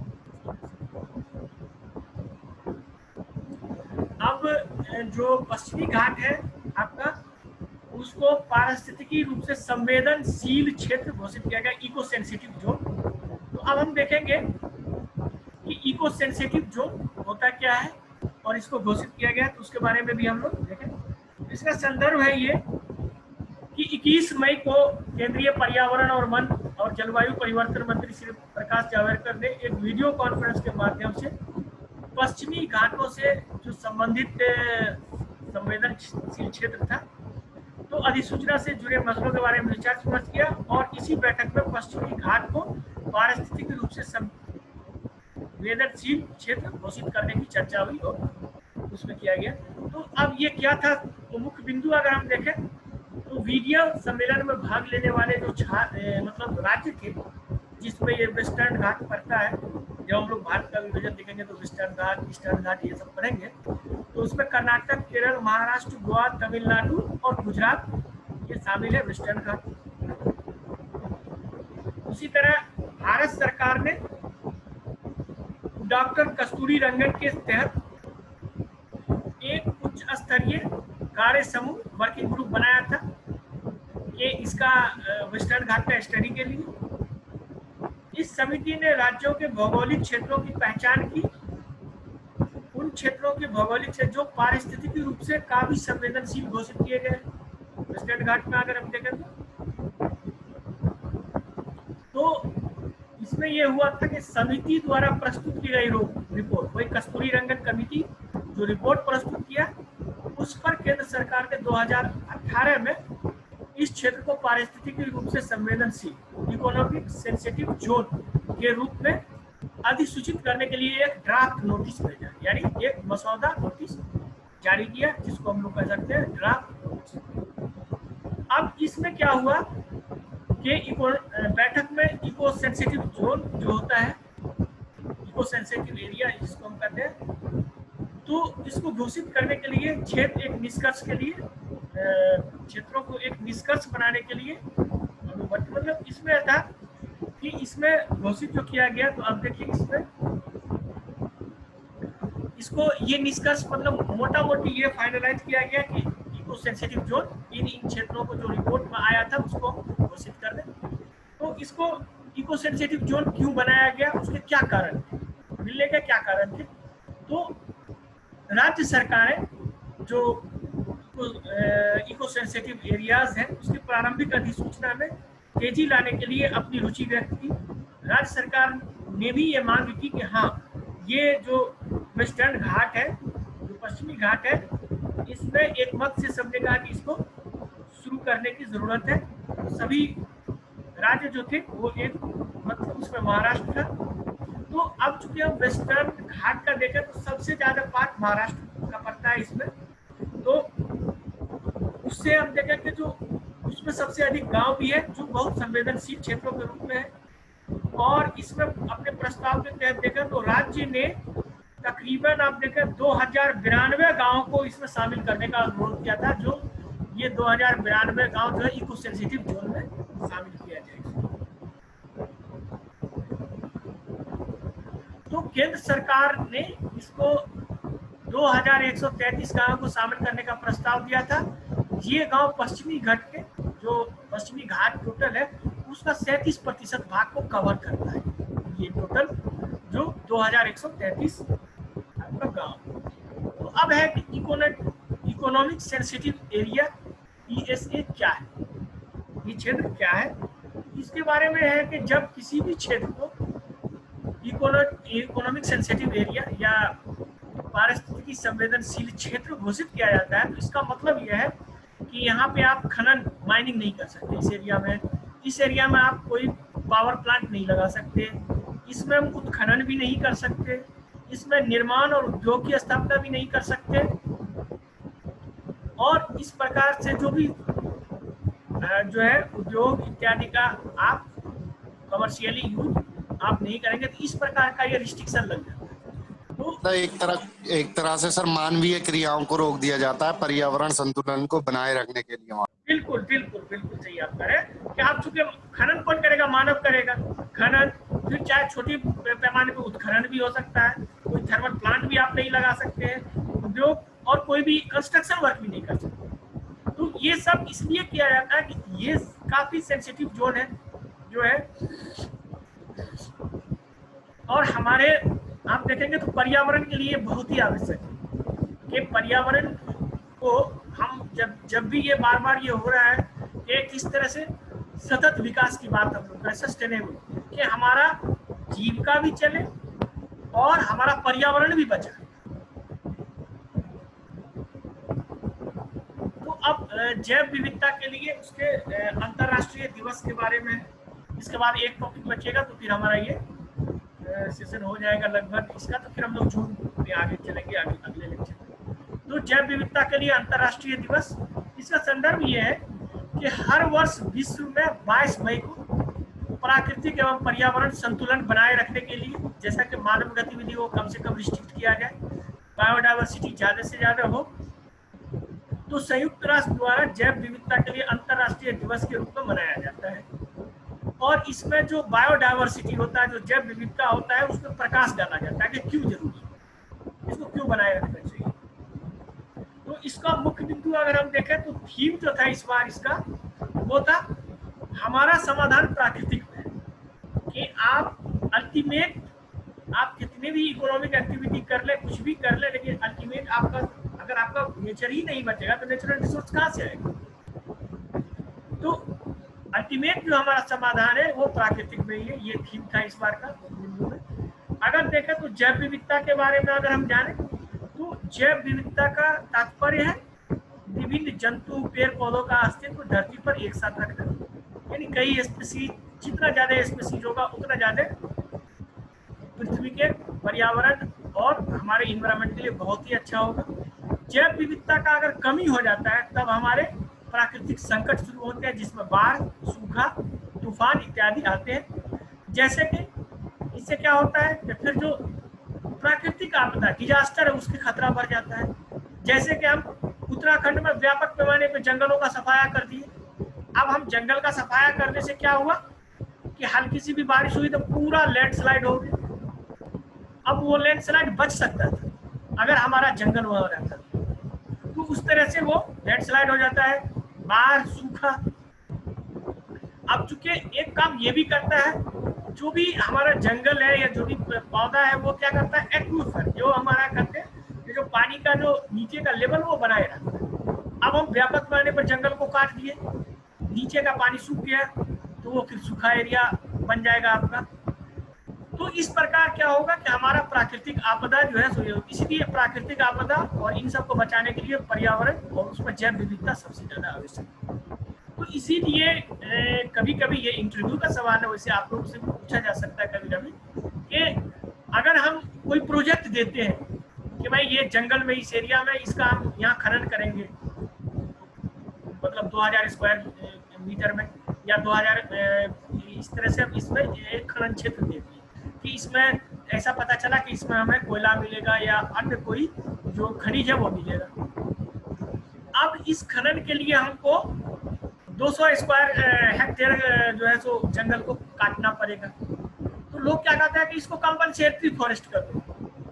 अब जो पश्चिमी घाट है आपका, उसको पारिस्थितिकी रूप से संवेदनशील क्षेत्र घोषित किया गया, इको सेंसिटिव जोन। तो अब हम देखेंगे कि इको सेंसिटिव जोन होता क्या है और इसको घोषित किया गया, तो उसके बारे में भी हम लोग देखें। इसका संदर्भ है ये कि 21 मई को केंद्रीय पर्यावरण और वन और जलवायु परिवर्तन मंत्री श्री प्रकाश जावड़ेकर ने एक वीडियो कॉन्फ्रेंस के माध्यम से पश्चिमी घाटों से जो संबंधित संवेदनशील क्षेत्र था, तो अधिसूचना से जुड़े मसलों के बारे में विचार विमर्श किया और इसी बैठक में पश्चिमी घाट को पारिस्थितिक रूप से संवेदनशील क्षेत्र घोषित करने की चर्चा हुई और उसमें किया गया। तो अब ये क्या था, तो मुख्य बिंदु अगर हम देखें तो वीडियो सम्मेलन में भाग लेने वाले जो मतलब राज्य थे जिसमें ये वेस्टर्न घाट पड़ता है, जब हम लोग भारत का विभाजन देखेंगे तो वेस्टर्न घाट, ईस्टर्न घाट ये सब पढ़ेंगे, तो उसमें कर्नाटक, केरल, महाराष्ट्र, गोवा, तमिलनाडु और गुजरात ये शामिल है वेस्टर्न घाट। उसी तरह भारत सरकार ने डॉक्टर कस्तूरी रंगन के तहत एक उच्च स्तरीय कार्य समूह वर्किंग ग्रुप बनाया था कि इसका वेस्टर्न घाट का स्टडी के लिए। इस समिति ने राज्यों के भौगोलिक क्षेत्रों की पहचान की, उन क्षेत्रों के भौगोलिक क्षेत्र जो पारिस्थितिकी रूप से काफी संवेदनशील घोषित किए गए वेस्टर्न घाट में। अगर हम देखें तो इसमें यह हुआ था कि समिति द्वारा प्रस्तुत की गई रिपोर्ट, वही कस्तूरी रंगन कमेटी जो रिपोर्ट प्रस्तुत किया, उस पर केंद्र सरकार ने 2018 में इस क्षेत्र को पारिस्थितिकी रूप से संवेदनशील इकोनॉमिक सेंसिटिव जोन के रूप में अधिसूचित करने के लिए एक ड्राफ्ट नोटिस भेजा, यानी एक मसौदा नोटिस जारी किया, जिसको हम लोग कह सकते हैं ड्राफ्ट नोटिस। अब इसमें क्या हुआ कि बैठक में इको सेंसिटिव जोन जो होता है, इको सेंसिटिव एरिया जिसको हम कहते हैं, तो इसको घोषित करने के लिए क्षेत्रों को एक निष्कर्ष बनाने के लिए मतलब इसमें था कि इसमें घोषित जो किया गया, तो अब देखिए इसमें इसको ये निष्कर्ष मतलब मोटा मोटी ये फाइनलाइज किया गया कि इको सेंसिटिव जोन इन क्षेत्रों को जो रिपोर्ट में आया था उसको घोषित कर दें। तो इसको इको सेंसिटिव जोन क्यों बनाया गया, उसके क्या कारण थे, मिलने के क्या कारण थे। तो राज्य सरकारें जो इको सेंसिटिव एरियाज हैं उसकी प्रारंभिक अधिसूचना में तेजी लाने के लिए अपनी रुचि व्यक्त की। राज्य सरकार ने भी ये मांग की कि हाँ, ये जो वेस्टर्न घाट है, जो पश्चिमी घाट है, इसमें एक मत से सबने कहा कि इसको शुरू करने की जरूरत है। सभी राज्य जो थे वो एक मतलब उसमें महाराष्ट्र था। तो अब चूंकि हम वेस्टर्न घाट का देखें तो सबसे ज्यादा पार्ट महाराष्ट्र का पड़ता है इसमें, तो उससे हम देखें कि जो उसमें सबसे अधिक गांव भी है जो बहुत संवेदनशील क्षेत्रों के रूप में है। और इसमें अपने प्रस्ताव के तहत देखें तो राज्य ने तकरीबन आप देखें 2092 गाँव को इसमें शामिल करने का अनुरोध किया था, जो ये 2092 गाँव जो है इको सेंसिटिव जोन में शामिल किया जाएगा। तो केंद्र सरकार ने इसको 2133 गाँव को शामिल करने का प्रस्ताव दिया था। ये गांव पश्चिमी घाट के जो पश्चिमी घाट टोटल है उसका 37% भाग को कवर करता है, ये टोटल जो 2133 आपका गांव। तो अब है कि इकोनॉमिक सेंसिटिव एरिया ESA क्या है, ये क्षेत्र क्या है। इसके बारे में है कि जब किसी भी क्षेत्र को इकोनॉमिक सेंसिटिव एरिया या पारिस्थितिकी संवेदनशील क्षेत्र घोषित किया जाता है, तो इसका मतलब यह है कि यहाँ पे आप खनन माइनिंग नहीं कर सकते इस एरिया में आप कोई पावर प्लांट नहीं लगा सकते, इसमें हम उत्खनन भी नहीं कर सकते, इसमें निर्माण और उद्योग की स्थापना भी नहीं कर सकते, और इस प्रकार से जो भी जो है उद्योग इत्यादि का आप कमर्शियली यूज आप नहीं करेंगे, तो इस प्रकार का ये रिस्ट्रिक्शन लग जाता है। तो एक तरह से सर मानवीय क्रियाओं को रोक दिया जाता है पर्यावरण संतुलन को बनाए रखने के लिए। बिल्कुल बिल्कुल बिल्कुल सही आप कह रहे हैं कि आप चूंकि खनन कौन करेगा, मानव करेगा खनन, फिर चाहे छोटी पैमाने पे उत्खनन भी हो सकता है, कोई थर्मल प्लांट भी आप नहीं लगा सकते हैं, उद्योग और कोई भी कंस्ट्रक्शन वर्क भी नहीं कर सकते। तो ये सब इसलिए किया जाता है कि ये काफी सेंसिटिव जोन है जो है, और हमारे आप देखेंगे तो पर्यावरण के लिए बहुत ही आवश्यक है कि पर्यावरण को हम जब भी ये बार ये हो रहा है कि किस तरह से सतत विकास की बात हम लोग सस्टेनेबल, कि हमारा जीविका भी चले और हमारा पर्यावरण भी बचा। तो अब जैव विविधता के लिए उसके अंतर्राष्ट्रीय दिवस के बारे में, इसके बाद एक टॉपिक बचेगा तो फिर हमारा ये सेशन हो जाएगा लगभग इसका, तो फिर हम लोग जून में आगे चलेंगे अगले लेक्चर में। तो जैव विविधता के लिए अंतर्राष्ट्रीय दिवस, इसका संदर्भ ये है कि हर वर्ष विश्व में 22 मई को प्राकृतिक एवं पर्यावरण संतुलन बनाए रखने के लिए, जैसा कि मानव गतिविधि को कम से कम रिस्ट्रिक्ट किया जाए, बायोडायवर्सिटी ज्यादा से ज्यादा हो, तो संयुक्त राष्ट्र द्वारा जैव विविधता के लिए अंतर्राष्ट्रीय दिवस के रूप में मनाया जाता है। और इसमें जो बायोडायवर्सिटी होता है, जो जैव विविधता होता है, उसमें प्रकाश डाला जाता है कि क्यों जरूरी है, इसको क्यों बनाए रखना चाहिए। तो इसका मुख्य बिंदु अगर हम देखें तो थीम जो था इस बार इसका वो था हमारा समाधान प्राकृतिक में, कि आप अल्टीमेट आप कितने भी इकोनॉमिक एक्टिविटी कर ले, कुछ भी कर ले, लेकिन अल्टीमेट आपका अगर आपका नेचर ही नहीं बचेगा तो नेचुरल रिसोर्स कहाँ से आएगा। तो अल्टीमेट जो हमारा समाधान है वो प्राकृतिक में ही है, ये थीम था इस बार का बिंदु में। अगर देखें तो जैव विविधता के बारे में अगर हम जाने तो जैव विविधता का तात्पर्य है विभिन्न जंतु पेड़ पौधों का अस्तित्व धरती पर एक साथ रखना, यानी कई स्पीसीज, जितना ज्यादा स्पीसीज होगा उतना ज्यादा पृथ्वी के पर्यावरण और हमारे इन्वायरमेंट के लिए बहुत ही अच्छा होगा। जैव विविधता का अगर कमी हो जाता है तब हमारे प्राकृतिक संकट शुरू होते हैं, जिसमें बाढ़, सूखा, तूफान इत्यादि आते हैं। जैसे कि इससे क्या होता है कि फिर जो प्राकृतिक आपदा डिजास्टर है उसके खतरा बढ़ जाता है। जैसे कि हम उत्तराखंड में व्यापक पैमाने पर जंगलों का सफाया कर दिए। अब हम जंगल का सफाया करने से क्या हुआ कि हल्की सी भी बारिश हुई तो पूरा लैंडस्लाइड हो गया। अब वो लैंडस्लाइड बच सकता था अगर हमारा जंगल वहां रहता, तो उस तरह से वो लैंडस्लाइड हो जाता है, बाढ़, सूखा। अब चूंकि एक काम ये भी करता है, जो भी हमारा जंगल है या जो भी पौधा है वो क्या करता है, एक्विफर जो हमारा करते हैं, जो पानी का जो नीचे का लेवल वो बनाए रखता है। अब हम व्यापक पैमाने पर जंगल को काट दिए, नीचे का पानी सूख गया तो वो फिर सूखा एरिया बन जाएगा आपका। तो इस प्रकार क्या होगा कि हमारा प्राकृतिक आपदा जो है सो, इसलिए प्राकृतिक आपदा और इन सब को बचाने के लिए पर्यावरण और उसमें जैव विविधता सबसे ज्यादा आवश्यक है। तो इसीलिए कभी कभी ये इंटरव्यू का सवाल है, वैसे आप लोग से पूछा जा सकता है कभी कभी कि अगर हम कोई प्रोजेक्ट देते हैं कि भाई ये जंगल में इस एरिया में इसका हम यहाँ खनन करेंगे, मतलब 2000 स्क्वायर मीटर में या 2000 इस तरह से हम इसमें एक खनन क्षेत्र देते हैं कि इसमें ऐसा पता चला कि इसमें हमें कोयला मिलेगा या अन्य कोई जो खनिज है वो मिलेगा। अब इस खनन के लिए हमको 200 स्क्वायर हेक्टेयर जो है सो जंगल को काटना पड़ेगा। तो लोग क्या कहते हैं कि इसको कंपनसेटरी फॉरेस्ट कर दो,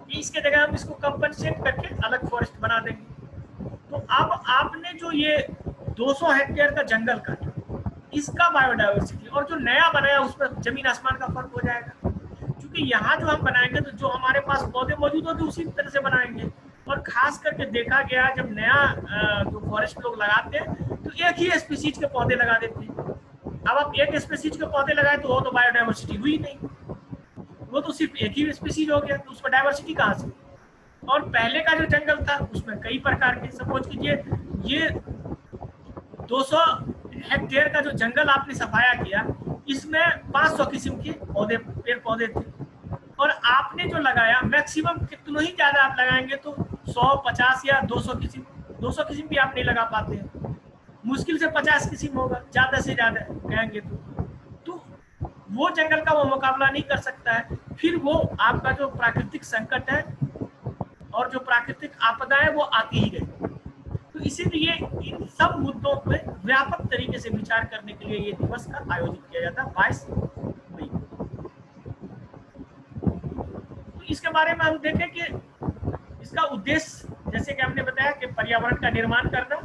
कि इसके जगह हम इसको कंपनसेट करके अलग फॉरेस्ट बना देंगे। तो अब आपने जो ये 200 हेक्टेयर का जंगल काटा, इसका बायोडायवर्सिटी और जो नया बनाया उस पर जमीन आसमान का फर्क हो जाएगा। क्योंकि यहाँ जो हम बनाएंगे तो जो हमारे पास पौधे मौजूद होते उसी तरह से बनाएंगे। और खास करके देखा गया जब नया जो फॉरेस्ट लोग लगाते हैं तो एक ही स्पीसीज के पौधे लगा देते हैं। अब आप एक स्पीसीज के पौधे लगाए तो वो तो बायोडायवर्सिटी हुई नहीं, वो तो सिर्फ एक ही स्पीसीज हो गया, तो उसमें डायवर्सिटी कहाँ से। और पहले का जो जंगल था उसमें कई प्रकार के, सपोज कीजिए ये 200 हेक्टेयर का जो जंगल आपने सफाया किया, इसमें 500 किस्म के पौधे, पेड़ पौधे थे, और आपने जो लगाया मैक्सिमम कितना ही ज्यादा आप लगाएंगे तो 100, 50 या 200 किस्म भी आप नहीं लगा पाते हैं। मुश्किल से 50 किस्म होगा ज्यादा से ज्यादा कहेंगे तो वो जंगल का वो मुकाबला नहीं कर सकता है। फिर वो आपका जो प्राकृतिक संकट है और जो प्राकृतिक आपदा है वो आती ही रही। तो इसीलिए इन सब मुद्दों पे व्यापक तरीके से विचार करने के लिए ये दिवस का आयोजित किया जाता है 22 मई। तो इसके बारे में हम देखें कि इसका उद्देश्य, जैसे कि हमने बताया कि पर्यावरण का निर्माण करना,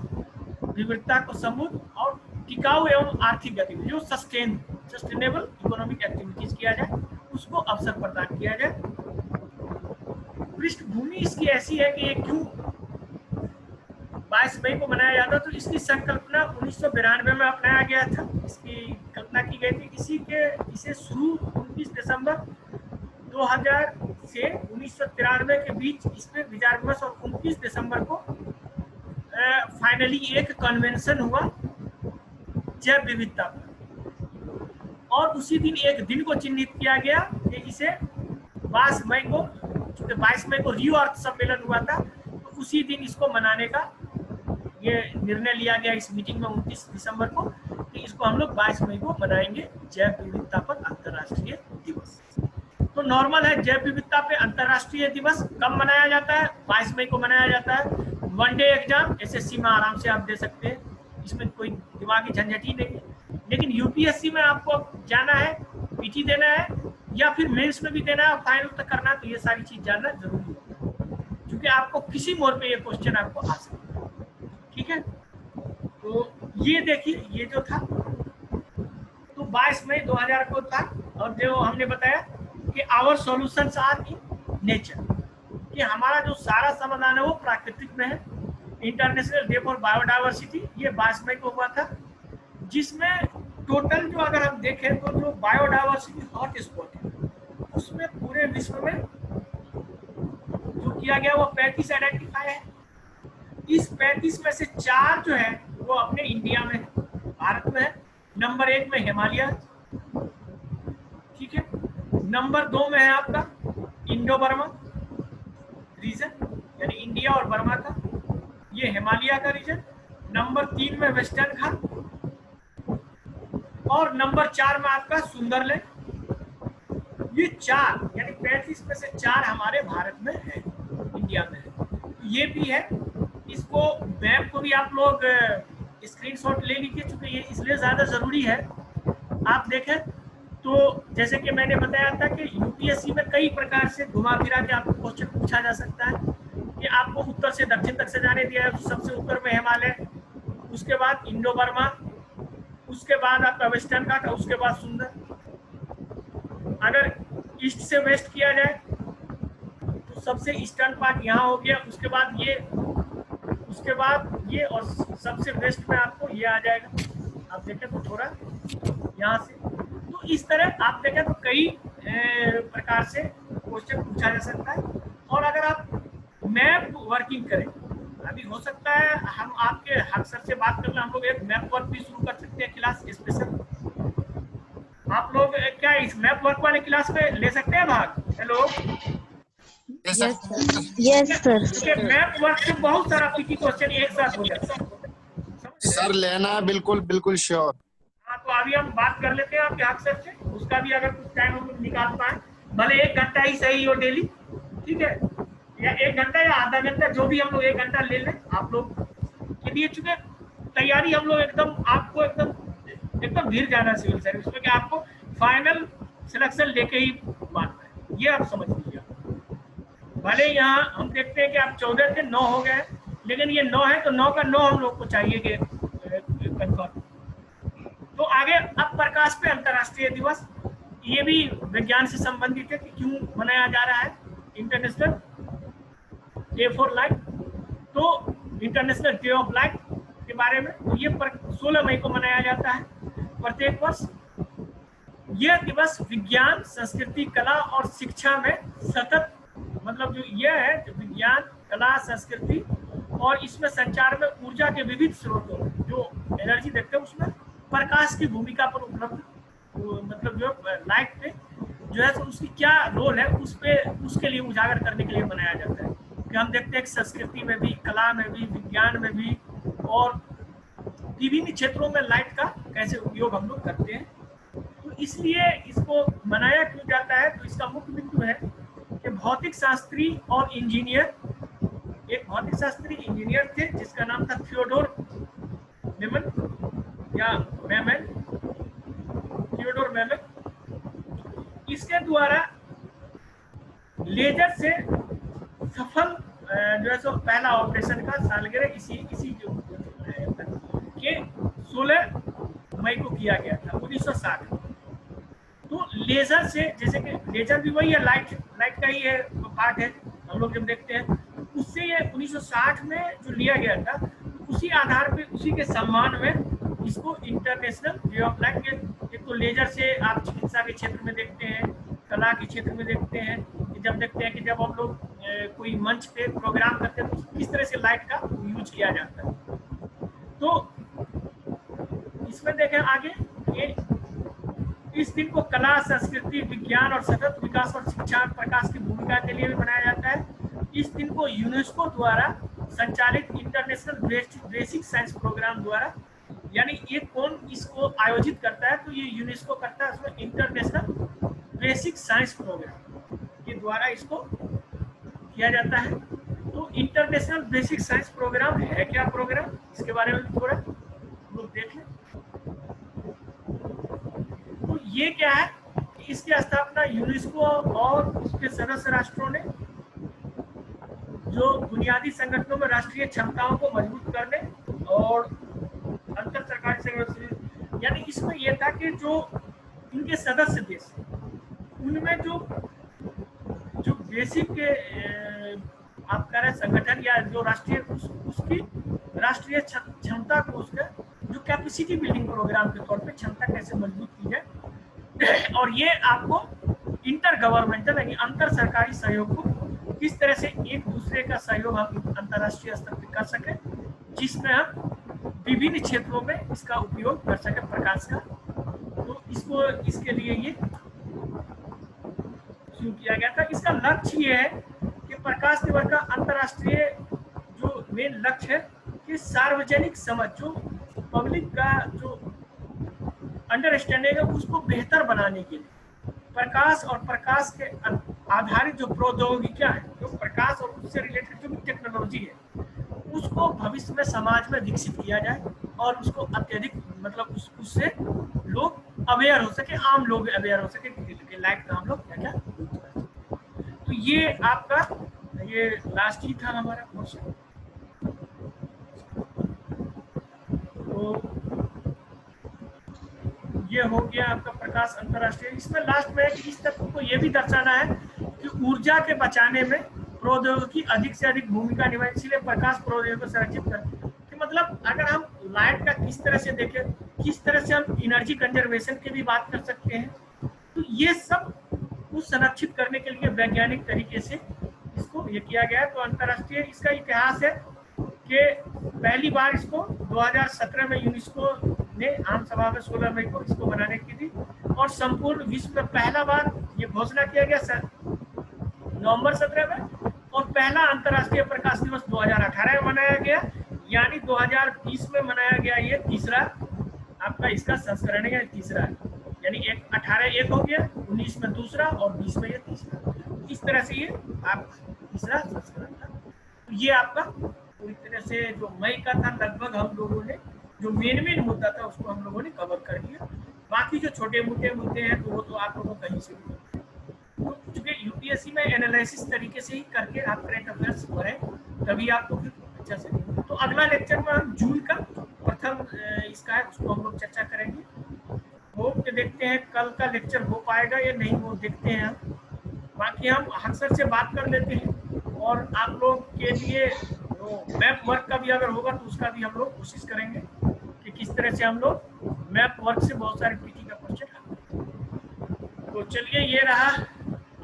विविधता को समृद्ध और टिकाऊ एवं आर्थिक गतिविधि जो सस्टेनेबल इकोनॉमिक एक्टिविटीज किया जाए, उसको अवसर प्रदान किया जाए। पृष्ठभूमि इसकी ऐसी है कि ये क्यों 22 मई को मनाया जाता, तो इसकी संकल्पना 1992 में अपनाया गया था। इसकी कल्पना की गई थी। इसे शुरू 29 दिसंबर 2000 से 1993 के बीच इसमें विचार विमर्श, और 29 दिसंबर को फाइनली एक कन्वेंशन हुआ जैव विविधता पर, और उसी दिन एक दिन को चिन्हित किया गया कि इसे 22 मई को, चूंकि 22 मई को रियो अर्थ सम्मेलन हुआ था, तो उसी दिन इसको मनाने का ये निर्णय लिया गया इस मीटिंग में 29 दिसंबर को कि इसको हम लोग 22 मई को मनाएंगे, जैव विविधता पर अंतर्राष्ट्रीय दिवस। तो नॉर्मल है, जैव विविधता पे अंतर्राष्ट्रीय दिवस कब मनाया जाता है? 22 मई को मनाया जाता है। वन डे एग्जाम एसएससी में आराम से आप दे सकते हैं, इसमें कोई दिमागी झंझट ही नहीं है। लेकिन यूपीएससी में आपको जाना है, पीटी देना है या फिर मेंस में भी देना है और फाइनल तक करना है, तो ये सारी चीज जानना जरूरी है, क्योंकि आपको किसी मोड़ पे ये क्वेश्चन आपको आ सकता है। ठीक है, तो ये देखिए, ये जो था तो 22 मई 2000 को था, और जो हमने बताया कि our solutions are in nature, कि हमारा जो सारा समाधान है वो प्राकृतिक में है। इंटरनेशनल डे फॉर बायोडायवर्सिटी ये 22 मई को हुआ था, जिसमें टोटल जो अगर हम देखें तो जो बायोडायवर्सिटी हॉट स्पॉट है उसमें पूरे विश्व में जो किया गया वो 35 आइडेंटिफाई है। इस 35 में से 4 जो है वो अपने इंडिया में है, भारत में है। नंबर 1 में हिमालय, ठीक है। नंबर 2 में है आपका इंडो बर्मा रीजन, यानी इंडिया और बर्मा का, ये हिमालय का रीजन। नंबर 3 में वेस्टर्न घाट, और नंबर 4 में आपका सुंदरलैंड। ये 4 यानी 35 में से 4 हमारे भारत में है, इंडिया में है। तो ये भी है, इसको मैप को भी आप लोग स्क्रीनशॉट ले लीजिए, क्योंकि ये इसलिए ज़्यादा ज़रूरी है। आप देखें तो जैसे कि मैंने बताया था कि यूपीएससी में कई प्रकार से घुमा फिरा के आपको क्वेश्चन पूछा जा सकता है कि आपको उत्तर से दक्षिण तक से जाने दिया है, तो सबसे उत्तर में हिमालय, उसके बाद इंडो बर्मा, उसके बाद आपका वेस्टर्न घाट, उसके बाद सुंदर। अगर ईस्ट से वेस्ट किया जाए तो सबसे ईस्टर्न पार्ट यहाँ हो गया, उसके बाद ये, उसके बाद ये, और सबसे वेस्ट में आपको ये आ जाएगा। आप देखें तो थोड़ा यहाँ से, तो इस तरह आप देखें तो कई प्रकार से क्वेश्चन पूछा जा सकता है। और अगर आप मैप वर्किंग करें, अभी हो सकता है हम आपके अक्सर से बात करना, हम लोग एक मैप वर्क भी शुरू कर सकते हैं क्लास स्पेशल। आप लोग क्या इस मैप वर्क वाले क्लास में ले सकते हैं भाग? Hello, yes sir. Map work से बहुत सारा पीटी क्वेश्चन एक साथ हो जाता है सर, लेना है, बिल्कुल बिल्कुल श्योर। हाँ, तो अभी हम बात कर लेते हैं आपके अक्सर से, उसका भी अगर कुछ टाइम हम निकाल पाए, भले 1 घंटा ही सही हो डेली, ठीक है, या 1 घंटा या आधा घंटा, जो भी हम लोग 1 घंटा ले लें आप लोग के लिए। चूंकि तैयारी हम लोग एकदम आपको एकदम भीड़ जाना सिविल सर्विस में, कि आपको फाइनल सिलेक्शन लेके ही मानना है, ये आप समझ लीजिए। भले यहाँ हम देखते हैं कि आप 14 से 9 हो गए, लेकिन ये 9 है तो 9 का 9 हम लोग को चाहिए कि कंफर्म। तो आगे अब प्रकाश पे अंतर्राष्ट्रीय दिवस, ये भी विज्ञान से संबंधित है कि क्यों मनाया जा रहा है इंटरनेशनल डे फॉर लाइट। तो इंटरनेशनल डे ऑफ लाइट के बारे में, तो ये 16 मई को मनाया जाता है प्रत्येक वर्ष। यह दिवस विज्ञान, संस्कृति, कला और शिक्षा में सतत, मतलब जो ये है जो विज्ञान, कला, संस्कृति और इसमें संचार में ऊर्जा के विविध स्रोतों, जो एनर्जी देखते हैं उसमें प्रकाश की भूमिका पर उपलब्ध, मतलब जो लाइट पे जो है तो उसकी क्या रोल है, उसके लिए उजागर करने के लिए मनाया जाता है। कि हम देखते हैं कि संस्कृति में भी, कला में भी, विज्ञान में भी और विभिन्न क्षेत्रों में लाइट का कैसे उपयोग हम लोग करते हैं। तो इसलिए इसको मनाया क्यों जाता है, तो इसका मुख्य बिंदु है कि भौतिक शास्त्री और इंजीनियर, एक भौतिक शास्त्री इंजीनियर थे जिसका नाम था थियोडोर मेमन या मेमन, थियोडोर मेमन। इसके द्वारा लेजर से सफल जो है सो पहला ऑपरेशन का सालगिरह इसी जो के 16 मई को किया गया था 1960। तो लेजर से, जैसे कि लेजर भी वही है, लाइट का ही है पार्ट है, हम लोग जब देखते हैं, उससे ये 1960 में जो लिया गया था, उसी आधार पे, उसी के सम्मान में इसको इंटरनेशनल डे ऑफ लाइट के, एक तो लेजर से आप चिकित्सा के क्षेत्र में देखते हैं, कला के क्षेत्र में देखते हैं, जब देखते हैं कि जब हम लोग कोई मंच पे प्रोग्राम करते हैं तो किस तरह से लाइट का यूज किया जाता है। तो इसमें देखें आगे, ये इस दिन को कला, संस्कृति, विज्ञान और सतत विकास और शिक्षा प्रकाश की भूमिका के लिए भी मनाया जाता है। इस दिन को यूनेस्को द्वारा संचालित इंटरनेशनल बेसिक साइंस प्रोग्राम द्वारा, यानी ये कौन इसको आयोजित करता है, तो ये यूनेस्को करता है, उसमें इंटरनेशनल बेसिक साइंस प्रोग्राम के द्वारा इसको किया जाता है। तो इंटरनेशनल बेसिक साइंस प्रोग्राम है क्या प्रोग्राम, इसके बारे में थोड़ा लोग देख लें। तो ये क्या है, इसकी स्थापना यूनेस्को और उसके सदस्य राष्ट्रों ने जो बुनियादी संगठनों में राष्ट्रीय क्षमताओं को मजबूत करने और अंतर सरकारी संगठन, यानी इसमें यह था कि जो इनके सदस्य देश, उनमें जो बेसिक आप कह रहे हैं संगठन या जो राष्ट्रीय उसकी राष्ट्रीय क्षमता को, उसका जो कैपेसिटी बिल्डिंग प्रोग्राम के तौर पे क्षमता कैसे मजबूत की जाए, और ये आपको इंटर गवर्नमेंटल यानी अंतर सरकारी सहयोग को किस तरह से एक दूसरे का सहयोग हम अंतर्राष्ट्रीय स्तर पर कर सके, जिसमें हम विभिन्न क्षेत्रों में इसका उपयोग कर सके प्रकाश का। तो इसको इसके लिए ये शुरू किया गया था। इसका लक्ष्य ये है कि प्रकाश दिवस का अंतर्राष्ट्रीय जो मेन लक्ष्य है कि सार्वजनिक समझ, जो पब्लिक का जो अंडरस्टैंडिंग है, उसको बेहतर बनाने के लिए प्रकाश और प्रकाश के आधारित जो प्रौद्योगिकियां हैं, जो प्रकाश और उससे रिलेटेड जो भी टेक्नोलॉजी है, उसको भविष्य में समाज में विकसित किया जाए और उसको अत्यधिक मतलब उससे लोग अवेयर हो सके, आम लोग अवेयर हो सके कि लाइट का हम लोग क्या क्या। तो ये आपका ये लास्ट ही था हमारा क्वेश्चन। तो ये हो गया आपका प्रकाश अंतर्राष्ट्रीय। इसमें लास्ट में इस तथ्य को ये भी दर्शाना है कि ऊर्जा के बचाने में प्रौद्योगिकी अधिक से अधिक भूमिका निभाए, इसलिए प्रकाश प्रौद्योगिकी को संरक्षित कर, कि मतलब अगर हम लाइट का किस तरह से देखें, किस तरह से हम एनर्जी कंजर्वेशन की भी बात कर सकते हैं, तो ये सब को संरक्षित करने के लिए वैज्ञानिक तरीके से इसको ये किया गया है। तो अंतर्राष्ट्रीय इसका इतिहास है कि पहली बार इसको 2017 में यूनेस्को ने आम सभा में 16 मई को इसको बनाने की थी, और संपूर्ण विश्व में पहला बार ये घोषणा किया गया नवंबर 17 में, और पहला अंतर्राष्ट्रीय प्रकाश दिवस 2018 में मनाया गया, यानी 2020 में मनाया गया। ये तीसरा आपका इसका संस्करण है, तीसरा, यानी 18 एक हो गया, 19 में दूसरा और 20 में ये तीसरा। इस तरह से ये आप तीसरा संस्करण था। तो ये आपका पूरी तरह से जो मई का था, लगभग हम लोगों ने जो मेन मुद्दा था उसको हम लोगों ने कवर कर लिया। बाकी जो छोटे मोटे मुद्दे हैं तो वो तो आप लोगों कहीं से भी, तो चूंकि यूपीएससी में एनालिसिस तरीके से ही करके आप करंट अफेयर्स पढ़ें, तभी आपको फिर अच्छा से। तो अगला लेक्चर में हम जून का प्रथम इसका है, उसको हम लोग चर्चा करेंगे। होप के देखते हैं कल का लेक्चर हो पाएगा या नहीं, वो देखते हैं हम। बाकी हम अक्सर से बात कर लेते हैं, और आप लोग के लिए तो मैप वर्क का भी अगर होगा तो उसका भी हम लोग कोशिश करेंगे कि किस तरह से हम लोग मैप वर्क से बहुत सारे पीटी का क्वेश्चन। तो चलिए ये रहा।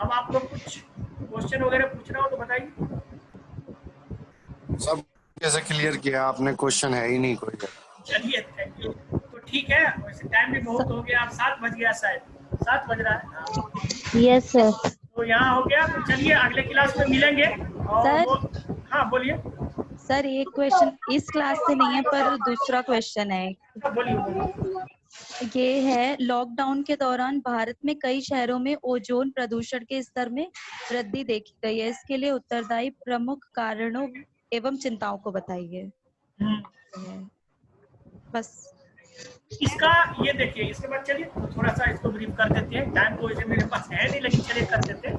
अब आप लोग कुछ क्वेश्चन वगैरह पूछना हो तो बताइए। सब कैसे क्लियर किया आपने, क्वेश्चन है ही नहीं कोई। चलिए थैंक यू। तो ठीक है, वैसे टाइम भी बहुत हो गया, अब 7 बज गया, शायद 7 बज रहा है। Yes sir. तो यहाँ हो गया। तो चलिए अगले क्लास में मिलेंगे। और सर? हाँ बोलिए सर, एक क्वेश्चन इस क्लास से नहीं है पर दूसरा क्वेश्चन है। बोलिए। ये है, लॉकडाउन के दौरान भारत में कई शहरों में ओजोन प्रदूषण के स्तर में वृद्धि देखी गई है। इसके लिए उत्तरदायी प्रमुख कारणों एवं चिंताओं को बताइए। बस इसका ये देखिए, इसके बाद चलिए थोड़ा सा इसको ब्रीफ कर देते हैं। टाइम तो वैसे मेरे पास है नहीं, लेकिन चलिए कर देते हैं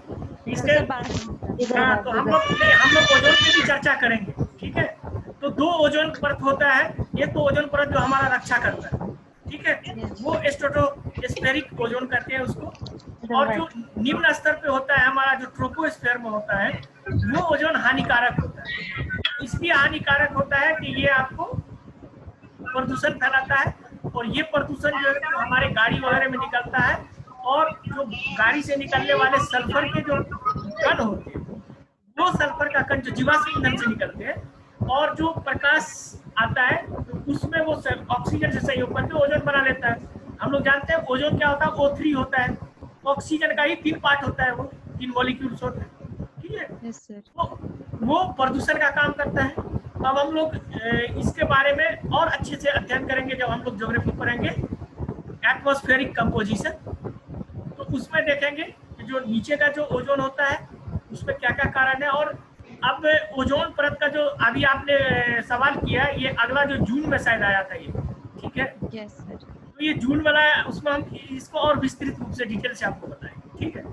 इसके। हाँ, तो हम लोग ओजोन की भी चर्चा करेंगे, ठीक है। तो 2 ओजोन परत होता है। एक तो ओजोन परत जो हमारा रक्षा करता है, ठीक है, वो स्ट्रेटोस्फेरिक ओजोन करते हैं उसको। और जो निम्न स्तर पे होता है हमारा, जो ट्रोपोस्फेयर में होता है, वो ओजोन हानिकारक होता है। इसलिए हानिकारक होता है कि ये आपको प्रदूषण फैलाता है, और ये प्रदूषण जो है तो हमारे गाड़ी वगैरह में निकलता है, और जो गाड़ी से निकलने वाले सल्फर के जो कण होते हैं, वो सल्फर का कण जो जीवाश्म ईंधन से निकलते हैं, और जो प्रकाश आता है तो उसमें वो ऑक्सीजन से सहयोग करके ओजोन बना लेता है। हम लोग जानते हैं ओजोन क्या होता है, O3 होता है। ऑक्सीजन का ही 3 पार्ट होता है, वो 3 मॉलिक्यूल्स होते हैं, ठीक है। Yes sir. वो प्रदूषण का काम करता है। अब हम लोग इसके बारे में और अच्छे से अध्ययन करेंगे जब हम लोग ज्योग्राफी पढ़ेंगे एटमॉस्फेरिक कंपोजिशन। तो उसमें देखेंगे कि जो नीचे का जो ओजोन होता है उसमें क्या क्या कारण है। और अब ओजोन परत का जो अभी आपने सवाल किया, ये अगला जो जून में शायद आया था ये, ठीक है। Yes sir. तो ये जून वाला, उसमें हम इसको और विस्तृत रूप से डिटेल से आपको बताएंगे, ठीक है।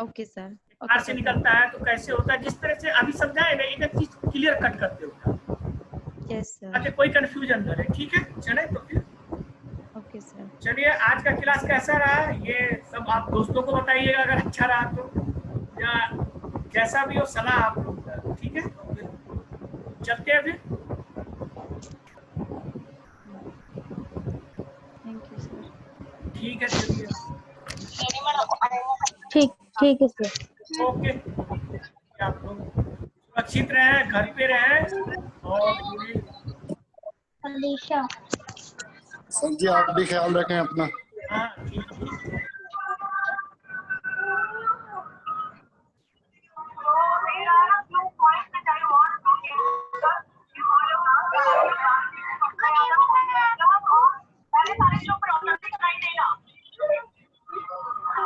Okay sir. कार से निकलता है तो कैसे होता है, जिस तरह से अभी समझाए ना, एक एक चीज क्लियर कट करते हो यस सर। ताकि कोई कंफ्यूजन न रहे, ठीक है। चले तो फिर ओके सर। चलिए, आज का क्लास कैसा रहा ये सब आप दोस्तों को बताइएगा अगर अच्छा रहा तो, या जैसा भी हो सलाह आप लोग का, ठीक है। तो फिर चलते हैं फिर। Thank you sir. ठीक है, चलिए, ठीक है सर। ओके। आप लोग सुरक्षित रहें, घर पे रहें, और अलीशा सर जी आप भी ख्याल रखें अपना। हाँ ठीक है।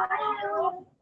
Thank you.